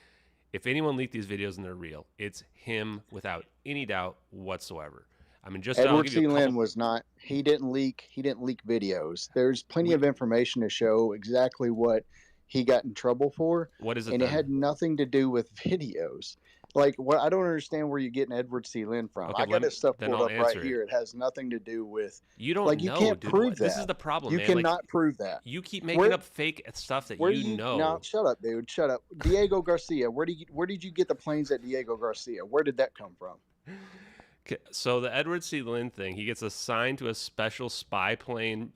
if anyone leaked these videos and they're real, it's him without any doubt whatsoever. I mean, just Edward C. Lynn was not. He didn't leak videos. There's plenty of information to show exactly what he got in trouble for. What is it? And then? It had nothing to do with videos. Like, what? I don't understand where you're getting Edward C. Lynn from. Okay, I got this stuff pulled up right it. here. It has nothing to do with. You don't like know, you can't dude. prove that. This is the problem. You man. cannot like, prove that. You keep making up fake stuff that you know. No, shut up, dude. Shut up. Diego Garcia. Where did you get the planes at Diego Garcia? Where did that come from? So the Edward C. Lynn thing, he gets assigned to a special spy plane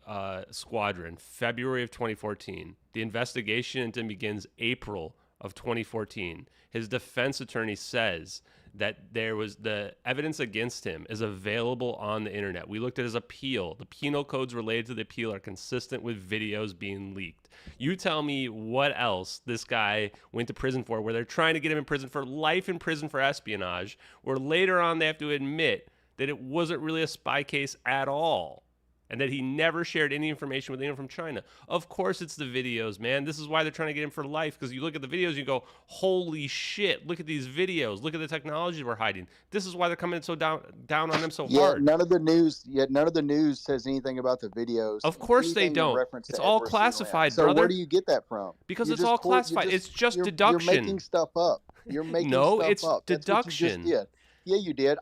squadron, February of 2014. The investigation into him begins April of 2014. His defense attorney says that there was the evidence against him is available on the internet. We looked at his appeal. The penal codes related to the appeal are consistent with videos being leaked. You tell me what else this guy went to prison for, where they're trying to get him in prison for life in prison for espionage, where later on they have to admit that it wasn't really a spy case at all, and that he never shared any information with anyone from China. Of course it's the videos, man. This is why they're trying to get him for life, because you look at the videos, you go, holy shit, look at these videos. Look at the technology we're hiding. This is why they're coming so down on them so hard. None of the news says anything about the videos. Of course they don't. It's all classified, brother. So where do you get that from? Because it's all classified. It's just deduction. You're making stuff up. You're making no, stuff it's up. deduction. Yeah, you did.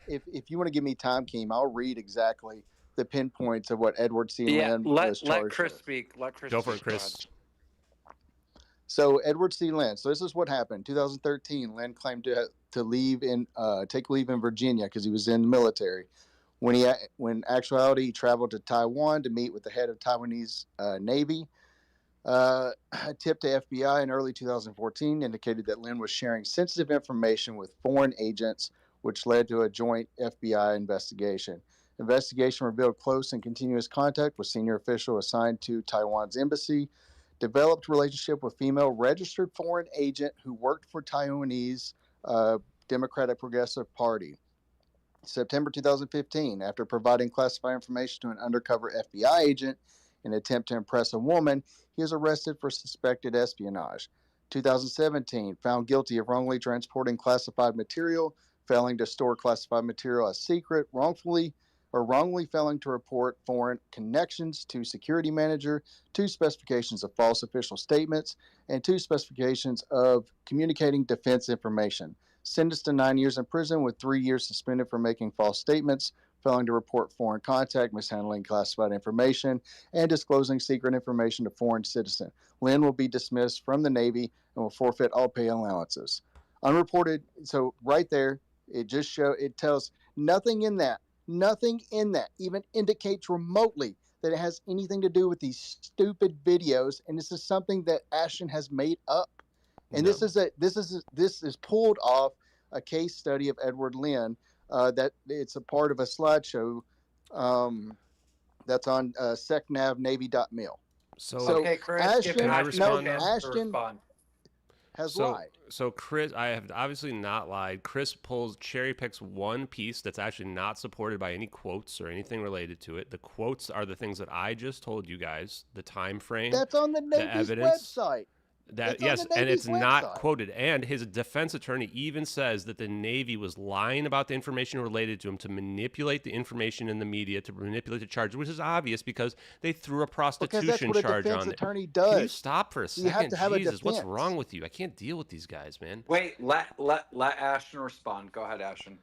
If you want to give me time, Keem, I'll read exactly the pinpoints of what Edward C. Lynn was charged let Chris with. speak. Let Chris go for speak. it, Chris. So Edward C. Lynn. So this is what happened. 2013, Lynn claimed to leave in take leave in Virginia because he was in the military. When actuality he traveled to Taiwan to meet with the head of Taiwanese Navy. A tip to FBI in early 2014 indicated that Lynn was sharing sensitive information with foreign agents, which led to a joint FBI investigation. Investigation revealed close and continuous contact with senior official assigned to Taiwan's embassy, developed relationship with female registered foreign agent who worked for Taiwanese Democratic Progressive Party. September 2015, after providing classified information to an undercover FBI agent in an attempt to impress a woman, he was arrested for suspected espionage. 2017, found guilty of wrongly transporting classified material, failing to store classified material as secret, wrongfully or wrongly failing to report foreign connections to security manager, 2 specifications of false official statements, and 2 specifications of communicating defense information. Sentenced to 9 years in prison with 3 years suspended for making false statements, failing to report foreign contact, mishandling classified information, and disclosing secret information to foreign citizen. Lynn will be dismissed from the Navy and will forfeit all pay allowances. Unreported, so right there, it tells nothing in that even indicates remotely that it has anything to do with these stupid videos, and this is something that Ashton has made up. And this is pulled off a case study of Edward Lynn. That it's a part of a slideshow that's on secnavnavy.mil. So okay, Chris, can I respond? Ashton has lied. So Chris, I have obviously not lied. Chris cherry picks one piece that's actually not supported by any quotes or anything related to it. The quotes are the things that I just told you guys, the time frame. That's on the Navy's website. And it's not quoted. And his defense attorney even says that the Navy was lying about the information related to him to manipulate the information in the media, to manipulate the charge, which is obvious because they threw a prostitution charge on it. Attorney does. Can you stop for a second? You have to have Jesus, a what's wrong with you? I can't deal with these guys, man. Wait, let Ashton respond. Go ahead, Ashton.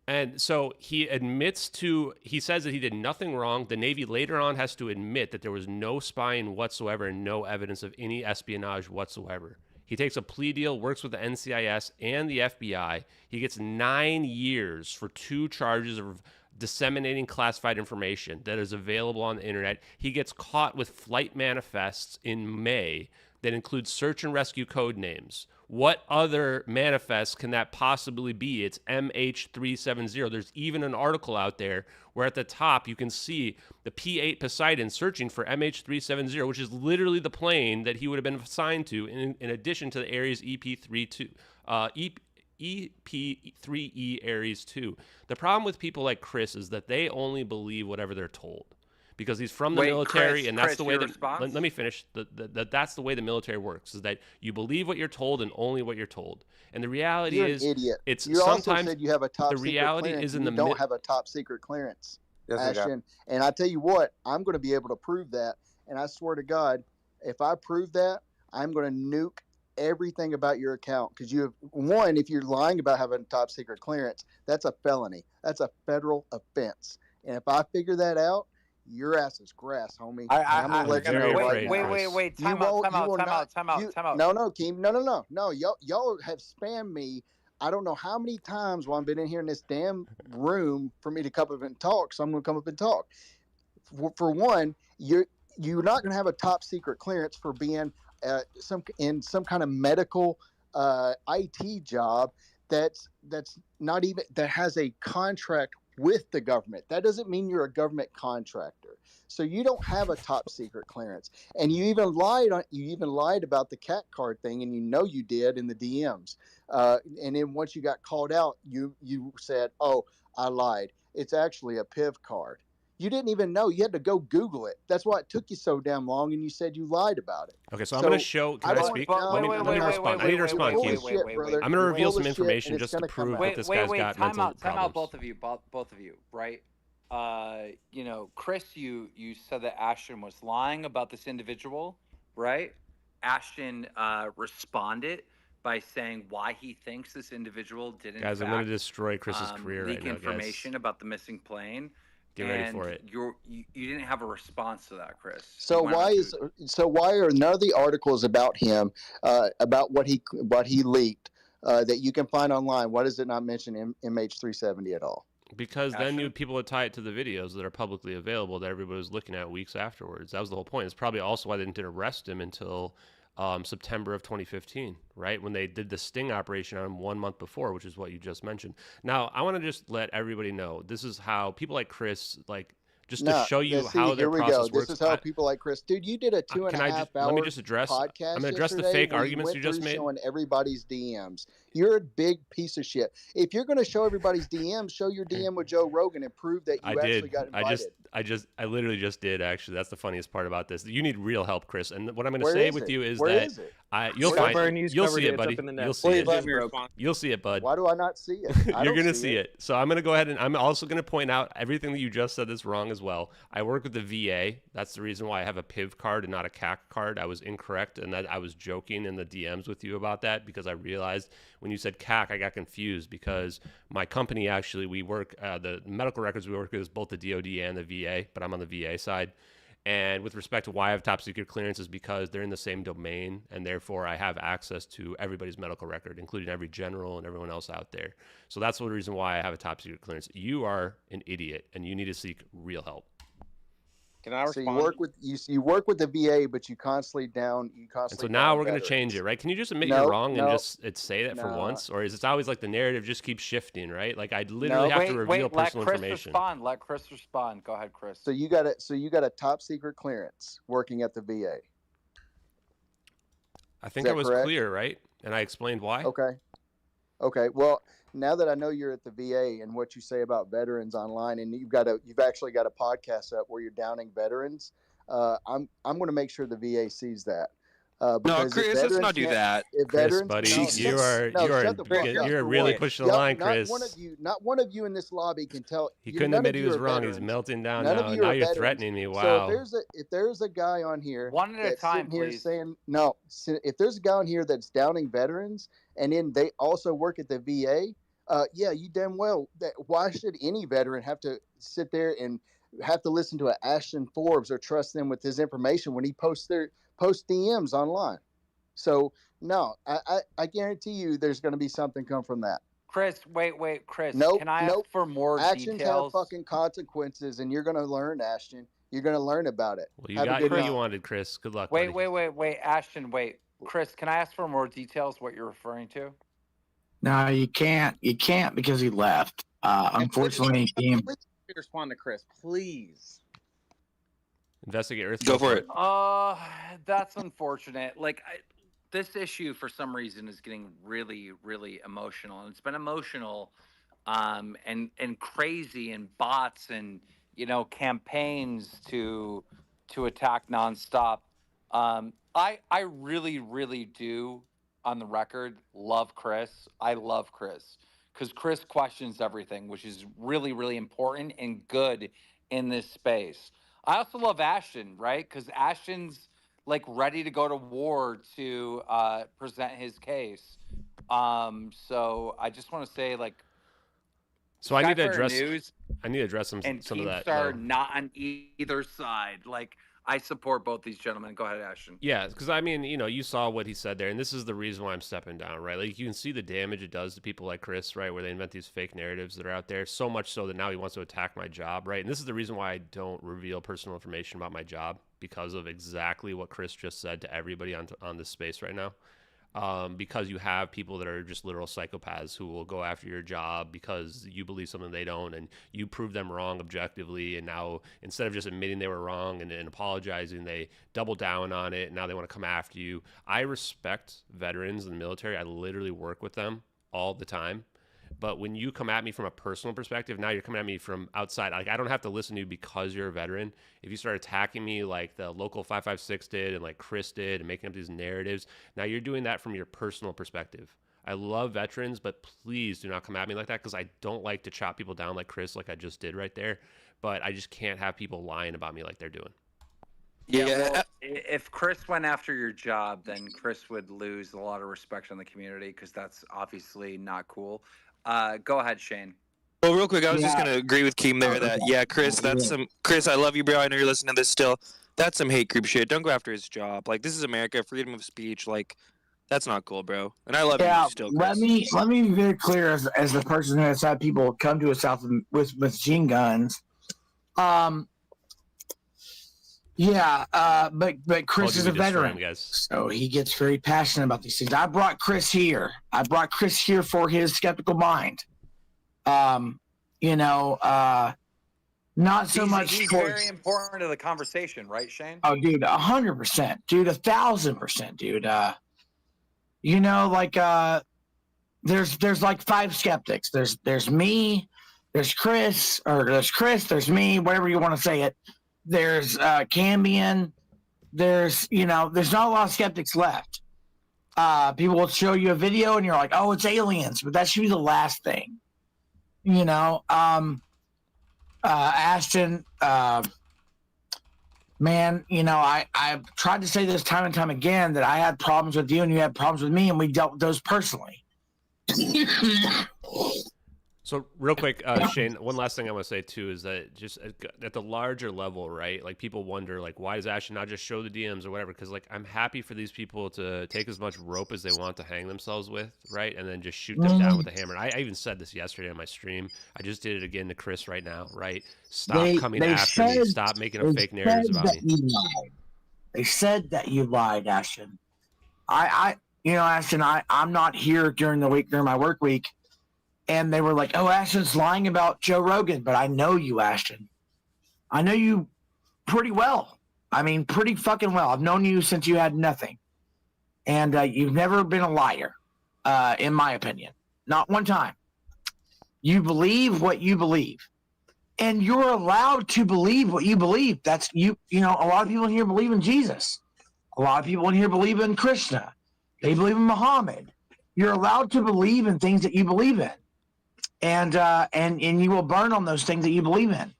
And so he says that he did nothing wrong. The Navy later on has to admit that there was no spying whatsoever and no evidence of any espionage whatsoever. He takes a plea deal, works with the NCIS and the FBI. He gets 9 years for 2 charges of disseminating classified information that is available on the internet. He gets caught with flight manifests in May that include search and rescue code names. What other manifest can that possibly be? It's MH370. There's even an article out there where at the top you can see the P-8 Poseidon searching for MH370, which is literally the plane that he would have been assigned to in addition to the Ares EP3E Ares 2. The problem with people like Chris is that they only believe whatever they're told. Because he's from the military, Chris, and that's the way that. Let me finish. That's the way the military works: is that you believe what you're told and only what you're told. And the reality is, an idiot. It's you sometimes also said you have a top the secret reality clearance, is in and the you don't have a top secret clearance. Yes, Ashton. And I tell you what, I'm going to be able to prove that. And I swear to God, if I prove that, I'm going to nuke everything about your account, because you have if you're lying about having a top secret clearance, that's a felony. That's a federal offense. And if I figure that out, your ass is grass, homie. I'm gonna let you know right now. Wait. Time out. No, Keem. No. Y'all have spammed me. I don't know how many times while I've been in here in this damn room for me to come up and talk. So I'm gonna come up and talk. For one, you're not gonna have a top secret clearance for being some kind of medical IT job that's not even that has a contract with the government. That doesn't mean you're a government contractor. So you don't have a top secret clearance. And you even lied about the cat card thing, and you did in the DMs. And then once you got called out, you said, "Oh, I lied. It's actually a PIV card." You didn't even know. You had to go Google it. That's why it took you so damn long, and you said you lied about it. Okay, so I'm going to show. Can I speak? Let me respond. I need to respond, Keith. I'm going to reveal some information just to prove that this guy's got mental problems. Time out, both of you, right? Chris, you said that Ashton was lying about this individual, right? Ashton responded by saying why he thinks this individual didn't. Guys, I'm going to destroy Chris's career right leak now, information about the missing plane. Get ready for it. You didn't have a response to that, Chris. So why are none of the articles about him, about what he leaked, that you can find online? Why does it not mention MH370 at all? Because then people would tie it to the videos that are publicly available that everybody was looking at weeks afterwards. That was the whole point. It's probably also why they didn't arrest him until September of 2015, right? When they did the sting operation on him 1 month before, which is what you just mentioned. Now, I want to just let everybody know, this is how people like Chris, to show you how their process works. This is how people like Chris, dude, you did a 2.5 hour let me just address, podcast. I'm going to address the fake arguments you just made. Showing everybody's DMs. You're a big piece of shit. If you're going to show everybody's DM, show your DM with Joe Rogan and prove that you actually got invited. I literally just did, actually. That's the funniest part about this. You need real help, Chris. And what I'm going to Where say is with it? you is Where that is it? you'll Skyfire find News you'll covered see it. it, It's buddy. up in the net. You'll see Please let it. me respond. You'll see it, bud. Why do I not see it? You're going to see it. So I'm going to go ahead and I'm also going to point out everything that you just said is wrong as well. I work with the VA. That's the reason why I have a PIV card and not a CAC card. I was incorrect, and that I was joking in the DMs with you about that because I realized when you said CAC, I got confused because my company actually, we work, the medical records we work with is both the DOD and the VA, but I'm on the VA side. And with respect to why I have top secret clearance is because they're in the same domain, and therefore I have access to everybody's medical record, including every general and everyone else out there. So that's the reason why I have a top secret clearance. You are an idiot, and you need to seek real help. Can I respond? So you work with the VA, but you constantly And so now we're going to change it, right? Can you just admit you're wrong and just say that for once, or is it always like the narrative just keeps shifting, right? Like I literally have to reveal personal information. Let Chris respond. Go ahead, Chris. So you got a top secret clearance working at the VA. I think I was clear, right? And I explained why. Okay. Well, now that I know you're at the VA and what you say about veterans online, and you've actually got a podcast up where you're downing veterans, I'm going to make sure the VA sees that. No, Chris, let's not do that. Chris, buddy, you're really pushing the line, Chris. Not one of you in this lobby can tell. He couldn't admit he was wrong. He's melting down now. Now you're threatening me. Wow. So if there's a guy on here, one at a time, please. If there's a guy on here that's downing veterans, and then they also work at the VA, you damn well. Why should any veteran have to sit there and have to listen to an Ashton Forbes or trust them with his information when he posts DMs online? So no, I guarantee you there's going to be something come from that. Chris, wait, Chris. Nope, can I ask for more Actions details? have fucking consequences, and you're going to learn, Ashton. You're going to learn about it. Well, you got what you wanted, Chris. Good luck. Wait, Ashton, wait. Chris, can I ask for more details what you're referring to? No, you can't. You can't because he left. Unfortunately, please respond to Chris, please. Investigate Earth. Go for it. That's unfortunate. Like this issue, for some reason, is getting really, really emotional, and it's been emotional, and crazy, and bots, and campaigns to attack nonstop. I really, really do, on the record, love Chris. I love Chris because Chris questions everything, which is really, really important and good in this space. I also love Ashton, right? Because Ashton's like ready to go to war to present his case. So I just want to say, like, so I need to address some of that. Keemstar not on either side. Like, I support both these gentlemen. Go ahead, Ashton. Yeah, because I mean, you saw what he said there, and this is the reason why I'm stepping down, right? Like, you can see the damage it does to people like Chris, right, where they invent these fake narratives that are out there, so much so that now he wants to attack my job, right? And this is the reason why I don't reveal personal information about my job, because of exactly what Chris just said to everybody on this space right now. Because you have people that are just literal psychopaths who will go after your job because you believe something they don't, and you prove them wrong objectively, and now instead of just admitting they were wrong and apologizing, they double down on it, and now they want to come after you. I respect veterans in the military. I literally work with them all the time. But when you come at me from a personal perspective, now you're coming at me from outside. Like, I don't have to listen to you because you're a veteran. If you start attacking me like the local 556 did and like Chris did and making up these narratives, now you're doing that from your personal perspective. I love veterans, but please do not come at me like that, because I don't like to chop people down like Chris, like I just did right there. But I just can't have people lying about me like they're doing. Yeah, well, if Chris went after your job, then Chris would lose a lot of respect in the community, because that's obviously not cool. Go ahead, Shane. Well, real quick, I was just gonna agree with Keem there that Chris, I love you, bro. I know you're listening to this still. That's some hate group shit. Don't go after his job. Like, this is America, freedom of speech. Like, that's not cool, bro. And I love you still, Chris. Let me be very clear as the person who has had people come to his house with machine guns. But Chris is a veteran, so he gets very passionate about these things. I brought Chris here. For his skeptical mind. Not so much. He's very important to the conversation, right, Shane? Oh, dude, 100%, dude, 1,000%, dude. there's like 5 skeptics. There's me, there's Chris, there's me, whatever you want to say it. There's Cambion. There's not a lot of skeptics left. People will show you a video and you're like, oh, it's aliens, but that should be the last thing. Ashton, man, I've tried to say this time and time again that I had problems with you and you had problems with me, and we dealt with those personally. So real quick, Shane, one last thing I want to say too is that just at the larger level, right? Like people wonder, like, why does Ashton not just show the DMs or whatever? Because like I'm happy for these people to take as much rope as they want to hang themselves with, right? And then just shoot them down with a hammer. And I even said this yesterday on my stream. I just did it again to Chris right now, right? Stop coming after me. Stop making up fake narratives about me. They said that you lied, Ashton. Ashton, I'm not here during the week, during my work week. And they were like, oh, Ashton's lying about Joe Rogan. But I know you, Ashton. I know you pretty well. I mean, pretty fucking well. I've known you since you had nothing. And you've never been a liar, in my opinion. Not one time. You believe what you believe. And you're allowed to believe what you believe. That's you. A lot of people in here believe in Jesus. A lot of people in here believe in Krishna. They believe in Muhammad. You're allowed to believe in things that you believe in. And you will burn on those things that you believe in.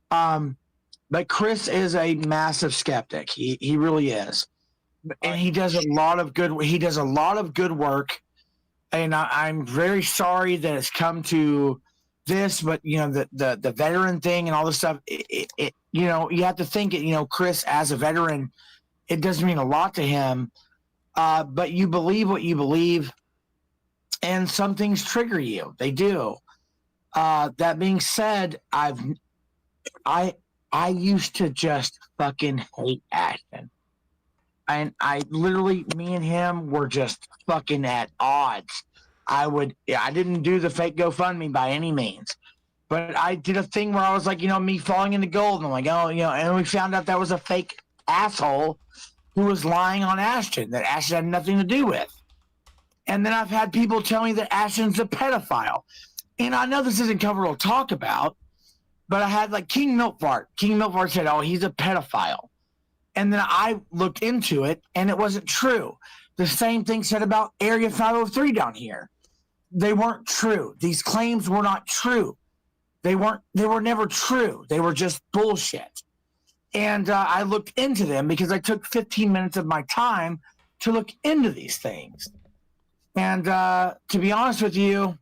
But Chris is a massive skeptic. He really is, and he does a lot of good. He does a lot of good work, and I'm very sorry that it's come to this. But the veteran thing and all this stuff. You have to think it. Chris as a veteran, it doesn't mean a lot to him. But you believe what you believe. And some things trigger you. They do. That being said, I used to just fucking hate Ashton. And me and him were just fucking at odds. I didn't do the fake GoFundMe by any means. But I did a thing where I was like, me falling into gold. And I'm like, and we found out that was a fake asshole who was lying on Ashton, that Ashton had nothing to do with. And then I've had people tell me that Ashton's a pedophile. And I know this isn't comfortable to talk about, but I had like King Milkfart. King Milkfart said, oh, he's a pedophile. And then I looked into it, and it wasn't true. The same thing said about Area 503 down here. They weren't true. These claims were not true. They were never true. They were just bullshit. And I looked into them because I took 15 minutes of my time to look into these things. And to be honest with you,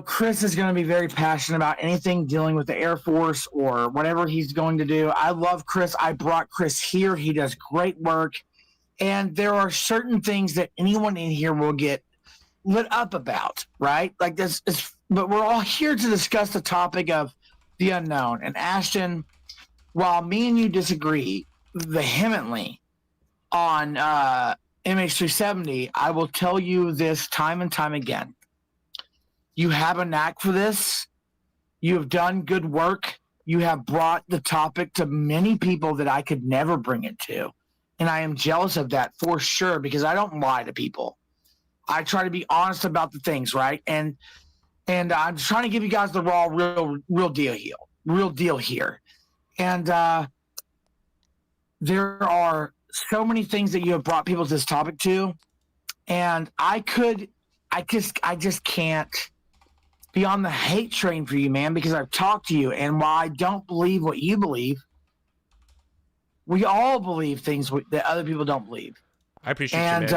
Chris is going to be very passionate about anything dealing with the Air Force or whatever he's going to do. I love Chris. I brought Chris here. He does great work. And there are certain things that anyone in here will get lit up about, right? Like this but we're all here to discuss the topic of the unknown. And Ashton, while me and you disagree vehemently on MH370, I will tell you this time and time again. You have a knack for this. You have done good work. You have brought the topic to many people that I could never bring it to. And I am jealous of that for sure, because I don't lie to people. I try to be honest about the things, right? And I'm trying to give you guys the raw, real deal here. And there are so many things that you have brought people to this topic to, and I just can't be on the hate train for you, man, because I've talked to you, and while I don't believe what you believe, we all believe things that other people don't believe. I appreciate you, man.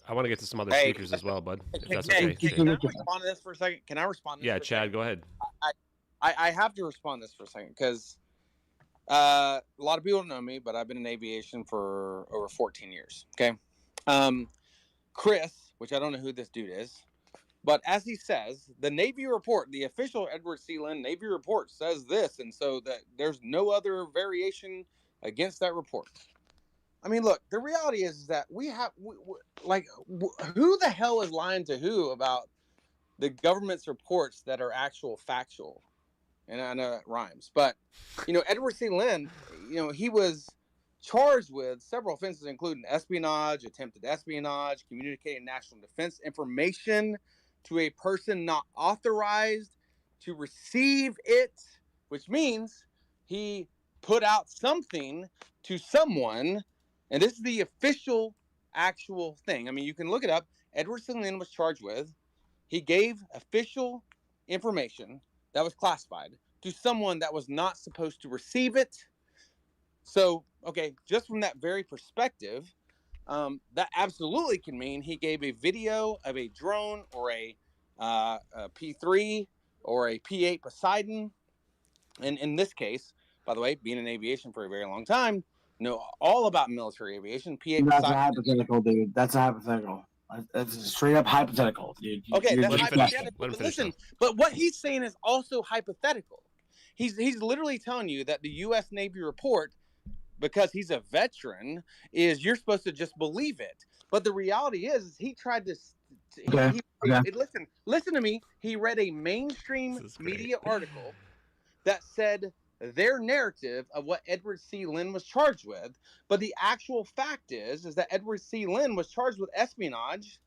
I want to get to some other speakers as well, bud. If that's okay. Can I respond to this for a second? Can I respond to this? Yeah, Chad, go ahead. I have to respond to this for a second because a lot of people don't know me, but I've been in aviation for over 14 years. Okay. Chris, which I don't know who this dude is, but as he says, the Navy report, the official Edward C. Lynn Navy report says this, and so that there's no other variation against that report. I mean, look, the reality is that who the hell is lying to who about the government's reports that are actual factual? And I know that rhymes, but Edward C. Lynn, he was charged with several offenses, including espionage, attempted espionage, communicating national defense information to a person not authorized to receive it, which means he put out something to someone, and this is the official actual thing. I mean, you can look it up. Edward Snowden was charged with, he gave official information that was classified to someone that was not supposed to receive it. So, okay, just from that very perspective, that absolutely can mean he gave a video of a drone or a P3 or a P8 Poseidon. And in this case, by the way, being in aviation for a very long time, know all about military aviation. P8 That's Poseidon. a hypothetical, dude. That's a hypothetical. That's a straight up hypothetical, dude. Okay, that's hypothetical. hypothetical. But listen, but what he's saying is also hypothetical. He's literally telling you that the U.S. Navy report, because he's a veteran, is you're supposed to just believe it. But the reality is he tried to. Listen to me. He read a mainstream media article that said their narrative of what Edward C. Lynn was charged with, but the actual fact is that Edward C. Lynn was charged with espionage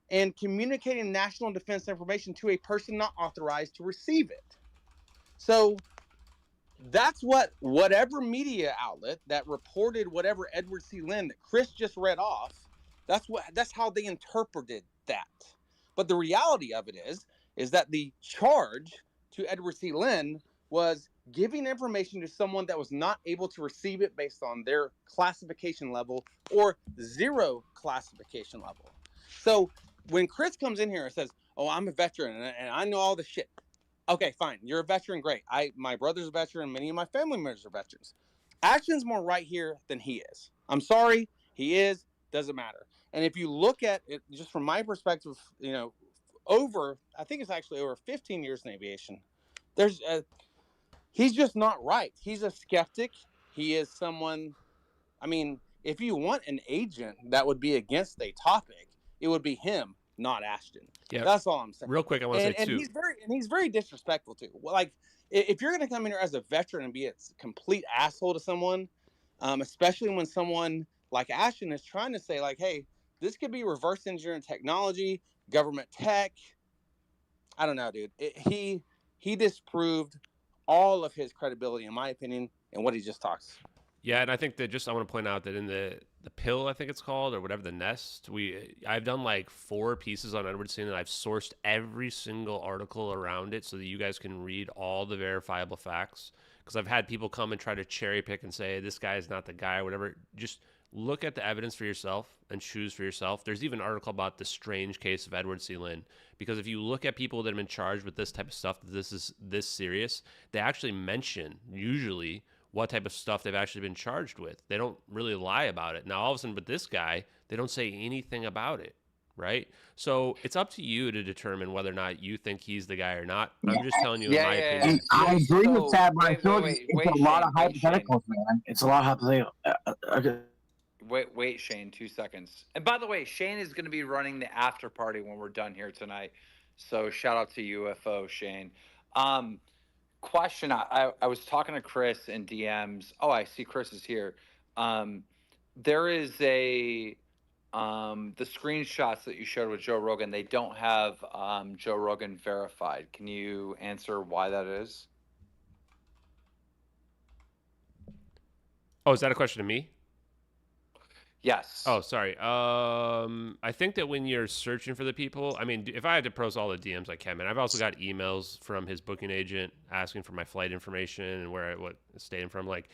and communicating national defense information to a person not authorized to receive it. So that's whatever media outlet that reported whatever Edward C. Lynn that Chris just read off, that's how they interpreted that. But the reality of it is that the charge to Edward C. Lynn was giving information to someone that was not able to receive it based on their classification level or zero classification level. So when Chris comes in here and says, "Oh, I'm a veteran and I know all the shit," okay, fine. You're a veteran. Great. My brother's a veteran. Many of my family members are veterans. Ashton's more right here than he is. I'm sorry. He is. Doesn't matter. And if you look at it just from my perspective, I think it's actually over 15 years in aviation. He's just not right. He's a skeptic. He is someone, I mean, if you want an agent that would be against a topic, it would be him, not Ashton. Yeah, that's all I'm saying. Real quick, I want to say too. He's very disrespectful too. Like, if you're going to come in here as a veteran and be a complete asshole to someone, especially when someone like Ashton is trying to say, like, hey, this could be reverse engineering technology, government tech. I don't know, dude. He disproved all of his credibility, in my opinion, in what he just talks. Yeah, and I think that I want to point out that in the pill, I think it's called, or whatever, the nest, I've done like 4 pieces on Edward Snowden, and I've sourced every single article around it so that you guys can read all the verifiable facts. Because I've had people come and try to cherry pick and say, this guy is not the guy or whatever. Just look at the evidence for yourself and choose for yourself. There's even an article about the strange case of Edward C. Lynn. Because if you look at people that have been charged with this type of stuff, that this is this serious, they actually mention usually what type of stuff they've actually been charged with. They don't really lie about it. Now, all of a sudden, with this guy, they don't say anything about it, right? So it's up to you to determine whether or not you think he's the guy or not. I'm just telling you in my opinion. I agree with that, but I feel like it's a lot of hypotheticals, man. It's a lot of hypotheticals. Wait, Shane, 2 seconds. And by the way, Shane is going to be running the after party when we're done here tonight. So shout out to UFO, Shane. Question, I was talking to Chris in DMs. Oh, I see Chris is here. There is the screenshots that you showed with Joe Rogan, they don't have Joe Rogan verified. Can you answer why that is? Oh, is that a question to me? Yes. Oh, sorry. I think that when you're searching for the people, I mean, if I had to post all the DMs, I can, man. I've also got emails from his booking agent asking for my flight information and what state I'm from. Like,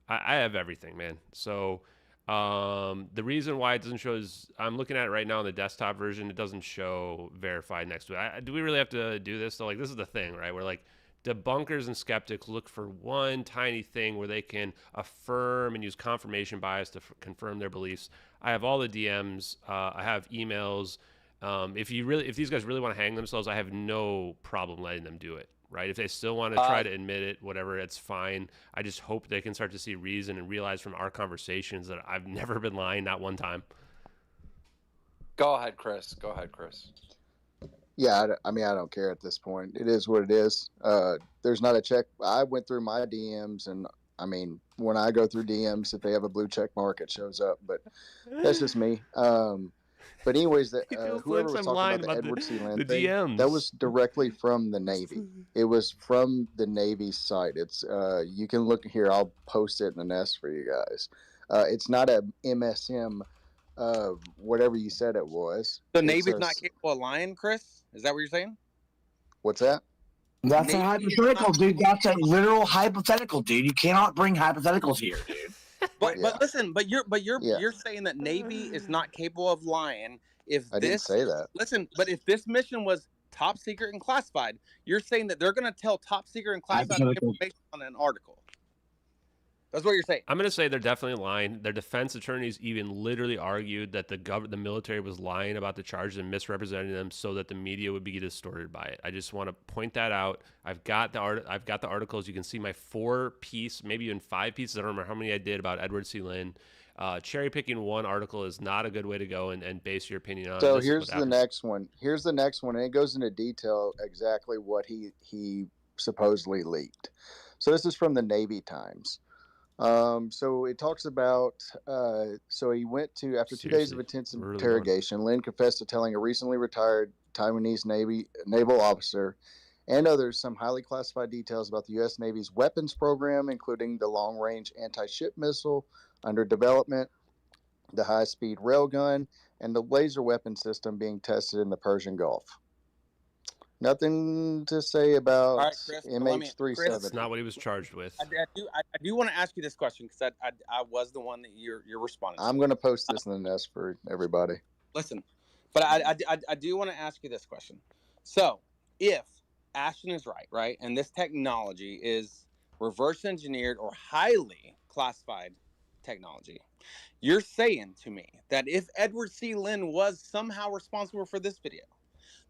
I have everything, man. So the reason why it doesn't show is I'm looking at it right now on the desktop version. It doesn't show verified next to it. Do we really have to do this? So, like, this is the thing, right? We're like, debunkers and skeptics look for one tiny thing where they can affirm and use confirmation bias to confirm their beliefs. I have all the DMs. I have emails. If these guys really want to hang themselves, I have no problem letting them do it. Right? If they still want to try to admit it, whatever, it's fine. I just hope they can start to see reason and realize from our conversations that I've never been lying, not one time. Go ahead, Chris. Yeah, I mean, I don't care at this point. It is what it is. There's not a check. I went through my DMs and I mean, when I go through DMs, if they have a blue check mark, it shows up. But that's just me. But anyways, whoever was talking about the Edward C. Land thing, DMs. that was directly from the Navy. It was from the Navy's site. It's you can look here. I'll post it in the nest for you guys. It's not a MSM, whatever you said it was. The Navy's not capable of lying, Chris? Is that what you're saying? What's that? That's a hypothetical, dude. That's a literal hypothetical, dude. You cannot bring hypotheticals here, dude. But listen, you're saying that Navy is not capable of lying. I didn't say that. Listen, but if this mission was top secret and classified, you're saying that they're going to tell top secret and classified information on an article. That's what you're saying. I'm going to say they're definitely lying. Their defense attorneys even literally argued that the military was lying about the charges and misrepresenting them so that the media would be distorted by it. I just want to point that out. I've got the articles. You can see my 4-piece, maybe even 5 pieces. I don't remember how many I did about Edward C. Lynn. Cherry picking one article is not a good way to go and base your opinion on. So here's the next one. Here's the next one, and it goes into detail exactly what he supposedly leaked. So this is from the Navy Times. So it talks about, so he went to, after 2 days of intense interrogation, Lynn confessed to telling a recently retired Taiwanese naval officer and others some highly classified details about the U.S. Navy's weapons program, including the long-range anti-ship missile under development, the high-speed railgun, and the laser weapon system being tested in the Persian Gulf. Nothing to say about MH370. That's not what he was charged with. I do want to ask you this question because I was the one that you're responding to. I'm going to post this in the nest for everybody. Listen, but I do want to ask you this question. So if Ashton is right, and this technology is reverse engineered or highly classified technology, you're saying to me that if Edward C. Lynn was somehow responsible for this video,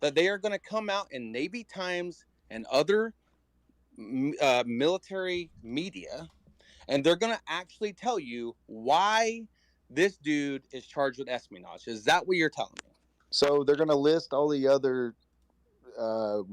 that they are going to come out in Navy Times and other military media, and they're going to actually tell you why this dude is charged with espionage. Is that what you're telling me? So they're going to list all the other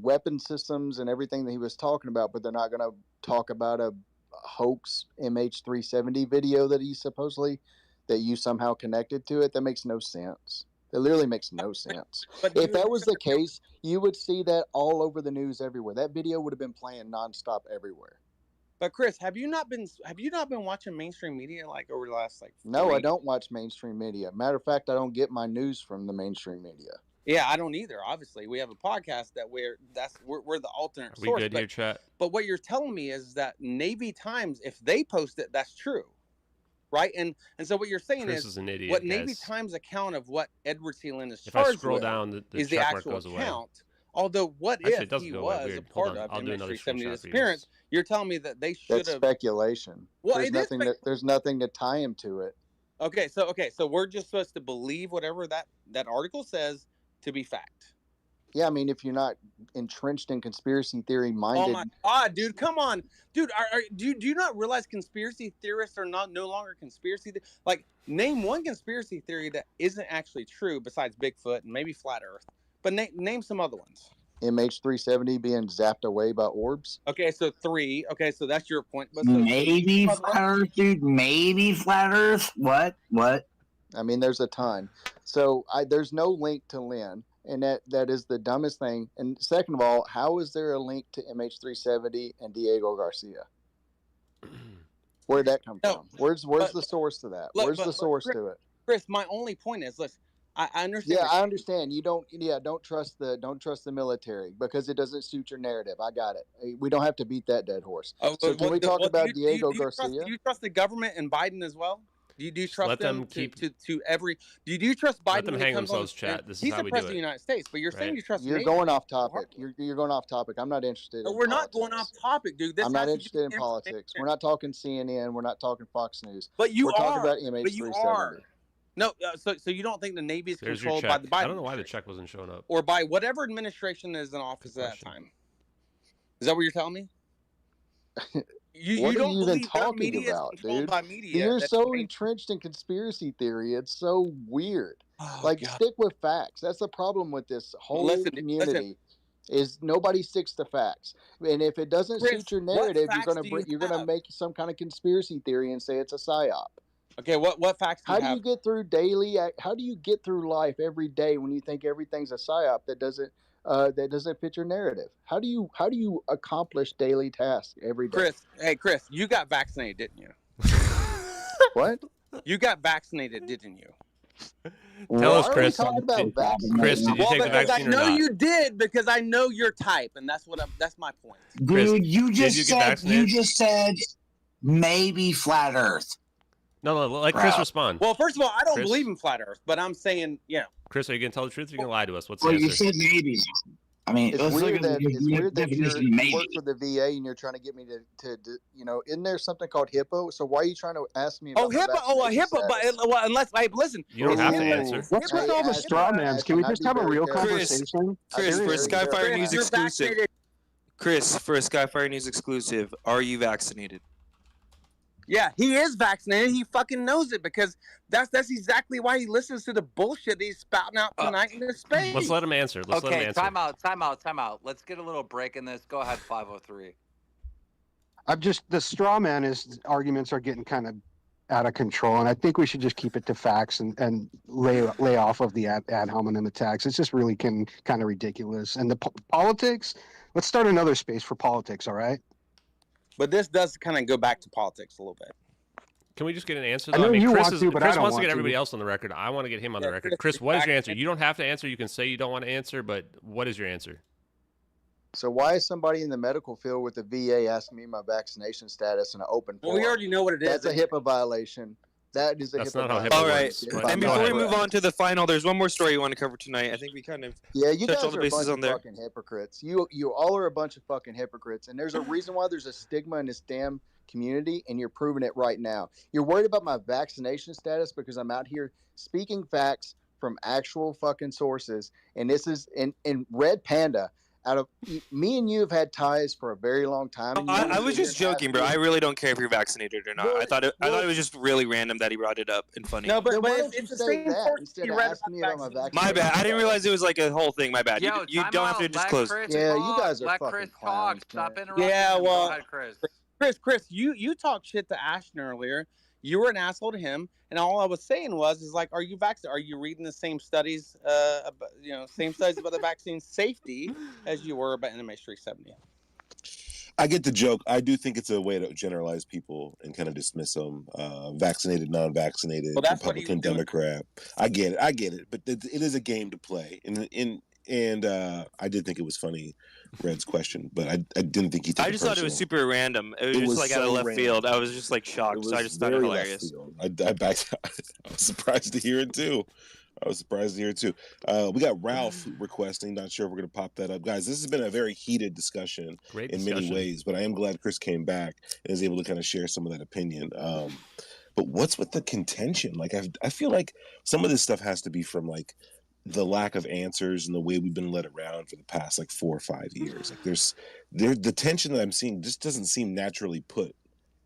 weapon systems and everything that he was talking about, but they're not going to talk about a hoax MH370 video that he supposedly, that you somehow connected to it. That makes no sense. It literally makes no sense. But if that was the case, you would see that all over the news everywhere. That video would have been playing nonstop everywhere. But Chris, have you not been watching mainstream media like over the last No, I don't watch mainstream media. Matter of fact, I don't get my news from the mainstream media. Yeah, I don't either. Obviously, we have a podcast that we're the alternate source. We good here, chat? But what you're telling me is that Navy Times, if they post it, that's true. Right, and so what you're saying is an idiot, what guys. Navy Times account of what Edward C. Lynn is if charged I scroll with down, the is the actual account. Although, what if he was a part of MH370 disappearance? You're telling me that they should have. That's speculation. Well, there's nothing to tie him to it. Okay, so we're just supposed to believe whatever that article says to be fact. Yeah, I mean, if you're not entrenched in conspiracy theory minded. Oh my God, dude, come on, dude. Do you not realize conspiracy theorists are no longer conspiracy? Like, name one conspiracy theory that isn't actually true besides Bigfoot and maybe flat Earth. But name some other ones. MH370 being zapped away by orbs. Okay, so 3. Okay, so that's your point. But maybe flat Earth, dude. Maybe flat Earth. What? I mean, there's a ton. So there's no link to Lynn. And that is the dumbest thing. And second of all, how is there a link to MH370 and Diego Garcia? Where'd that come from? Where's the source to that? Where's the source to it? Chris, my only point is, listen, I understand. Yeah, I understand. You don't trust the military because it doesn't suit your narrative. I got it. We don't have to beat that dead horse. So can we talk about Diego Garcia? Do you trust the government and Biden as well? Do you trust them to every? Do you trust Biden? Let them hang themselves, chat. This is how we do it. He's the president of the United States, but you're saying you trust. You're going off topic. You're going off topic. I'm not interested. We're not going off topic, dude. I'm not interested in politics. We're not talking CNN. We're not talking Fox News. But you are. We're talking about MH370. But you are. No, so you don't think the Navy is controlled by the Biden? I don't know why the check wasn't showing up. Or by whatever administration is in office at that time. Is that what you're telling me? What are you even talking about, dude? You're so entrenched in conspiracy theory. It's so weird. Stick with facts. That's the problem with this whole community. Is nobody sticks to facts, and if it doesn't Chris, suit your narrative, what facts do you're you gonna have? make some kind of conspiracy theory and say it's a psyop. Okay, what facts do you have? How do you get through how do you get through life every day when you think everything's a psyop that doesn't fit your narrative? How do you accomplish daily tasks every day? Chris, you got vaccinated, didn't you? What? You got vaccinated, didn't you? Tell us, Chris. Chris, did you take the vaccine or not? I know you did because I know your type, and that's my point. Dude, you did just you get vaccinated? said maybe flat Earth. No, let Chris respond. Well, first of all, I don't Chris? believe in flat Earth, but I'm saying, Chris, are you gonna tell the truth or are you gonna lie to us? What's the Well, answer? you said maybe. I mean, It's weird that you maybe. work for the VA and you're trying to get me to isn't there something called HIPAA? So why are you trying to ask me about HIPAA, HIPAA, but unless, listen. You don't have to answer. What's with all the straw mans? Can we just have a real conversation? Chris, for a Skyfire News exclusive. Chris, for a Skyfire News exclusive, are you vaccinated? Yeah, he is vaccinated. He fucking knows it because that's exactly why he listens to the bullshit he's spouting out tonight in the space. Let's let him answer. Let him answer. Time out. Let's get a little break in this. Go ahead, 503. The straw man arguments are getting kind of out of control, and I think we should just keep it to facts and lay off of the ad hominem attacks. It's just really kind of ridiculous. And the politics, let's start another space for politics, all right? But this does kind of go back to politics a little bit. Can we just get an answer? I know you Chris want to, but I Chris don't wants to want get to. everybody else on the record. I want to get him on the record. Chris, Chris, what is your answer? You don't have to answer. You can say you don't want to answer, but what is your answer? So why is somebody in the medical field with the VA asking me my vaccination status in an open forum? Well, we already know what it is. That's a HIPAA violation. That is a That's HIPAA not how violation. HIPAA All right. works. And before we move on to the final, there's one more story you want to cover tonight. I think we kind of you touched guys all the are a bases bunch on of there. fucking hypocrites. You all are a bunch of fucking hypocrites, and there's a reason why there's a stigma in this damn community, and you're proving it right now. You're worried about my vaccination status because I'm out here speaking facts from actual fucking sources, and this is in Red Panda. Out of me and you have had ties for a very long time. And I was just joking, bro. I really don't care if you're vaccinated or not. Well, I thought it was just really random that he brought it up and funny. No, but why it's, don't you it's the say same that source instead you of read asking me about about my vaccines. vaccination? My bad. I didn't realize it was like a whole thing. My bad. Yo, You don't have to disclose. Yeah, you guys are let fucking Chris clowns, talk. Stop man. interrupting. Yeah, him. well, Go ahead, Chris. Chris, you talked shit to Ashton earlier. You were an asshole to him, and all I was saying was, like, are you vaccinated? Are you reading the same studies, same studies about the vaccine safety as you were about MH370? I get the joke. I do think it's a way to generalize people and kind of dismiss them. Vaccinated, non-vaccinated, Well, that's Republican, Democrat. I get it. But it is a game to play. And I did think it was funny, Red's question, but I didn't think he took I just thought it was super random. It was just like out of left field. I was just like shocked, so I just thought it hilarious. I was surprised to hear it too. We got Ralph requesting. Not sure if we're going to pop that up. Guys, this has been a very heated discussion in many ways, but I am glad Chris came back and is able to kind of share some of that opinion. But what's with the contention? Like, I feel like some of this stuff has to be from like the lack of answers and the way we've been led around for the past like 4 or 5 years. Like the tension that I'm seeing just doesn't seem naturally put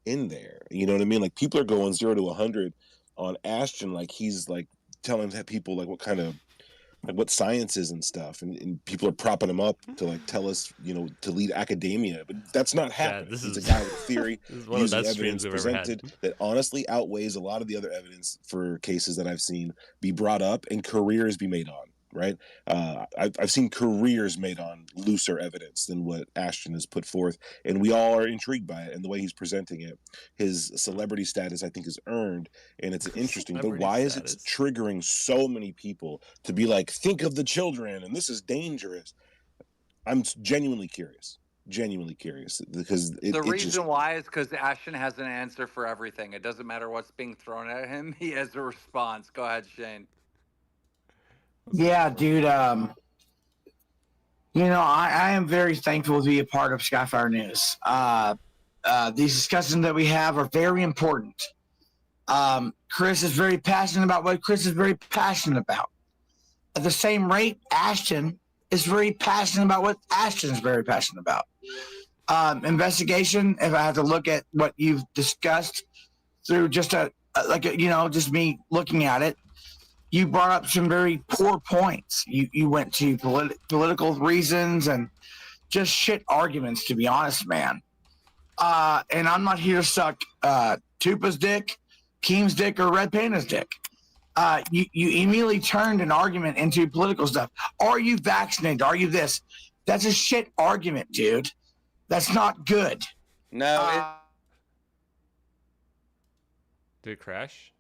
in there. You know what I mean? Like people are going 0 to 100 on Ashton, like he's like telling people like what kind of like what science is and stuff, and people are propping him up to like tell us, to lead academia, but that's not happening. He's a guy with a theory using evidence presented that honestly outweighs a lot of the other evidence for cases that I've seen be brought up and careers be made on. Right. I've seen careers made on looser evidence than what Ashton has put forth, and we all are intrigued by it and the way he's presenting it. His celebrity status, I think, is earned, and it's interesting. But why is it triggering so many people to be like, think of the children and this is dangerous? I'm genuinely curious because the reason why is because Ashton has an answer for everything. It doesn't matter what's being thrown at him. He has a response. Go ahead, Shane. Yeah, dude. I am very thankful to be a part of Skyfire News. These discussions that we have are very important. Chris is very passionate about what Chris is very passionate about. At the same rate, Ashton is very passionate about what Ashton is very passionate about. Investigation, if I have to look at what you've discussed through just just me looking at it, you brought up some very poor points. You went to political reasons and just shit arguments, to be honest, man. And I'm not here to suck Tupa's dick, Keem's dick, or Red Panda's dick. You immediately turned an argument into political stuff. Are you vaccinated? Are you this? That's a shit argument, dude. That's not good. No. Did it crash?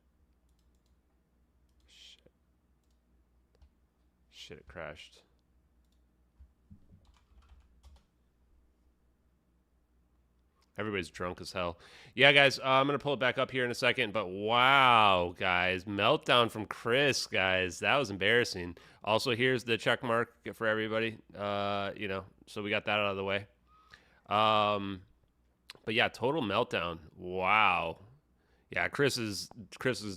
Shit, it crashed. Everybody's drunk as hell. Yeah, guys, I'm going to pull it back up here in a second, but wow, guys, meltdown from Chris, guys. That was embarrassing. Also, here's the check mark for everybody, so we got that out of the way. But yeah, total meltdown. Wow. Yeah, Chris is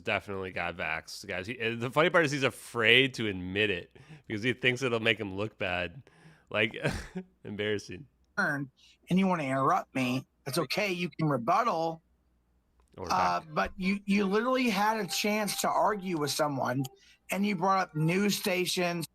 definitely got vaxxed, guys. The funny part is he's afraid to admit it because he thinks it'll make him look bad. Like, embarrassing. And you want to interrupt me, it's okay. You can rebuttal. But you literally had a chance to argue with someone, and you brought up news stations,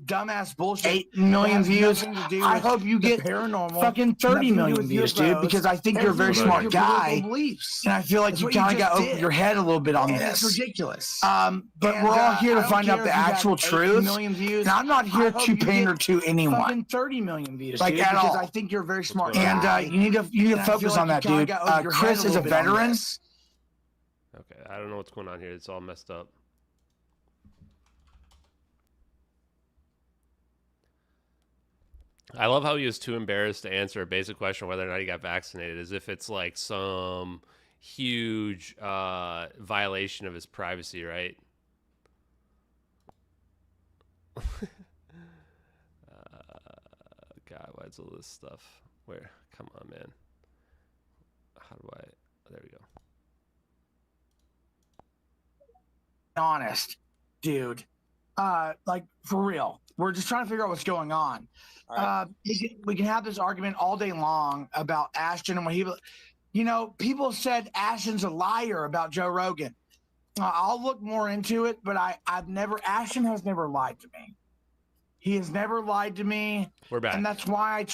dumbass bullshit. 8 million views. I hope you get paranormal. Fucking 30 million views, dude, because I think you're a very smart guy. And I feel like you kind of got over your head a little bit on this. It's ridiculous. But we're all here to find out the actual truth. And I'm not here to pander to anyone. Fucking 30 million views, like at all. Because I think you're a very smart guy. And you need to focus on that, dude. Chris is a veteran. Okay, I don't know what's going on here. It's all messed up. I love how he was too embarrassed to answer a basic question whether or not he got vaccinated, as if it's like some huge violation of his privacy, right? God, why is all this stuff? Where? Come on, man. How do I? There we go. Honest, dude. Like, for real. We're just trying to figure out what's going on. Right. We can have this argument all day long about Ashton and what he, people said Ashton's a liar about Joe Rogan. I'll look more into it, but Ashton has never lied to me. He has never lied to me. We're back. And that's why I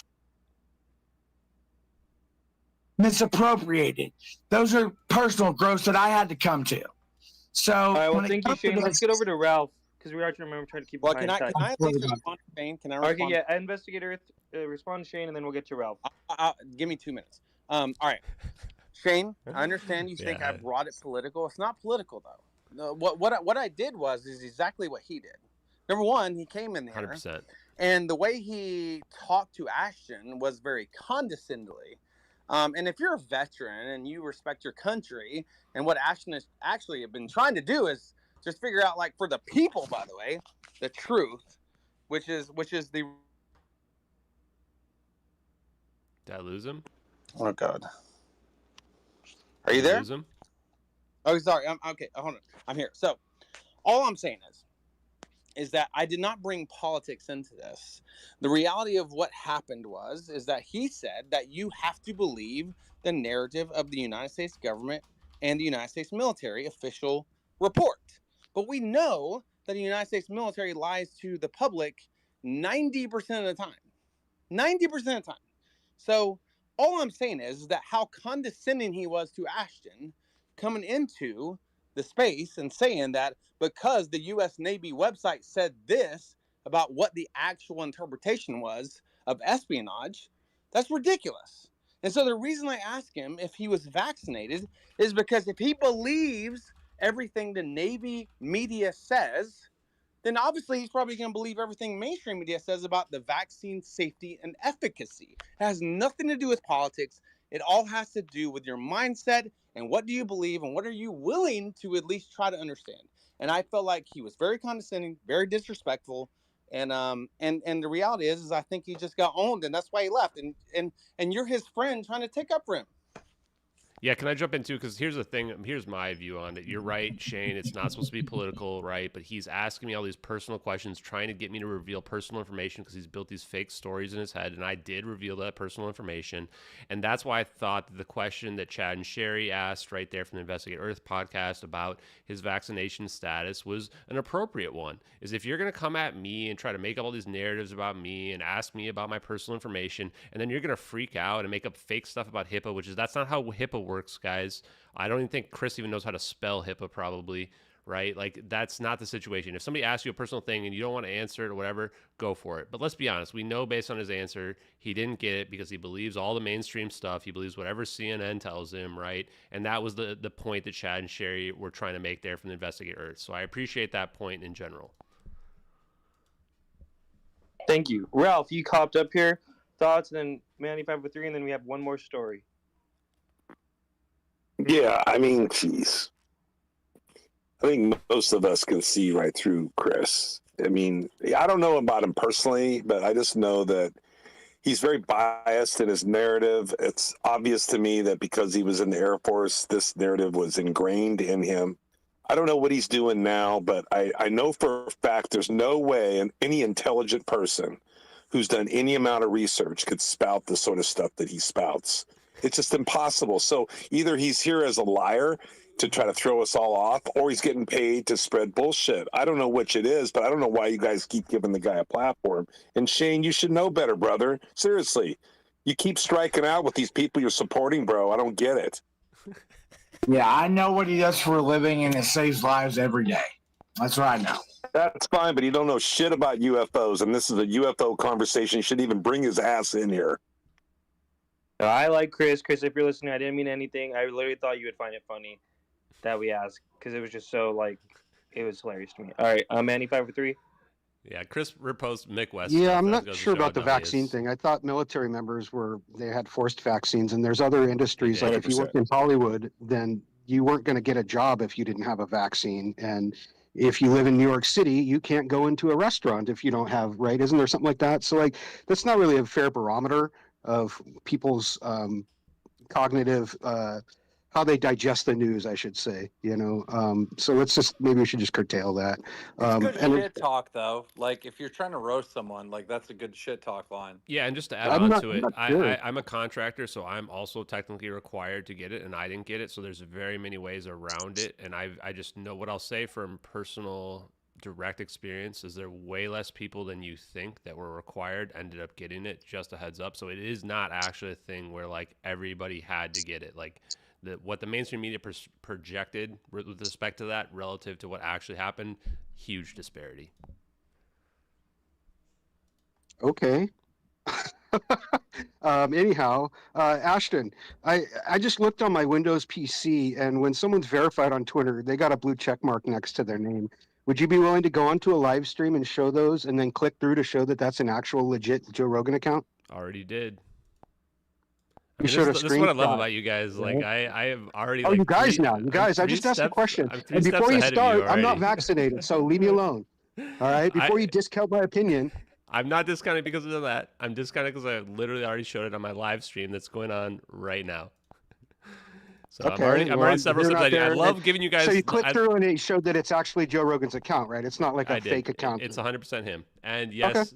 misappropriated. Those are personal growths that I had to come to. So, all right, well, thank you, Shane. Let's get over to Ralph. Because we are trying to keep. Well, can I at least respond to Shane? Can I respond? Okay, yeah. Investigator, respond to Shane, and then we'll get to Ralph. Give me 2 minutes. All right, Shane. I understand you think I brought it political. It's not political though. No, what I did is exactly what he did. Number one, he came in there, 100%, and the way he talked to Ashton was very condescendingly. And if you're a veteran and you respect your country, and what Ashton has actually been trying to do is just figure out, like, for the people, by the way, the truth, which is the. Did I lose him? Oh God. Are you there? Lose him? Oh, sorry. Okay. Hold on. I'm here. So, all I'm saying is that I did not bring politics into this. The reality of what happened is that he said that you have to believe the narrative of the United States government and the United States military official report. But we know that the United States military lies to the public 90% of the time. 90% of the time. So all I'm saying is that how condescending he was to Ashton coming into the space and saying that because the U.S. Navy website said this about what the actual interpretation was of espionage, that's ridiculous. And so the reason I asked him if he was vaccinated is because if he believes everything the Navy media says, then obviously he's probably going to believe everything mainstream media says about the vaccine safety and efficacy. It has nothing to do with politics. It all has to do with your mindset and what do you believe and what are you willing to at least try to understand. And I felt like he was very condescending, very disrespectful. And the reality is I think he just got owned, and that's why he left. And you're his friend trying to take up for him. Yeah, can I jump in too? Because here's the thing. Here's my view on it. You're right, Shane. It's not supposed to be political, right? But he's asking me all these personal questions, trying to get me to reveal personal information because he's built these fake stories in his head. And I did reveal that personal information. And that's why I thought that the question that Chad and Sherry asked right there from the Investigate Earth podcast about his vaccination status was an appropriate one. Is if you're going to come at me and try to make up all these narratives about me and ask me about my personal information, and then you're going to freak out and make up fake stuff about HIPAA, which is that's not how HIPAA works, guys. I don't even think Chris even knows how to spell HIPAA, probably, right? Like, that's not the situation. If somebody asks you a personal thing and you don't want to answer it or whatever, go for it. But let's be honest. We know based on his answer, he didn't get it because he believes all the mainstream stuff. He believes whatever CNN tells him, right? And that was the point that Chad and Sherry were trying to make there from the Investigate Earth. So I appreciate that point in general. Thank you. Ralph, you copped up here. Thoughts, and then Manny 503, and then we have one more story. Yeah, I mean, geez. I think most of us can see right through Chris. I mean, I don't know about him personally, but I just know that he's very biased in his narrative. It's obvious to me that because he was in the Air Force, this narrative was ingrained in him. I don't know what he's doing now, but I know for a fact there's no way any intelligent person who's done any amount of research could spout the sort of stuff that he spouts. It's just impossible. So either he's here as a liar to try to throw us all off, or he's getting paid to spread bullshit. I don't know which it is, but I don't know why you guys keep giving the guy a platform. And Shane, you should know better, brother. Seriously. You keep striking out with these people you're supporting, bro. I don't get it. Yeah, I know what he does for a living, and it saves lives every day. That's what I know. That's fine, but he don't know shit about UFOs, and this is a UFO conversation. He shouldn't even bring his ass in here. I like Chris. Chris, if you're listening, I didn't mean anything. I literally thought you would find it funny that we asked, because it was just so, like, it was hilarious to me. All right, Manny 503. Yeah, Chris repost Mick West. Yeah, I'm not sure about the vaccine thing. I thought military members they had forced vaccines, and there's other industries, like 100%. if you worked in Hollywood, then you weren't going to get a job if you didn't have a vaccine. And if you live in New York City, you can't go into a restaurant if you don't have, right? Isn't there something like that? So, like, that's not really a fair barometer of people's cognitive how they digest the news, I should say, so maybe we should just curtail that. It's good shit talk, though. Like, if you're trying to roast someone, like, that's a good shit talk line. Yeah, and just to add on to it, I'm a contractor, so I'm also technically required to get it, and I didn't get it, so there's very many ways around it, and I just know what I'll say from personal direct experience is there way less people than you think that were required ended up getting it, just a heads up. So it is not actually a thing where, like, everybody had to get it. Like, what the mainstream media projected with respect to that relative to what actually happened, huge disparity. Okay. Anyhow, Ashton, I just looked on my Windows PC, and when someone's verified on Twitter, they got a blue check mark next to their name. Would you be willing to go onto a live stream and show those, and then click through to show that that's an actual legit Joe Rogan account? Already did. This is what I love about you guys. Like, I have already. Oh, like, you guys now. You guys, I just asked a question. And before you start, I'm not vaccinated, so leave me alone. All right? Before you discount my opinion. I'm not discounting because of that. I'm discounting because I literally already showed it on my live stream that's going on right now. So okay, I'm already several steps ahead. I love giving you guys. So you click through and it showed that it's actually Joe Rogan's account, right? It's not like a fake account. It's 100% him. And yes,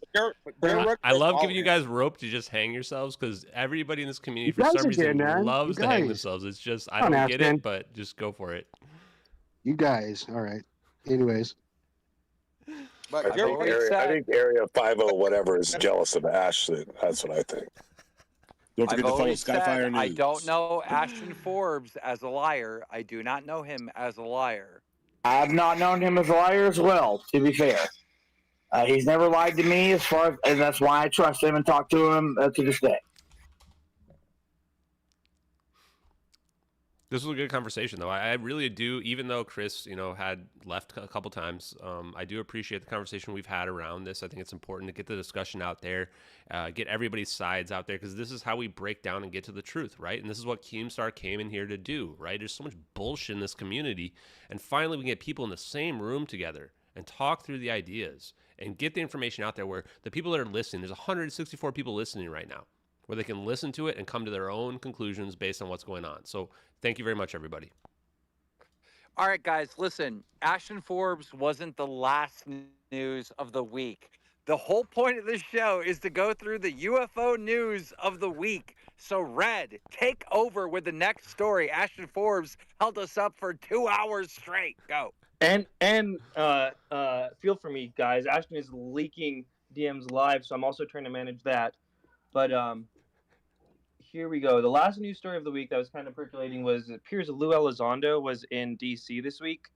I love giving you guys rope to just hang yourselves because everybody in this community for some reason loves to hang themselves. It's just I don't get it, but just go for it. You guys, all right. Anyways. But I think Area 50 whatever is jealous of Ashton. That's what I think. Don't forget to follow Skyfire News. I don't know Ashton Forbes as a liar. I do not know him as a liar. I've not known him as a liar as well, to be fair. He's never lied to me and that's why I trust him and talk to him to this day. This was a good conversation, though. I really do, even though Chris, had left a couple times, I do appreciate the conversation we've had around this. I think it's important to get the discussion out there, get everybody's sides out there, because this is how we break down and get to the truth, right? And this is what Keemstar came in here to do, right? There's so much bullshit in this community, and finally we can get people in the same room together and talk through the ideas and get the information out there where the people that are listening, there's 164 people listening right now. where they can listen to it and come to their own conclusions based on what's going on. So thank you very much, everybody. All right, guys, listen, Ashton Forbes wasn't the last news of the week. The whole point of this show is to go through the UFO news of the week. So, Red, take over with the next story. Ashton Forbes held us up for 2 hours straight. Go. And feel for me, guys. Ashton is leaking DMs live, so I'm also trying to manage that. But here we go. The last news story of the week that was kind of percolating was it appears Lou Elizondo was in D.C. this week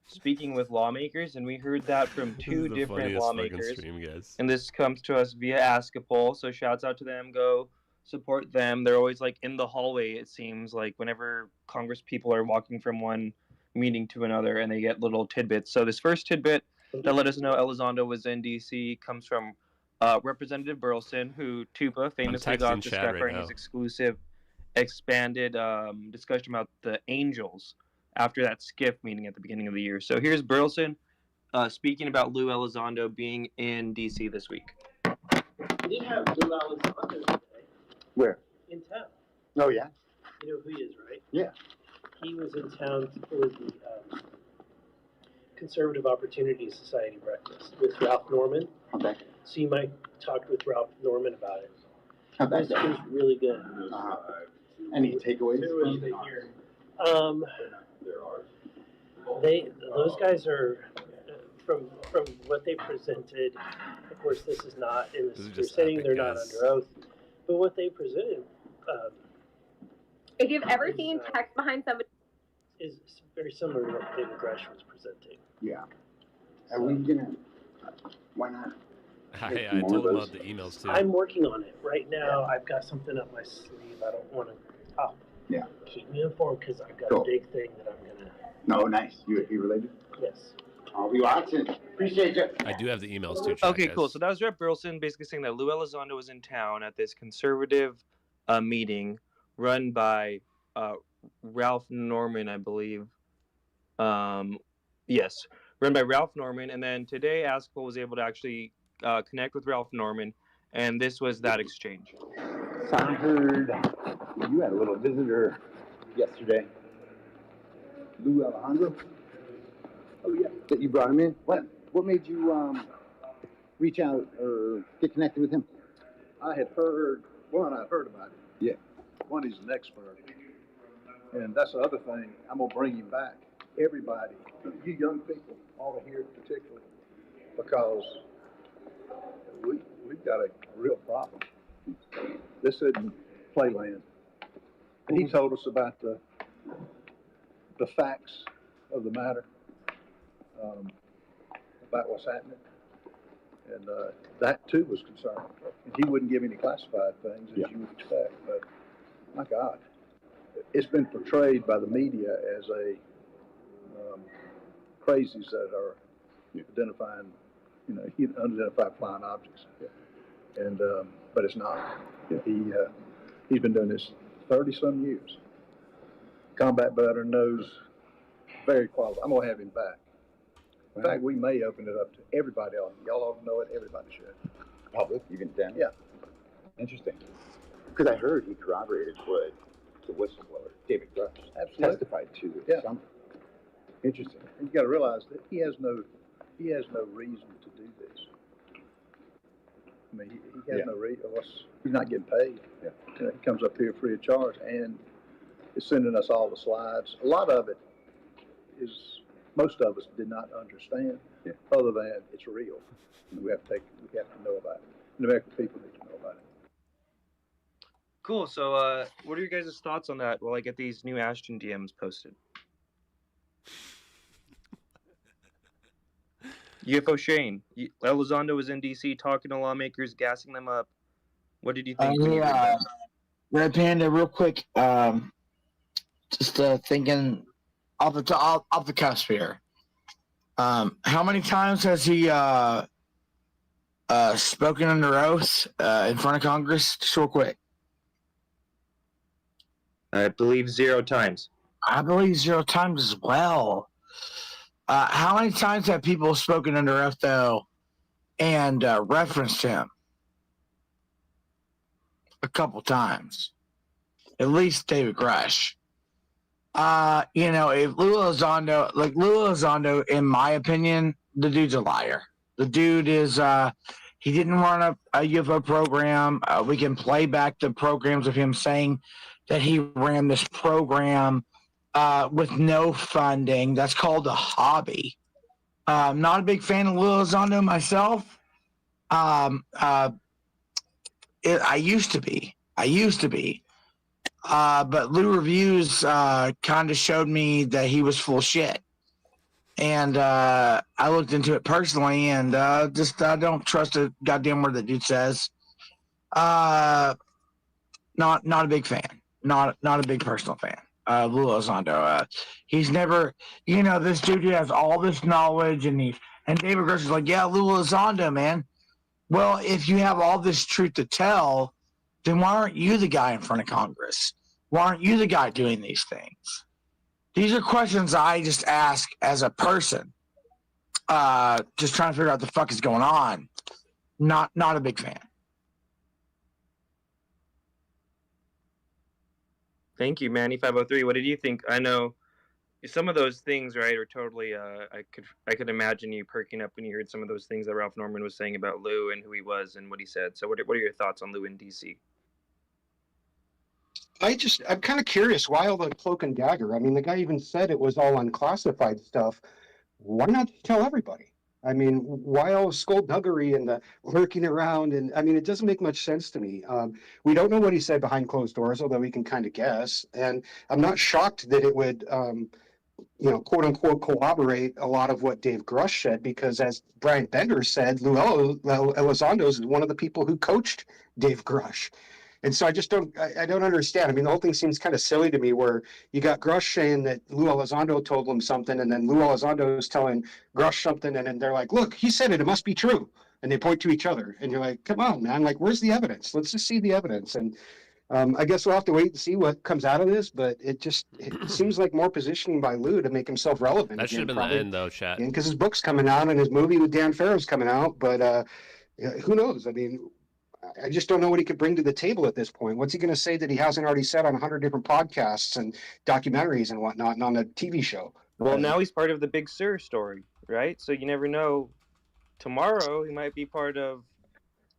speaking with lawmakers, and we heard that from two different lawmakers. Stream, guys. And this comes to us via Ask-a-Poll, so shouts out to them. Go support them. They're always like in the hallway, it seems like, whenever Congress people are walking from one meeting to another, and they get little tidbits. So this first tidbit that let us know Elizondo was in D.C. comes from Representative Burleson, who Tupa famously got to Skyfire in his exclusive expanded discussion about the Angels after that SCIF meeting at the beginning of the year. So here's Burleson speaking about Lou Elizondo being in D.C. this week. We did have Lou Elizondo today. Where? In town. Oh, yeah? You know who he is, right? Yeah. He was in town for the Conservative Opportunity Society breakfast with Ralph Norman. Okay. So you might talk with Ralph Norman about it. How'd that It was really good. Any takeaways? Those guys are from what they presented. Of course, this is not in the secure setting; they're not under oath. But what they presented, if you've ever seen text behind somebody, is very similar to what David Grush was presenting. Yeah. Are we gonna? Why not? I told him about the emails too. I'm working on it right now. I've got something up my sleeve. I don't want to. Yeah. Keep me informed because I've got a big thing that I'm gonna. No, nice. You related? Yes. I'll be watching. Appreciate you. I do have the emails too. Okay, cool. So that was Rep. Burleson basically saying that Lou Elizondo was in town at this conservative meeting run by Ralph Norman, I believe. Yes, run by Ralph Norman. And then today, Askell was able to actually connect with Ralph Norman, and this was that exchange. So I heard you had a little visitor yesterday. Lou Alejandro? Oh, yeah. That you brought him in? What made you reach out or get connected with him? I had heard about it. Yeah. One, he's an expert. And that's the other thing, I'm going to bring him back. Everybody, you young people, ought to hear it particularly, because we've got a real problem. This isn't playland. And he told us about the facts of the matter, about what's happening. And that too was concerning. And he wouldn't give any classified things, as you would expect. But my God, it's been portrayed by the media as a crazies that are identifying, unidentified flying objects. And but it's not. He's been doing this 30-some years. Combat veteran, knows very qualified. I'm gonna have him back. In fact, we may open it up to everybody else. Y'all ought to know it. Everybody should. Public, even then? Yeah. Interesting. Because I heard he corroborated what the whistleblower, David Grush, testified to this summer. Interesting. And you got to realize that he has no reason to do this. I mean, he has no reason. He's not getting paid. Yeah. He comes up here free of charge and is sending us all the slides. A lot of it is, most of us did not understand, other than it's real. And we have to know about it. The American people need to know about it. Cool. So, what are your guys' thoughts on that while I get these new Ashton DMs posted? UFO Shane, Elizondo was in D.C. talking to lawmakers, gassing them up. What did you think? Red Panda, real quick. Just thinking off the cusp here. How many times has he spoken under oath in front of Congress? Just real quick. I believe 0 times. I believe 0 times as well. How many times have people spoken under oath, though, and referenced him? a couple times. At least David Grush. If Lou Elizondo, in my opinion, the dude's a liar. The dude is, he didn't run a UFO program. We can play back the programs of him saying that he ran this program with no funding. That's called a hobby. I'm not a big fan of Lou Elizondo myself. I used to be. But Lou Reviews kind of showed me that he was full shit. And I looked into it personally, and I don't trust a goddamn word that dude says. Not a big fan. Not a big personal fan. Lou Elizondo. He's never, this dude who has all this knowledge, and David Grush is like, yeah, Lou Elizondo, man. Well, if you have all this truth to tell, then why aren't you the guy in front of Congress? Why aren't you the guy doing these things? These are questions I just ask as a person, just trying to figure out what the fuck is going on. Not a big fan. Thank you, Manny503. What did you think? I know some of those things, right, are totally. I could imagine you perking up when you heard some of those things that Ralph Norman was saying about Lou and who he was and what he said. So, what are your thoughts on Lou in DC? I'm kind of curious why all the cloak and dagger. I mean, the guy even said it was all unclassified stuff. Why not tell everybody? I mean, why all skullduggery and the lurking around? And I mean, it doesn't make much sense to me. We don't know what he said behind closed doors, although we can kind of guess. And I'm not shocked that it would, quote unquote, corroborate a lot of what Dave Grush said, because as Brian Bender said, Lou Elizondo is one of the people who coached Dave Grush. And so I don't understand. I mean, the whole thing seems kind of silly to me, where you got Grush saying that Lou Elizondo told him something, and then Lou Elizondo is telling Grush something, and then they're like, look, he said it must be true. And they point to each other, and you're like, come on, man, like, where's the evidence? Let's just see the evidence. And I guess we'll have to wait and see what comes out of this, but it seems like more positioning by Lou to make himself relevant. That should have been the end, though, chat. Because his book's coming out and his movie with Dan Farrow's coming out, but who knows? I mean, I just don't know what he could bring to the table at this point. What's he going to say that he hasn't already said on 100 different podcasts and documentaries and whatnot, and on a TV show? Well, now he's part of the Big Sur story, right? So you never know. Tomorrow he might be part of.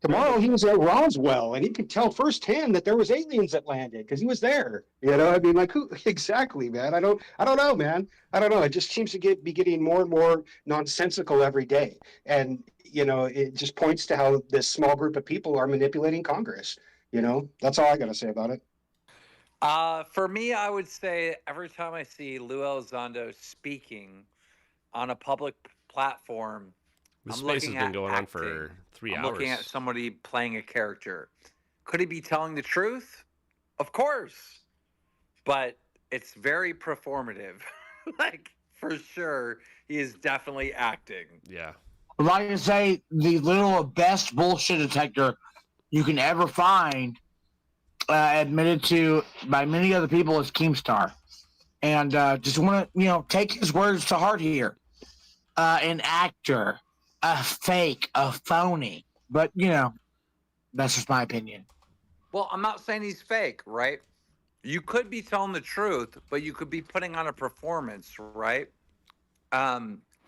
Tomorrow he was at Roswell, and he could tell firsthand that there was aliens that landed because he was there. I mean, like, who exactly, man? I don't know, man. I don't know. It just seems to be getting more and more nonsensical every day, and it just points to how this small group of people are manipulating Congress. That's all I got to say about it. For me, I would say every time I see Lou Elizondo speaking on a public platform, this space has been going on for 3 hours. I'm looking at somebody playing a character. Could he be telling the truth? Of course. But it's very performative. Like, for sure, he is definitely acting. Yeah. Like I say, the literal best bullshit detector you can ever find, admitted to by many other people, is Keemstar. And just want to, take his words to heart here. An actor, a fake, a phony. But, that's just my opinion. Well, I'm not saying he's fake, right? You could be telling the truth, but you could be putting on a performance, right?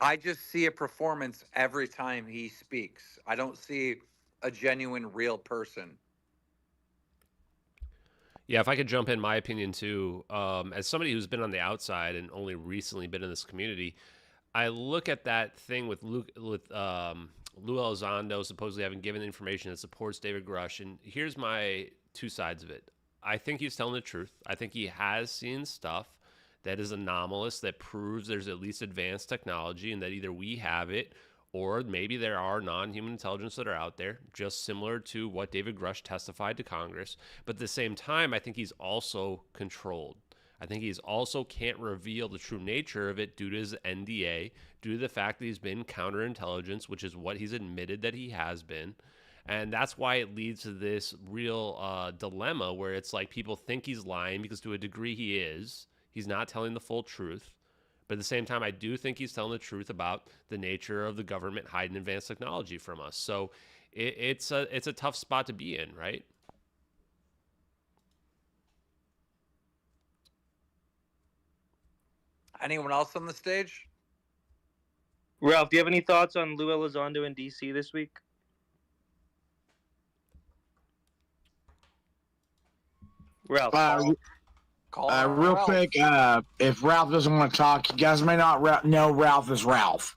I just see a performance every time he speaks. I don't see a genuine, real person. Yeah, if I could jump in, my opinion too, as somebody who's been on the outside and only recently been in this community, I look at that thing with Lou Elizondo supposedly having given information that supports David Grush, and here's my two sides of it. I think he's telling the truth. I think he has seen stuff that is anomalous, that proves there's at least advanced technology and that either we have it or maybe there are non-human intelligence that are out there, just similar to what David Grush testified to Congress. But at the same time, I think he's also controlled. I think he's also can't reveal the true nature of it due to his NDA, due to the fact that he's been counterintelligence, which is what he's admitted that he has been. And that's why it leads to this real dilemma where it's like people think he's lying because to a degree he is. He's not telling the full truth. But at the same time, I do think he's telling the truth about the nature of the government hiding advanced technology from us. So it's a tough spot to be in, right? Anyone else on the stage? Ralph, do you have any thoughts on Lou Elizondo in DC this week? Ralph, real Ralph. quick, if Ralph doesn't want to talk, you guys may not know Ralph is Ralph.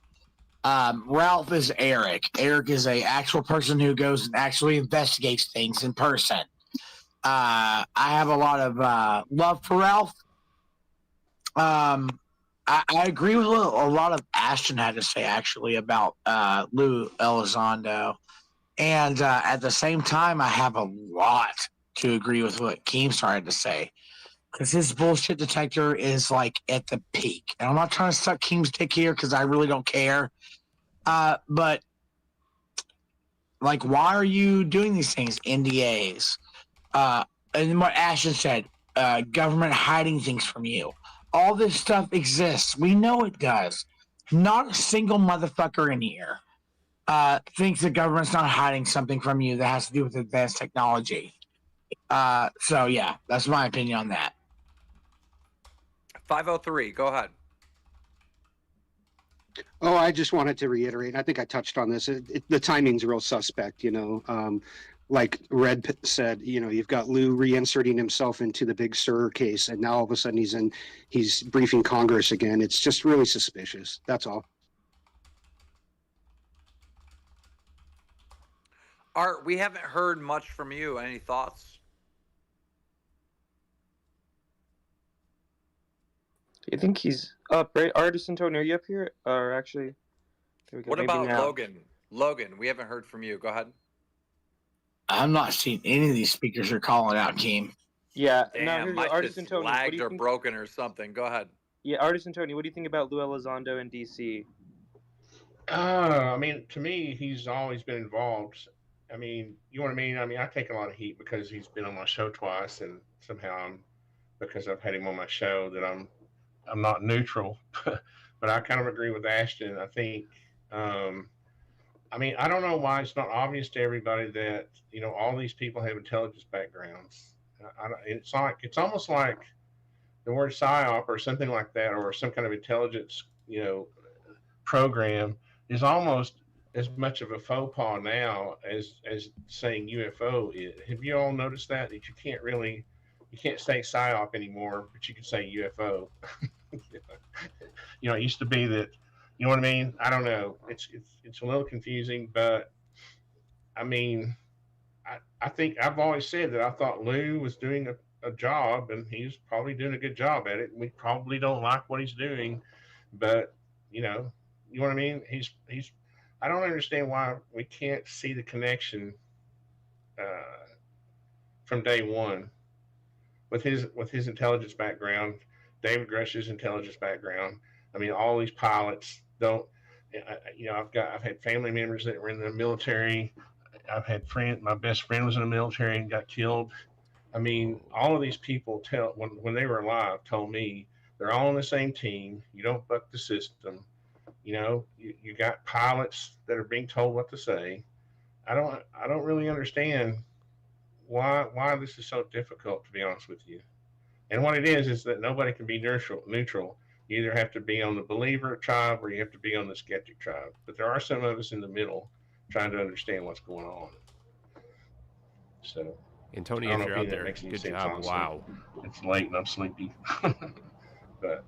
Ralph is Eric. Eric is a actual person who goes and actually investigates things in person. I have a lot of love for Ralph. I agree with a lot of Ashton had to say actually about Lou Elizondo, and at the same time, I have a lot to agree with what Keem started to say, because his bullshit detector is like at the peak. And I'm not trying to suck Keem's dick here because I really don't care. But like, why are you doing these things? NDAs. And what Ashton said, government hiding things from you. All this stuff exists. We know it does. Not a single motherfucker in here thinks the government's not hiding something from you that has to do with advanced technology. So yeah, that's my opinion on that. 503, go ahead. Oh, I just wanted to reiterate. I think I touched on this. The timing's real suspect, like Red said, you've got Lou reinserting himself into the Big Sur case, and now all of a sudden he's briefing Congress again. It's just really suspicious. That's all. Art, we haven't heard much from you. Any thoughts? Do you think he's up, right? Artist Antonio, are you up here? Or actually, here we go. What Maybe about now. Logan? Logan, we haven't heard from you. Go ahead. I'm not seeing any of these speakers are calling out, Keem. Yeah, Damn, my Artist just Antonio, lagged or broken or something. Go ahead. Yeah, Artist Antonio, what do you think about Lou Elizondo in DC? I mean, to me, he's always been involved. I mean, you know what I mean? I mean, I take a lot of heat because he's been on my show twice, and somehow because I've had him on my show, that I'm not neutral. But I kind of agree with Ashton. I think, I mean, I don't know why it's not obvious to everybody that all these people have intelligence backgrounds. It's almost like the word psyop or something like that, or some kind of intelligence, program is almost as much of a faux pas now as saying UFO is. Have you all noticed that you can't say psyop anymore, but you can say UFO? It used to be that, you know what I mean? I don't know. It's a little confusing, but I mean, I think I've always said that I thought Lou was doing a job, and he's probably doing a good job at it. We probably don't like what he's doing, but you know what I mean? He's I don't understand why we can't see the connection from day one with his intelligence background, David Grush's intelligence background. I mean, all these pilots don't. I've had family members that were in the military. I've had my best friend was in the military and got killed. I mean, all of these people when they were alive told me they're all on the same team. You don't buck the system. You got pilots that are being told what to say. I don't really understand why this is so difficult, to be honest with you. And what it is that nobody can be neutral. You either have to be on the believer tribe or you have to be on the skeptic tribe. But there are some of us in the middle trying to understand what's going on. So, and Tony, if you're out there, good job. Honestly. Wow. It's late and I'm sleepy. But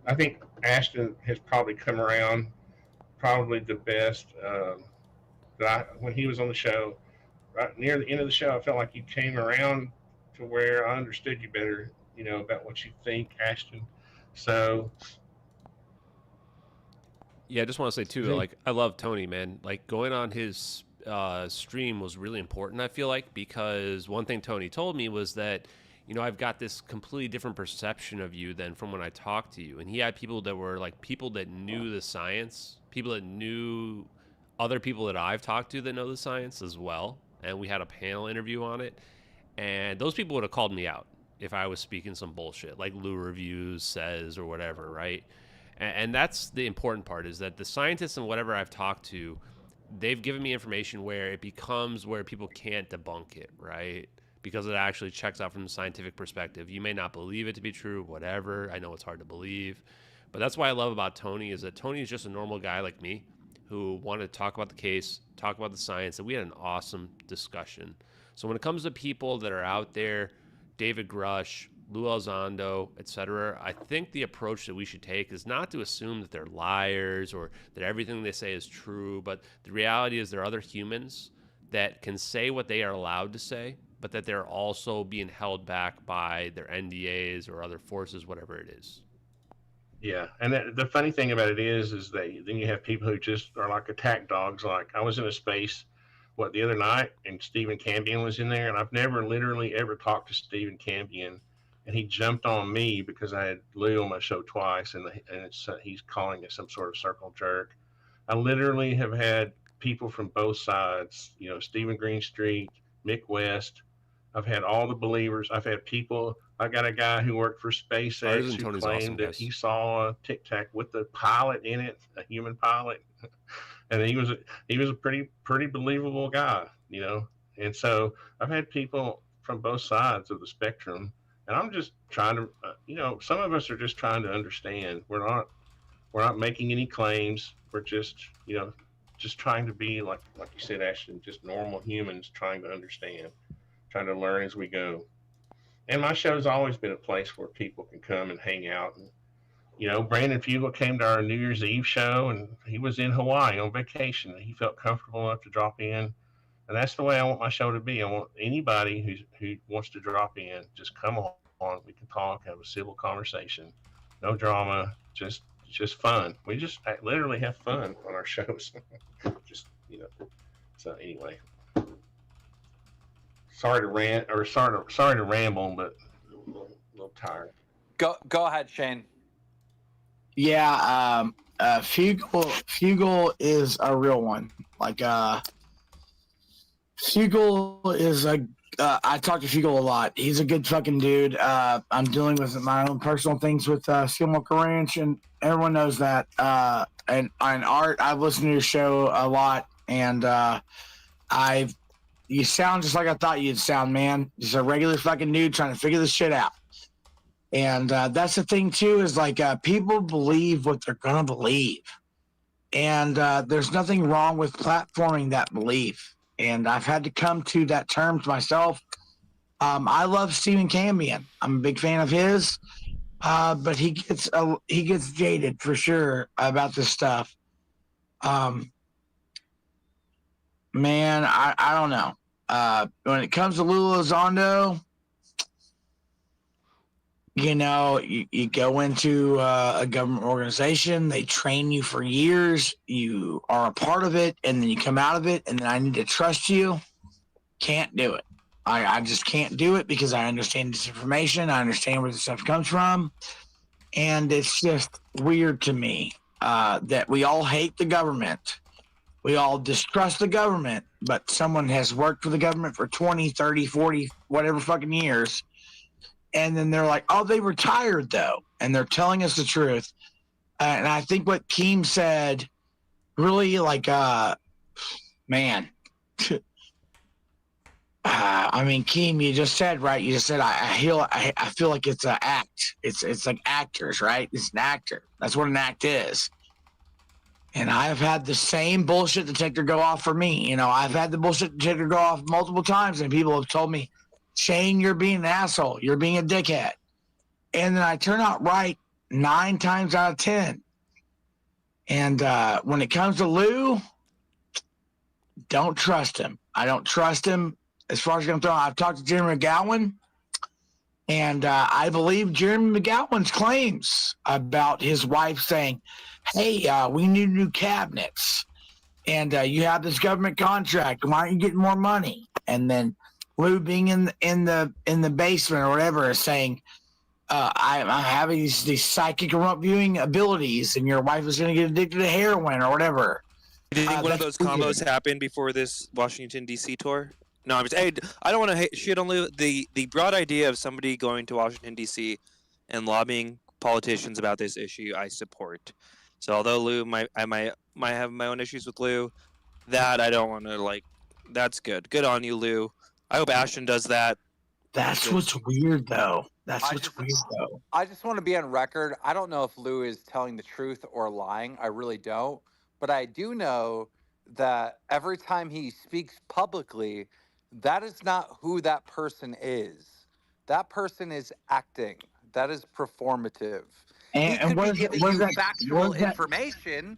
I think Ashton has probably come around, probably the best. When he was on the show, right near the end of the show, I felt like you came around to where I understood you better, about what you think, Ashton. So, yeah, I just want to say too, like, I love Tony, man. Like, going on his stream was really important, I feel like, because one thing Tony told me was that, I've got this completely different perception of you than from when I talked to you. And he had people that were like people that knew the science, people that knew other people that I've talked to that know the science as well. And we had a panel interview on it. And those people would have called me out if I was speaking some bullshit, like Lou Reviews says or whatever, right? And that's the important part, is that the scientists and whatever I've talked to, they've given me information where it becomes where people can't debunk it, right? Because it actually checks out from the scientific perspective. You may not believe it to be true, whatever. I know it's hard to believe. But that's why I love about Tony is that Tony is just a normal guy like me who wanted to talk about the case, talk about the science, and we had an awesome discussion. So when it comes to people that are out there, David Grush, Lou Elizondo, etc., I think the approach that we should take is not to assume that they're liars or that everything they say is true, but the reality is there are other humans that can say what they are allowed to say, but that they're also being held back by their NDAs or other forces, whatever it is. Yeah, and the funny thing about it is then you have people who just are like attack dogs. Like I was in a space, the other night, and Stephen Cambion was in there, and I've never literally ever talked to Stephen Cambion, and he jumped on me because I had Lou on my show twice, and he's calling it some sort of circle jerk. I literally have had people from both sides, Stephen Greenstreet, Mick West. I've had all the believers. I've had people. I got a guy who worked for SpaceX who claimed awesome, that he saw a Tic Tac with the pilot in it, a human pilot, and he was a pretty believable guy, And so I've had people from both sides of the spectrum, and I'm just trying to, some of us are just trying to understand. We're not making any claims. We're just, just trying to be like you said, Ashton, just normal humans trying to understand, trying to learn as we go. And my show's always been a place where people can come and hang out. And, Brandon Fugel came to our New Year's Eve show, and he was in Hawaii on vacation. And he felt comfortable enough to drop in. And that's the way I want my show to be. I want anybody who wants to drop in, just come on. We can talk, have a civil conversation. No drama, just fun. We just literally have fun on our shows. So anyway. Sorry to rant or sorry to ramble, but I'm a little tired. Go ahead, Shane. Yeah, Fugel is a real one. Like Fugel is I talk to Fugel a lot. He's a good fucking dude. I'm dealing with my own personal things with Skillmonger Ranch, and everyone knows that. And Art, I've listened to your show a lot, and you sound just like I thought you'd sound, man. Just a regular fucking dude trying to figure this shit out. And that's the thing, too, is like people believe what they're going to believe. And there's nothing wrong with platforming that belief. And I've had to come to that terms myself. I love Stephen Cambion. I'm a big fan of his. But he gets jaded for sure about this stuff. Man, I don't know. When it comes to Lou Elizondo, you go into a government organization, they train you for years, you are a part of it, and then you come out of it, and then I need to trust you. Can't do it. I just can't do it because I understand disinformation. I understand where the stuff comes from. And it's just weird to me that we all hate the government. We all distrust the government, but someone has worked for the government for 20, 30, 40, whatever fucking years. And then they're like, oh, they retired, though. And they're telling us the truth. And I think what Keem said really, man. I mean, Keem, you just said, right? You just said, I feel like it's an act. It's like actors, right? It's an actor. That's what an act is. And I've had the same bullshit detector go off for me. I've had the bullshit detector go off multiple times, and people have told me, Shane, you're being an asshole. You're being a dickhead. And then I turn out right 9 times out of 10. And when it comes to Lou, don't trust him. I don't trust him. As far as I'm throwing, I've talked to Jeremy McGowan, and I believe Jeremy McGowan's claims about his wife saying, hey, we need new cabinets, and you have this government contract. Why aren't you getting more money? And then Lou being in the basement or whatever is saying, I'm having these psychic remote viewing abilities, and your wife is going to get addicted to heroin or whatever. Do you think one of those combos happened before this Washington, D.C. tour? No, I'm just, I don't want to shit on Lou. The broad idea of somebody going to Washington, D.C. and lobbying politicians about this issue, I support. So although Lou I might have my own issues with Lou, that I don't want to that's good. Good on you, Lou. I hope Ashton does that That's what's weird, though. That's what's weird, though. I just want to be on record. I don't know if Lou is telling the truth or lying. I really don't. But I do know that every time he speaks publicly, that is not who that person is. That person is acting. That is performative. He could be giving you factual information.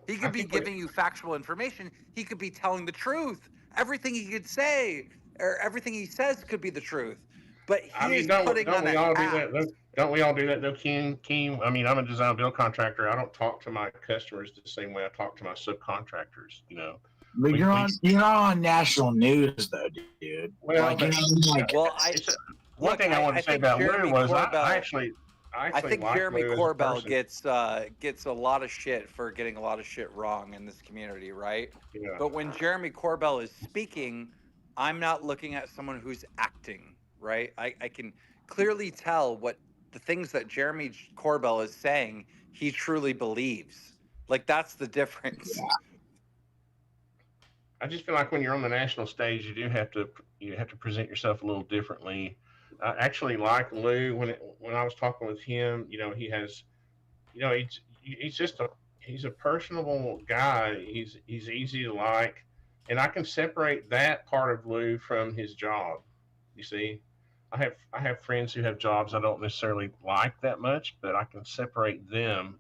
He could be giving you factual information. He could be telling the truth. Everything he could say or everything he says could be the truth. But he is putting on an act. Don't we all do that though, Keem? I mean, I'm a design build contractor. I don't talk to my customers the same way I talk to my subcontractors. You know. But you're on national news though, dude. Well, one thing I want to say about Lou was I think Jeremy Corbell gets a lot of shit for getting a lot of shit wrong in this community, right? Yeah. But when Jeremy Corbell is speaking, I'm not looking at someone who's acting, right? I can clearly tell what the things that Jeremy Corbell is saying, he truly believes. Like, that's the difference. Yeah. I just feel like when you're on the national stage, you have to present yourself a little differently. I actually like Lou when I was talking with him. You know, he's a personable guy. He's easy to like, and I can separate that part of Lou from his job. You see, I have friends who have jobs I don't necessarily like that much, but I can separate them,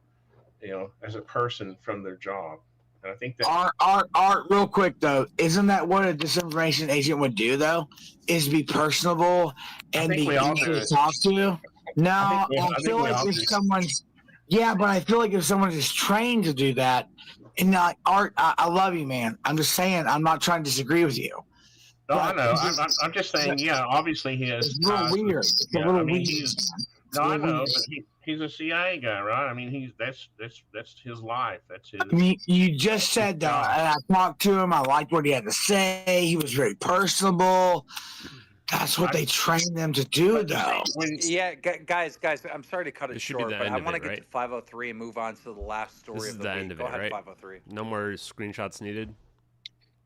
you know, as a person from their job. And I think that Art, real quick though, isn't that what a disinformation agent would do though? Is be personable and be easy to talk to? No, I feel like if someone's but I feel like if someone is trained to do that, and not Art, I love you, man. I'm just saying, I'm not trying to disagree with you. No, I know. I'm just saying, obviously he has. It's a little weird. It's a little weird. I know, but he's a CIA guy, right? I mean, that's his life. That's his. I mean, you just said that. I talked to him. I liked what he had to say. He was very personable. That's what they train them to do, though. Guys, I'm sorry to cut it short, but I want to get to 503 and move on to the last story of the week. End of Go ahead, right? 503. No more screenshots needed.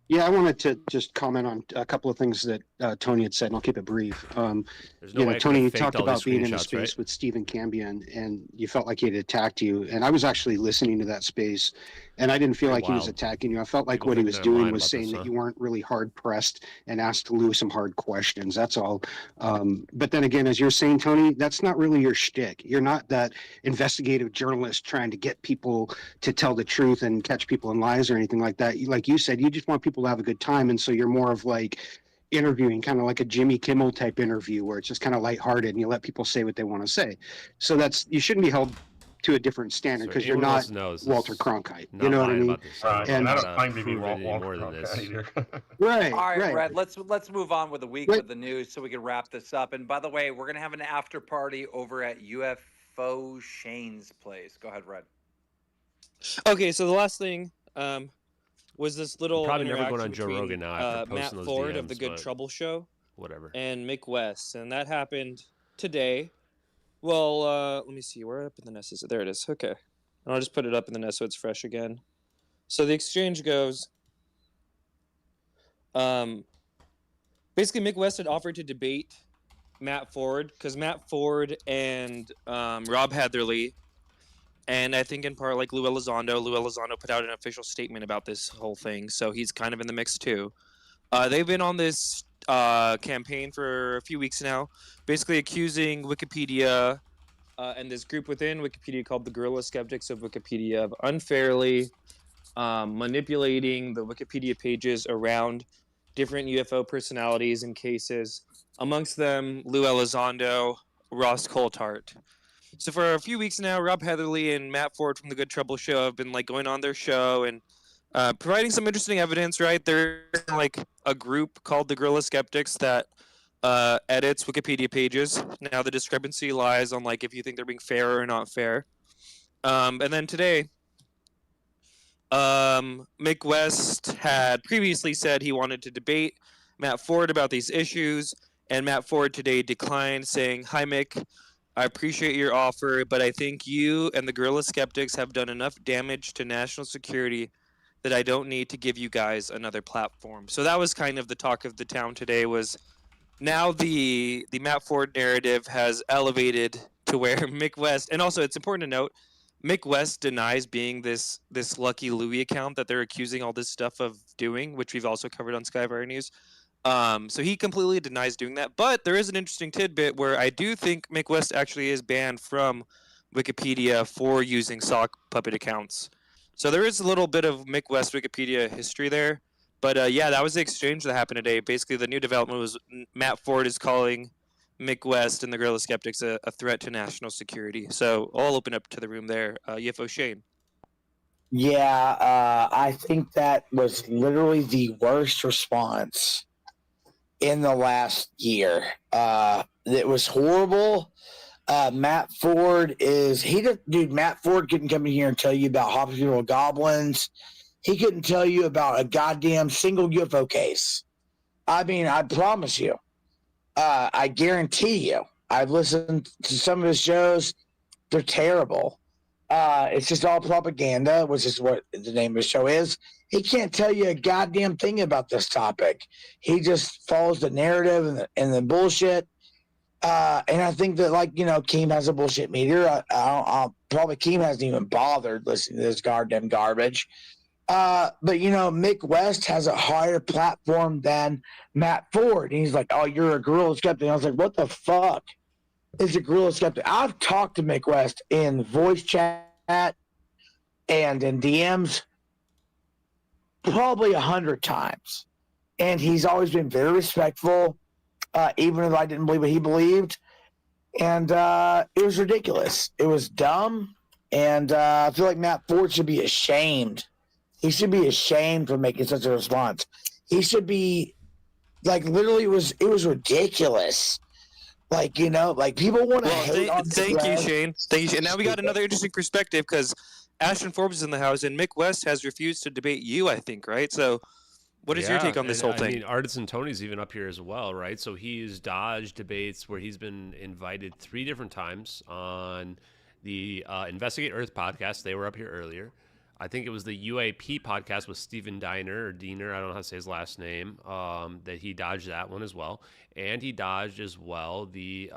Yeah, I wanted to just comment on a couple of things that Tony had said, and I'll keep it brief. Tony, you talked about being in a space with Stephen Cambion, and you felt like he had attacked you. And I was actually listening to that space, and I didn't feel like he was attacking you. I felt like what he was doing was saying that you weren't really hard pressed and asked Lou some hard questions. That's all. But then again, as you're saying, Tony, that's not really your shtick. You're not that investigative journalist trying to get people to tell the truth and catch people in lies or anything like that. Like you said, you just want people to have a good time, and so you're more of like interviewing, kind of like a Jimmy Kimmel type interview where it's just kind of lighthearted and you let people say what they want to say. So you shouldn't be held to a different standard because you're not Walter Cronkite. You know what I mean? Right. And I don't claim to be Walter Cronkite either. Right. All right, right. Red. Let's move on with the week with the news so we can wrap this up. And by the way, we're gonna have an after party over at UFO Shane's place. Go ahead, Red. Okay, so the last thing was this little probably never going on between, Joe Rogan now after Matt posting those Ford DMs, of the Good Trouble Show, whatever, and Mick West, and that happened today. Well, let me see. Where up in the nest is it? There it is. Okay, and I'll just put it up in the nest so it's fresh again. So the exchange goes. Basically, Mick West had offered to debate Matt Ford because Matt Ford and Rob Heatherly, and I think in part like Lou Elizondo put out an official statement about this whole thing, so he's kind of in the mix too. They've been on this campaign for a few weeks now, basically accusing Wikipedia and this group within Wikipedia called the Guerrilla Skeptics of Wikipedia of unfairly manipulating the Wikipedia pages around different UFO personalities and cases, amongst them Lou Elizondo, Ross Coulthart. So for a few weeks now, Rob Heatherly and Matt Ford from the Good Trouble Show have been like going on their show and providing some interesting evidence, right? There's like a group called the Guerrilla Skeptics that edits Wikipedia pages. Now the discrepancy lies on like if you think they're being fair or not fair. And then today, Mick West had previously said he wanted to debate Matt Ford about these issues, and Matt Ford today declined, saying, "Hi, Mick. I appreciate your offer, but I think you and the Guerrilla Skeptics have done enough damage to national security that I don't need to give you guys another platform." So that was kind of the talk of the town today, was now the Matt Ford narrative has elevated to where Mick West, and also it's important to note, Mick West denies being this Lucky Louie account that they're accusing all this stuff of doing, which we've also covered on Skyfire News. So he completely denies doing that. But there is an interesting tidbit where I do think Mick West actually is banned from Wikipedia for using sock puppet accounts. So there is a little bit of Mick West Wikipedia history there. But yeah, that was the exchange that happened today. Basically, the new development was Matt Ford is calling Mick West and the Guerrilla Skeptics a threat to national security. So I'll open up to the room there. UFO Shane. Yeah, I think that was literally the worst response in the last year. It was horrible. Matt Ford Matt Ford couldn't come in here and tell you about hospital goblins. He couldn't tell you about a goddamn single UFO case. I mean, I promise you. I guarantee you. I've listened to some of his shows. They're terrible. It's just all propaganda, which is what the name of the show is. He can't tell you a goddamn thing about this topic. He just follows the narrative and the bullshit. And I think that, Keem has a bullshit meter. Probably Keem hasn't even bothered listening to this goddamn garbage. But Mick West has a higher platform than Matt Ford. And he's like, oh, you're a guerrilla skeptic. I was like, what the fuck is a guerrilla skeptic? I've talked to Mick West in voice chat and in DMs probably 100 times. And he's always been very respectful, even if I didn't believe what he believed. And it was ridiculous. It was dumb. And I feel like Matt Ford should be ashamed. He should be ashamed for making such a response. He should be, literally, it was ridiculous. People want to hate on Thank you, Shane. Thank you. And now we got another interesting perspective because Ashton Forbes is in the house, and Mick West has refused to debate you, I think, right? So what is your take on this whole thing? I mean, Artisan Tony's even up here as well, right? So he's dodged debates where he's been invited 3 different times on the Investigate Earth podcast. They were up here earlier. I think it was the UAP podcast with Stephen Diener, I don't know how to say his last name, that he dodged that one as well. And he dodged as well the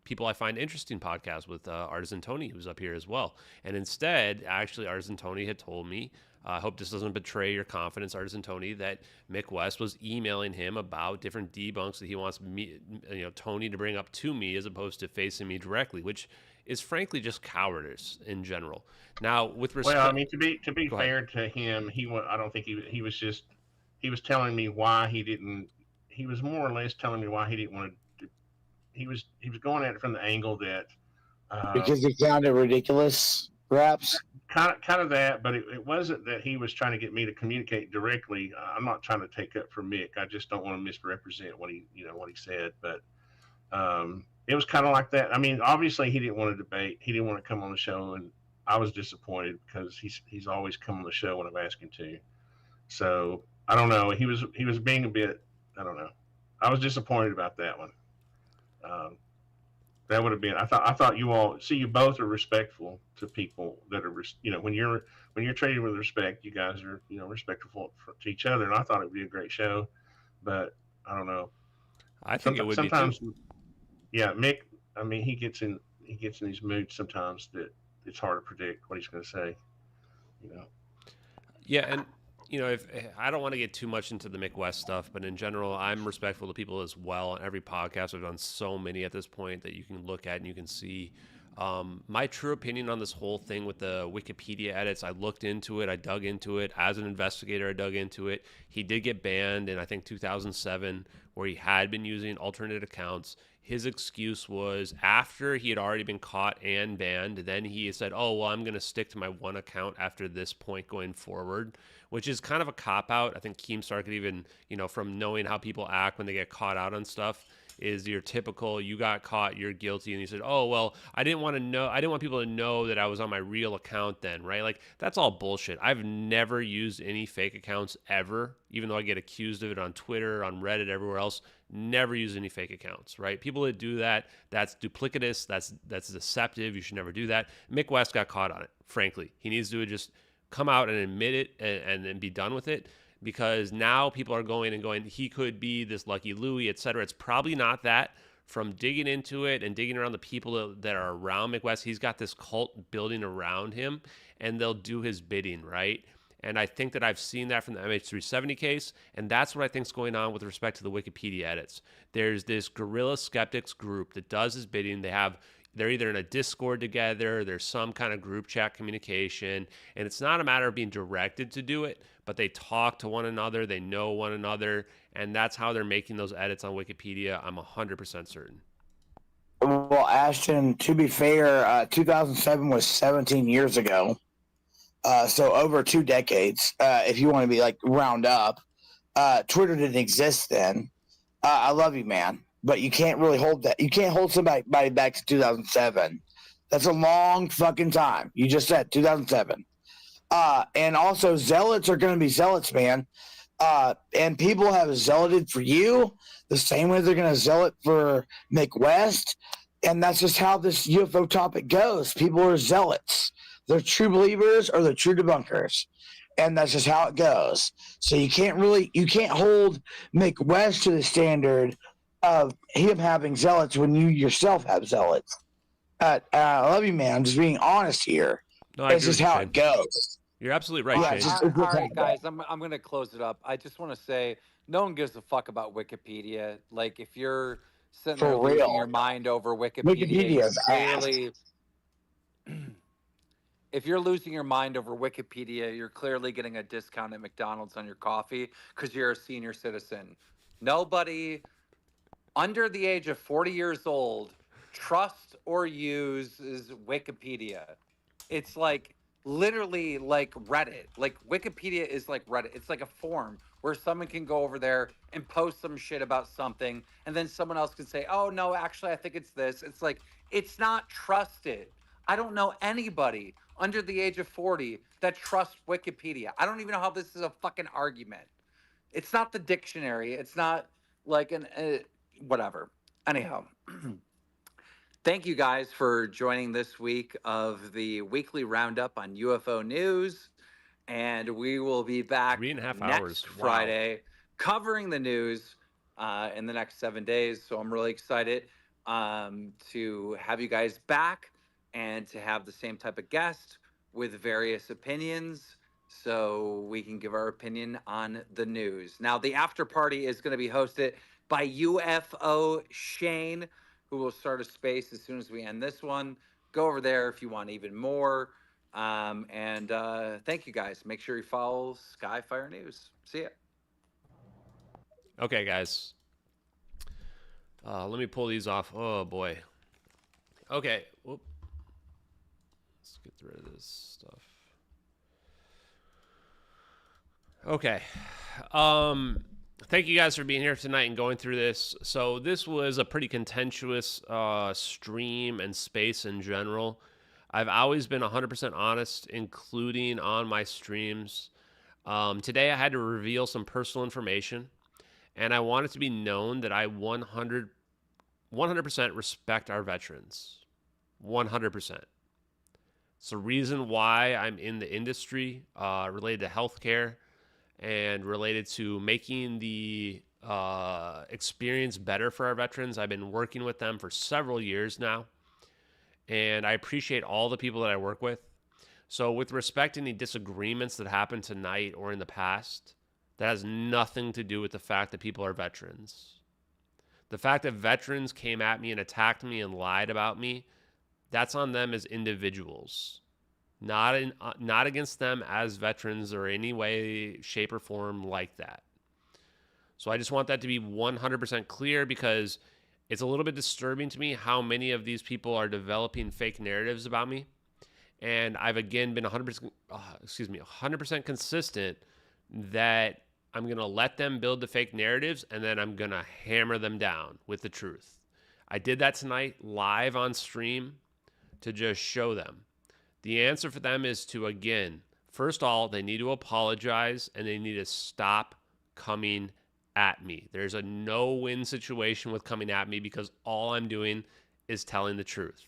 People I Find Interesting podcast with Artisan Tony, who's up here as well. And instead, actually, Artisan Tony had told me, I hope this doesn't betray your confidence, Artisan Tony, that Mick West was emailing him about different debunks that he wants me, Tony to bring up to me as opposed to facing me directly, which is frankly just cowardice in general. Now, with respect, well, I mean, to be fair to him, I don't think he was telling me why he didn't. He was more or less telling me why he didn't want to. He was going at it from the angle that because he found it ridiculous, perhaps. Kind of that, but it wasn't that he was trying to get me to communicate directly. I'm not trying to take up for Mick. I just don't want to misrepresent what he said, but. It was kind of like that. I mean, obviously he didn't want to debate. He didn't want to come on the show, and I was disappointed because he's always come on the show when I've asked him to. So I don't know. He was being a bit. I don't know. I was disappointed about that one. That would have been. I thought you both are respectful to people that are when you're treated with respect, you guys are respectful to each other, and I thought it would be a great show, but I don't know. I think it would sometimes. Be too. Yeah, Mick. I mean, he gets in these moods sometimes that it's hard to predict what he's going to say. Yeah, and if I don't want to get too much into the Mick West stuff, but in general, I'm respectful to people as well. On every podcast, I've done so many at this point that you can look at and you can see my true opinion on this whole thing with the Wikipedia edits. I looked into it. I dug into it. As an investigator, I dug into it. He did get banned in, I think, 2007, where he had been using alternate accounts. His excuse was after he had already been caught and banned, then he said, oh, well, I'm going to stick to my one account after this point going forward, which is kind of a cop-out. I think Keemstar could even, from knowing how people act when they get caught out on stuff, is your typical, you got caught, you're guilty, and you said, oh, well, I didn't want people to know that I was on my real account then, right? Like, that's all bullshit. I've never used any fake accounts ever, even though I get accused of it on Twitter, on Reddit, everywhere else. Never use any fake accounts, right? People that do that, that's duplicitous, that's deceptive. You should never do that. Mick West got caught on it, frankly. He needs to just come out and admit it and be done with it. because now people are going, he could be this Lucky Louie, etc. It's probably not that. From digging into it and digging around the people that are around McWest, he's got this cult building around him, and they'll do his bidding, right? And I think that I've seen that from the MH370 case, and that's what I think is going on with respect to the Wikipedia edits. There's this guerrilla skeptics group that does his bidding. They're either in a Discord together, there's some kind of group chat communication, and it's not a matter of being directed to do it, but they talk to one another, they know one another, and that's how they're making those edits on Wikipedia. I'm 100% certain. Well, Ashton, to be fair, 2007 was 17 years ago. So over 2 decades, if you want to be like round up. Twitter didn't exist then. I love you, man, but you can't really hold that. You can't hold somebody back to 2007. That's a long fucking time. You just said 2007. And also, zealots are going to be zealots, man. And people have zealoted for you the same way they're going to zealot for McWest. And that's just how this UFO topic goes. People are zealots. They're true believers or they're true debunkers. And that's just how it goes. So you can't hold McWest to the standard of him having zealots when you yourself have zealots. I love you, man. I'm just being honest here. No, it's just how it goes. You're absolutely right, Shane. All right, guys, I'm going to close it up. I just want to say no one gives a fuck about Wikipedia. Like, if you're sitting there losing your mind over Wikipedia, if you're losing your mind over Wikipedia, you're clearly getting a discount at McDonald's on your coffee because you're a senior citizen. Nobody under the age of 40 years old trusts or uses Wikipedia. It's like literally like Reddit. Like Wikipedia is like Reddit. It's like a forum where someone can go over there and post some shit about something, and then someone else can say, oh no, actually I think it's this. It's like, it's not trusted. I don't know anybody under the age of 40 that trusts Wikipedia. I don't even know how this is a fucking argument. It's not the dictionary. It's not like whatever. Anyhow, thank you guys for joining this week of the weekly roundup on UFO news. And we will be back 3.5 next hours. Friday covering the news in the next 7 days. So I'm really excited to have you guys back and to have the same type of guest with various opinions so we can give our opinion on the news. Now, the after party is going to be hosted by UFO Shane, who will start a space as soon as we end this one. Go over there if you want even more. And thank you guys. Make sure you follow Skyfire News. See ya. Okay, guys. Let me pull these off. Oh, boy. Okay. Whoop. Let's get rid of this stuff. Okay. Thank you guys for being here tonight and going through this. So this was a pretty contentious stream and space in general. I've always been 100% honest, including on my streams. Today I had to reveal some personal information, and I want it to be known that I 100% respect our veterans. 100%. It's the reason why I'm in the industry related to healthcare and related to making the experience better for our veterans. I've been working with them for several years now, and I appreciate all the people that I work with. So with respect to any disagreements that happened tonight or in the past, that has nothing to do with the fact that people are veterans. The fact that veterans came at me and attacked me and lied about me, that's on them as individuals, not against them as veterans or any way, shape, or form like that. So I just want that to be 100% clear, because it's a little bit disturbing to me how many of these people are developing fake narratives about me. And I've again been 100% consistent that I'm going to let them build the fake narratives, and then I'm going to hammer them down with the truth. I did that tonight live on stream to just show them. The answer for them is to, again, first of all, they need to apologize and they need to stop coming at me. There's a no-win situation with coming at me, because all I'm doing is telling the truth.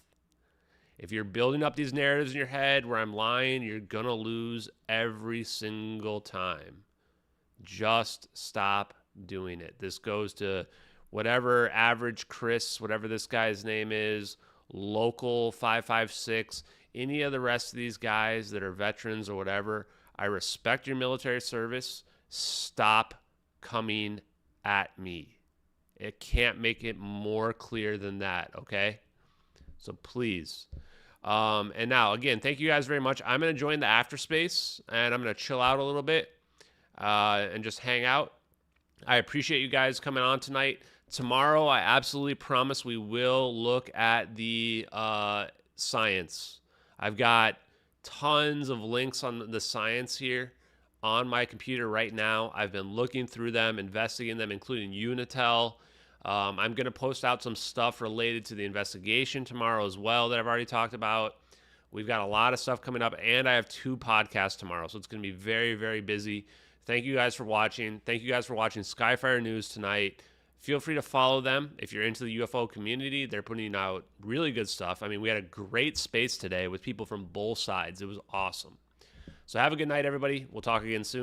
If you're building up these narratives in your head where I'm lying, you're going to lose every single time. Just stop doing it. This goes to whatever average Chris, whatever this guy's name is, local 556, any of the rest of these guys that are veterans or whatever. I respect your military service. Stop coming at me. It can't make it more clear than that, okay? So please. And now, again, thank you guys very much. I'm going to join the after space, and I'm going to chill out a little bit and just hang out. I appreciate you guys coming on tonight. Tomorrow, I absolutely promise we will look at the science. I've got tons of links on the science here on my computer right now. I've been looking through them, investigating them, including Unitel. I'm going to post out some stuff related to the investigation tomorrow as well that I've already talked about. We've got a lot of stuff coming up, and I have 2 podcasts tomorrow, so it's going to be very, very busy. Thank you guys for watching. Thank you guys for watching Skyfire News tonight. Feel free to follow them if you're into the UFO community. They're putting out really good stuff. I mean, we had a great space today with people from both sides. It was awesome. So have a good night, everybody. We'll talk again soon.